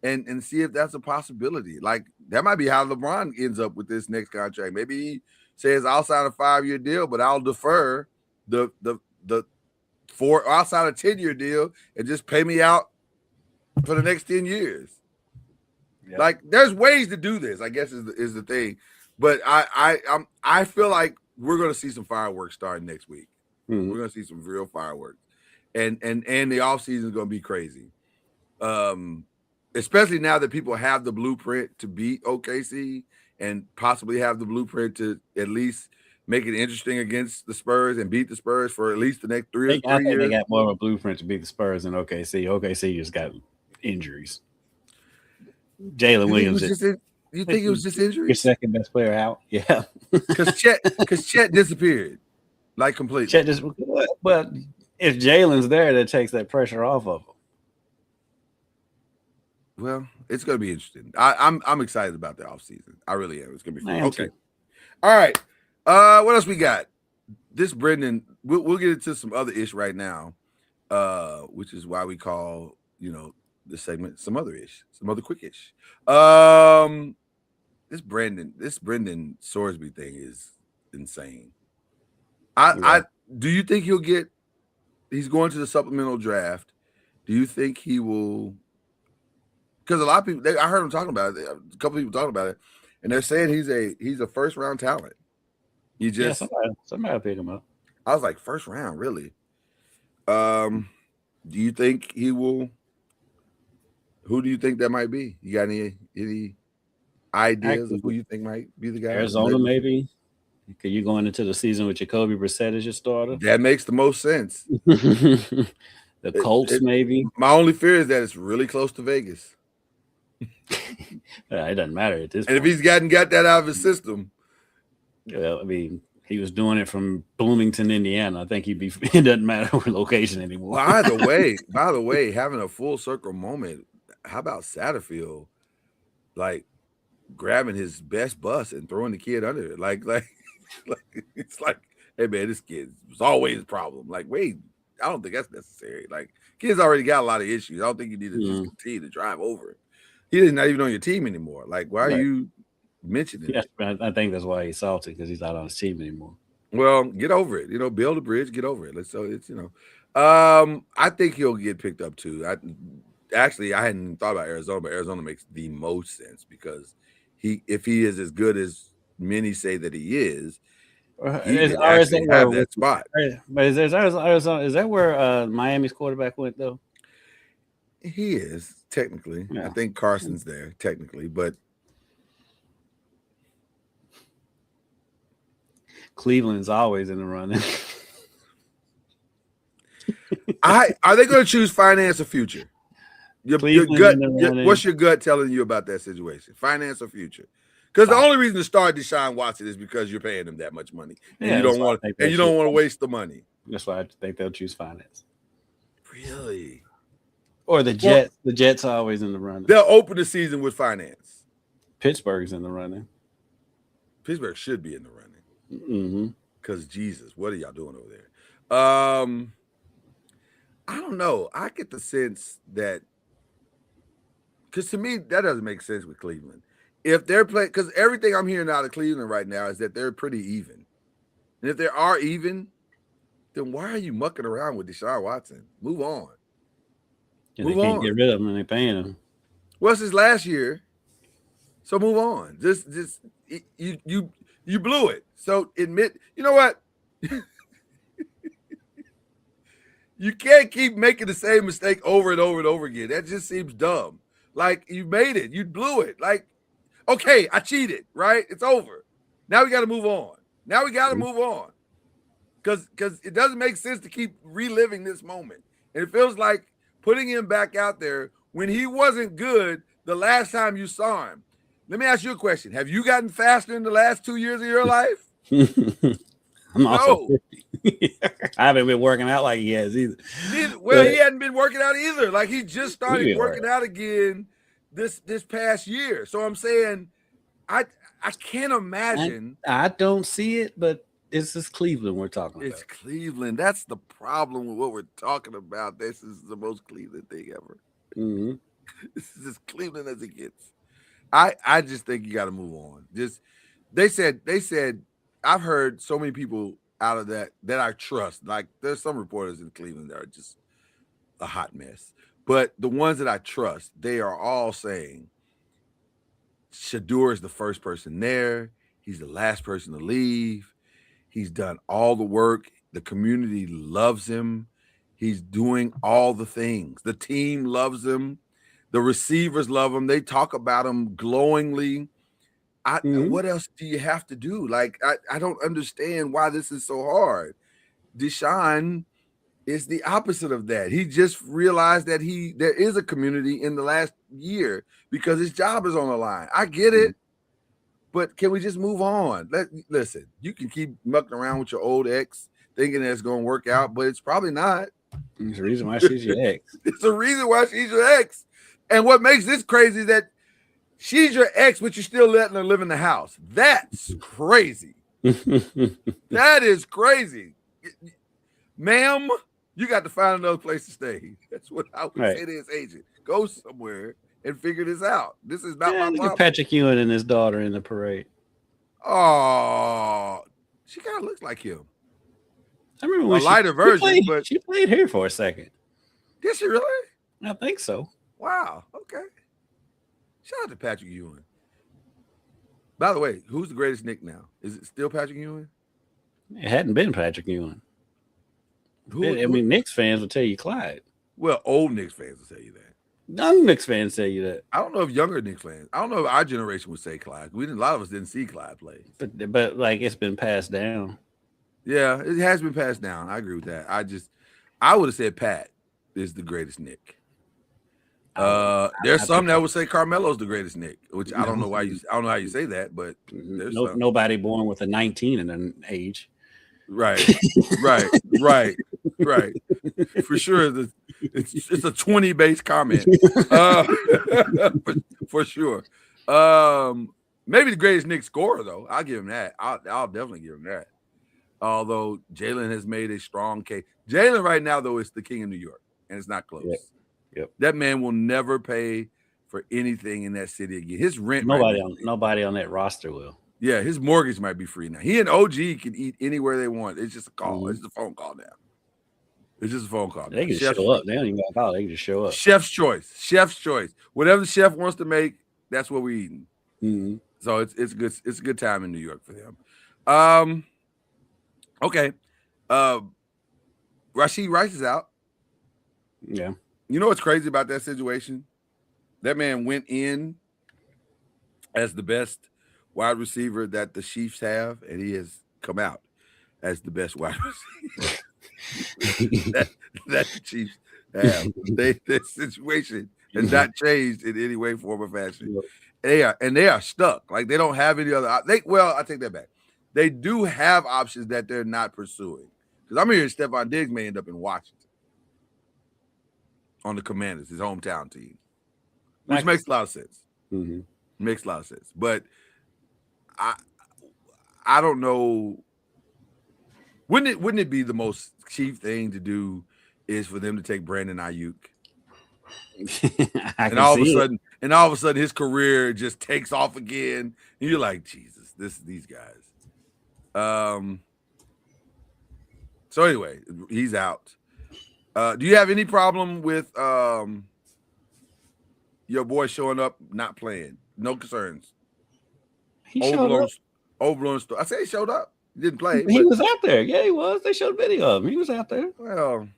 and see if that's a possibility. Like that might be how LeBron ends up with this next contract. Maybe he says I'll sign a 5-year deal, but I'll defer the 4 outside a 10-year deal and just pay me out for the next 10 years. Yep. Like there's ways to do this, I guess is the thing. But I feel like we're gonna see some fireworks starting next week. We're gonna see some real fireworks. And the offseason is gonna be crazy. Especially now that people have the blueprint to beat OKC and possibly have the blueprint to at least make it interesting against the Spurs and beat the Spurs for at least the next 3 years.
I think they got more of a blueprint to beat the Spurs than OKC. OKC just got injuries. Jalen Williams.
You think it was just injuries?
Your second best player out? Yeah.
Because Chet disappeared. Like completely.
Chet just, but if Jalen's there, that takes that pressure off of him.
Well, it's going to be interesting. I'm excited about the offseason. I really am. It's going to be fun. Okay.
Too.
All right. What else we got? This Brendan, we'll get into some other ish right now, which is why we call, the segment some other quick ish. This Brendan Sorsby thing is insane. Do you think he's going to the supplemental draft? Do you think he will? Because a lot of people, I heard him talking about it. A couple people talking about it, and they're saying he's a first round talent.
Somebody pick him up.
I was like, first round, really? Do you think he will? Who do you think that might be? You got any ideas of who you think might be the guy?
Arizona, maybe. Because you're going into the season with Jacoby Brissett as your starter.
That makes the most sense.
The Colts, maybe.
My only fear is that it's really close to Vegas.
It doesn't matter at this
point. And if he's got that out of his system.
Well, I mean, he was doing it from Bloomington, Indiana. I think it doesn't matter what location anymore.
By the way, having a full circle moment, how about Satterfield, like grabbing his best bus and throwing the kid under it? Like it's like, hey man, this kid was always a problem. Like, wait, I don't think that's necessary. Like, kid's already got a lot of issues. I don't think you need to just continue to drive over it. He's not even on your team anymore. Like, why are you mentioning it?
I think that's why he's salty, because he's not on his team anymore.
Well, get over it. Build a bridge, get over it. I think he'll get picked up too. I hadn't thought about Arizona, but Arizona makes the most sense because if he is as good as many say that he is, he can actually have that spot.
But is Arizona? Is that where Miami's quarterback went though?
He is technically. Yeah. I think Carson's there technically, but
Cleveland's always in the running.
Are they going to choose finance or future? Your gut. What's your gut telling you about that situation? Finance or future? Because the only reason to start Deshaun Watson is because you're paying him that much money, and you don't want to waste the money.
That's why I think they'll choose finance.
Really?
Or the Jets. The Jets are always in the running.
They'll open the season with finance.
Pittsburgh's in the running.
Pittsburgh should be in the running.
Mm-hmm.
Because Jesus, what are y'all doing over there? I don't know. I get the sense that, because to me that doesn't make sense with Cleveland. If they're playing, because everything I'm hearing out of Cleveland right now is that they're pretty even, and if they are even, then why are you mucking around with Deshaun Watson? Move on.
They can't get rid of him and they're paying him.
Well, it's his last year, so move on. You blew it. So admit, you know what? You can't keep making the same mistake over and over and over again. That just seems dumb. Like, you made it. You blew it. Like, okay, I cheated, right? It's over. Now we got to move on. Because it doesn't make sense to keep reliving this moment. And it feels like putting him back out there when he wasn't good the last time you saw him. Let me ask you a question. Have you gotten faster in the last 2 years of your life?
I'm also 50. I haven't been working out like he has either.
Well, he hadn't been working out either. Like he just started working out again this past year. So I'm saying, I can't imagine.
I don't see it, but this is Cleveland we're talking about.
It's Cleveland. That's the problem with what we're talking about. This is the most Cleveland thing ever.
Mm-hmm.
This is as Cleveland as it gets. I just think you got to move on. They said I've heard so many people out of that I trust. Like there's some reporters in Cleveland that are just a hot mess, but the ones that I trust, they are all saying Shedeur is the first person there. He's the last person to leave. He's done all the work. The community loves him. He's doing all the things. The team loves him. The receivers love him. They talk about him glowingly. What else do you have to do? Like, I don't understand why this is so hard. Deshaun is the opposite of that. He just realized that there is a community in the last year because his job is on the line. I get it, but can we just move on? Listen, you can keep mucking around with your old ex thinking that it's going to work out, but it's probably not.
There's a reason why she's your ex.
It's a reason why she's your ex. And what makes this crazy is that she's your ex, but you're still letting her live in the house. That's crazy. That is crazy. Ma'am, you got to find another place to stay. That's what I would say to his agent. Go somewhere and figure this out. This is not my problem.
Patrick Ewing and his daughter in the parade.
Oh, she kind of looks like him.
I remember when
a lighter version, but
she played here for a second.
Did she really?
I think so.
Wow. Okay. Shout out to Patrick Ewing. By the way, who's the greatest Knick now? Is it still Patrick Ewing?
It hadn't been Patrick Ewing. I mean, Knicks fans will tell you Clyde.
Well, old Knicks fans will tell you that.
Young Knicks fans tell you that.
I don't know if younger Knicks fans. I don't know if our generation would say Clyde. A lot of us didn't see Clyde play.
But like it's been passed down.
Yeah, it has been passed down. I agree with that. I would have said Pat is the greatest Knick. There's some that would say Carmelo's the greatest Knick, which I don't know why I don't know how you say that, but there's
nobody born with a 19 in an age.
Right. For sure, it's a 20 base comment. For sure. Maybe the greatest Knicks scorer though. I'll give him that. I'll definitely give him that. Although Jalen has made a strong case. Jalen right now though is the king of New York, and it's not close.
Yep.
That man will never pay for anything in that city again. His rent.
Nobody on that roster will.
Yeah, his mortgage might be free now. He and OG can eat anywhere they want. It's just a call. Mm-hmm. It's just a phone call now. It's just a phone call.
They can show up. They don't even got to call. They can just show up.
Chef's choice. Whatever the chef wants to make, that's what we're eating.
Mm-hmm.
So it's good. It's a good time in New York for them. Okay. Rashid Rice is out.
Yeah.
You know what's crazy about that situation? That man went in as the best wide receiver that the Chiefs have, and he has come out as the best wide receiver that the Chiefs have. Their situation has not changed in any way, form, or fashion. They are stuck. Like they don't have any other. I take that back. They do have options that they're not pursuing. Because I'm hearing Stephon Diggs may end up in Washington on the Commanders, his hometown team, which makes a lot of sense.
Mm-hmm.
Makes a lot of sense, but I don't know. Wouldn't it be the most Chief thing to do is for them to take Brandon Ayuk? and all of a sudden his career just takes off again. And you're like, Jesus, these guys. So anyway, he's out. Do you have any problem with your boy showing up not playing? No concerns.
He showed up.
Overblown story. I say he showed up. He didn't play.
He was out there. Yeah, he was. They showed a video of him. He was out there.
Well,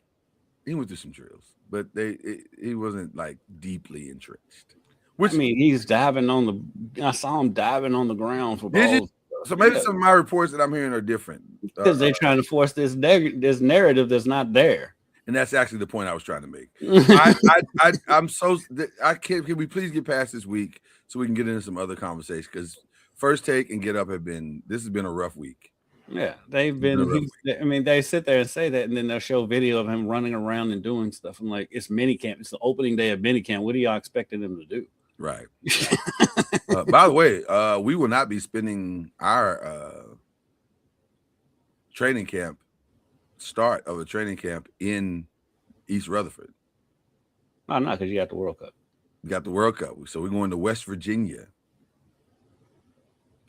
he went through some drills, but he wasn't like deeply entrenched.
Which I mean, he's diving on I saw him diving on the ground for balls.
So maybe some of my reports that I'm hearing are different
because they're trying to force this narrative that's not there.
And that's actually the point I was trying to make. Can we please get past this week so we can get into some other conversation? Because First Take and Get Up this has been a rough week.
Yeah, they've been. I mean, they sit there and say that, and then they'll show video of him running around and doing stuff. I'm like, it's minicamp. It's the opening day of minicamp. What are y'all expecting him to do?
Right. By the way, we will not be spending our training camp start of a training camp in East Rutherford.
Oh, no, because you got the World Cup.
You got the World Cup, so we're going to West Virginia.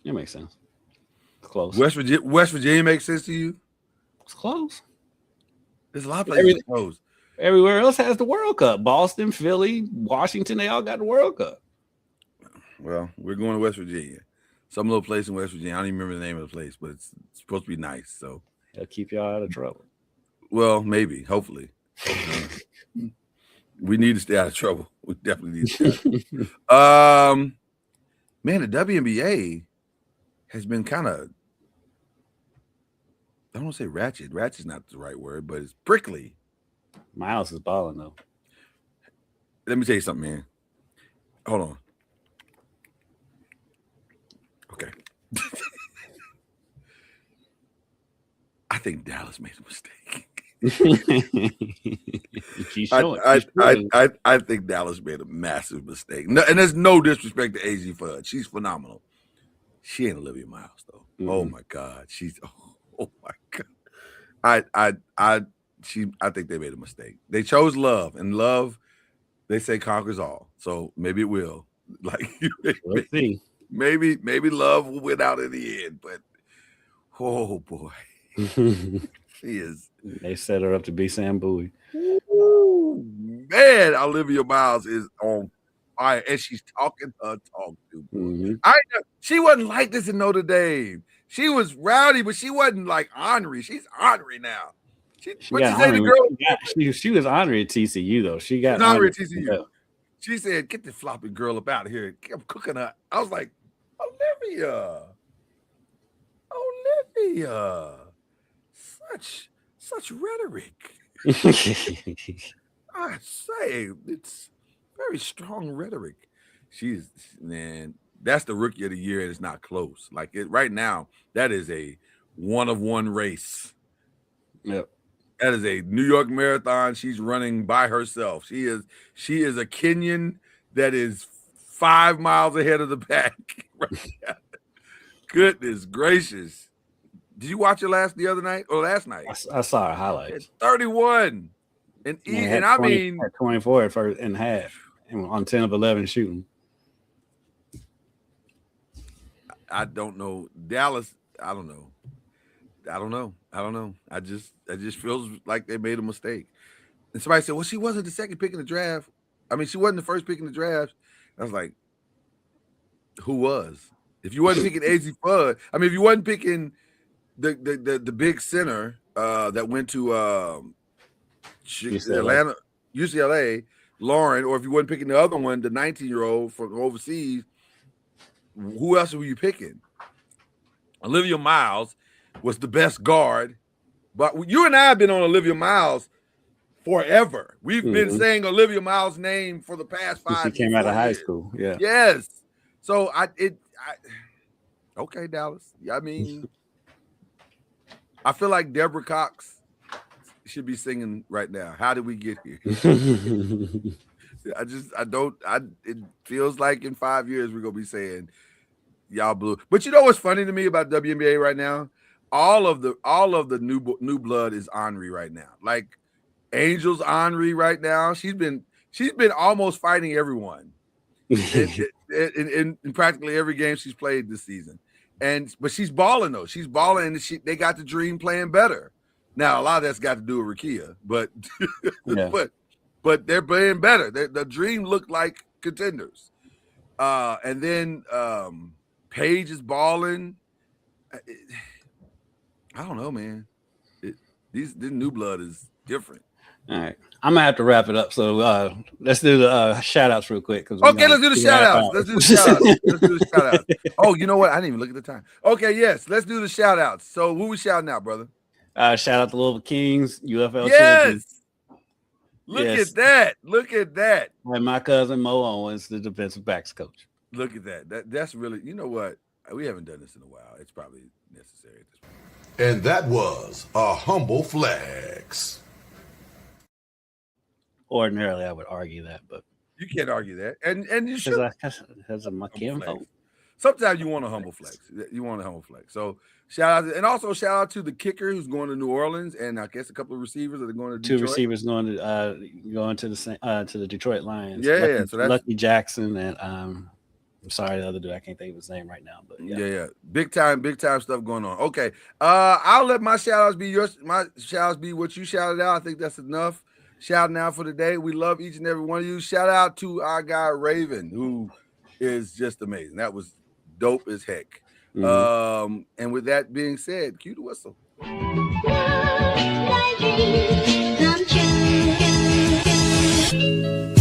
That makes sense. It's close.
West Virginia makes sense to you?
It's close.
There's a lot of places close.
Everywhere else has the World Cup. Boston, Philly, Washington, they all got the World Cup.
Well, we're going to West Virginia. Some little place in West Virginia. I don't even remember the name of the place, but it's supposed to be nice. So
it'll keep y'all out of trouble.
Well, maybe, hopefully. We need to stay out of trouble. We definitely need to stay out of trouble. Man, the WNBA has been kind of, I don't want to say ratchet. Ratchet's not the right word, but it's prickly.
Miles is balling, though.
Let me tell you something, man. Hold on. Okay. I think Dallas made a mistake. I think Dallas made a massive mistake. No, and there's no disrespect to AZ Fudd. She's phenomenal. She ain't Olivia Miles, though. Mm-hmm. Oh my God. She's oh my God. I think they made a mistake. They chose love, and love, they say, conquers all. So maybe it will. Like
let's see.
Maybe love will win out in the end, but oh boy. She is.
They set her up to be Sam Bowie.
Ooh, man, Olivia Miles is on fire, and she's talking her talk too. Mm-hmm. She wasn't like this in Notre Dame. She was rowdy, but she wasn't like ornery. She's ornery now. She was ornery at TCU though. She got ornery at TCU. Yeah. She said, "Get the floppy girl up out of here." I'm cooking her. I was like, Olivia, such rhetoric. I say it's very strong rhetoric. Man, that's the rookie of the year, and it's not close. Like right now, that is a 1-of-1 race.
Yep.
That is a New York Marathon. She's running by herself. She is a Kenyan that is 5 miles ahead of the pack. Goodness gracious. Did you watch it last night?
I saw her highlights.
31. And I mean
24 at first in half on 10 of 11 shooting.
I don't know. Dallas, I don't know. I just feels like they made a mistake. And somebody said, well, she wasn't the second pick in the draft. I mean, she wasn't the first pick in the draft. I was like, who was? If you wasn't picking AZ Fudd, I mean, if you wasn't picking the big center that went to Atlanta, UCLA, Lauren, or if you wasn't picking the other one, the 19-year-old from overseas, who else were you picking? Olivia Miles was the best guard, but you and I have been on Olivia Miles forever. We've been saying Olivia Miles' name for the past 5 years.
She came out of high school. Yeah.
Yes. So okay, Dallas. I mean, I feel like Deborah Cox should be singing right now. How did we get here? It feels like in 5 years we're gonna be saying y'all blew. But you know what's funny to me about WNBA right now? All of the new blood is ornery right now. Like Angel's ornery right now. She's been almost fighting everyone in practically every game she's played this season. But she's balling though. She's balling, and they got the Dream playing better. Now a lot of that's got to do with Rakia, but yeah. but they're playing better. The Dream looked like contenders. And then Paige is balling. I don't know, man. This new blood is different.
All right. I'm going to have to wrap it up. So let's do the shout-outs real quick.
Okay, let's do the shout-outs. Oh, you know what? I didn't even look at the time. Okay, yes. Let's do the shout-outs. So who we shouting out, brother?
Shout out to Louisville Kings, UFL champions.
Yes. Look at that.
And my cousin Mo Owens, the defensive backs coach.
Look at that. That's really, you know what? We haven't done this in a while. It's probably necessary at this point.
And that was a humble flex.
Ordinarily, I would argue that, but
you can't argue that, and you should.
Because of my kinfolk.
Sometimes you want a humble flex. You want a humble flex. So shout out, and also shout out to the kicker who's going to New Orleans, and I guess a couple of receivers that are going to Detroit.
2 receivers going to the Detroit Lions.
Yeah, so that's
Lucky Jackson and I'm sorry, the other dude, I can't think of his name right now, but
yeah. Big time stuff going on. Okay. I'll let my shout outs be yours. My shout outs be what you shouted out. I think that's enough shouting out for today. We love each and every one of you. Shout out to our guy Raven, who is just amazing. That was dope as heck. Mm-hmm. And with that being said, cue the whistle. Love,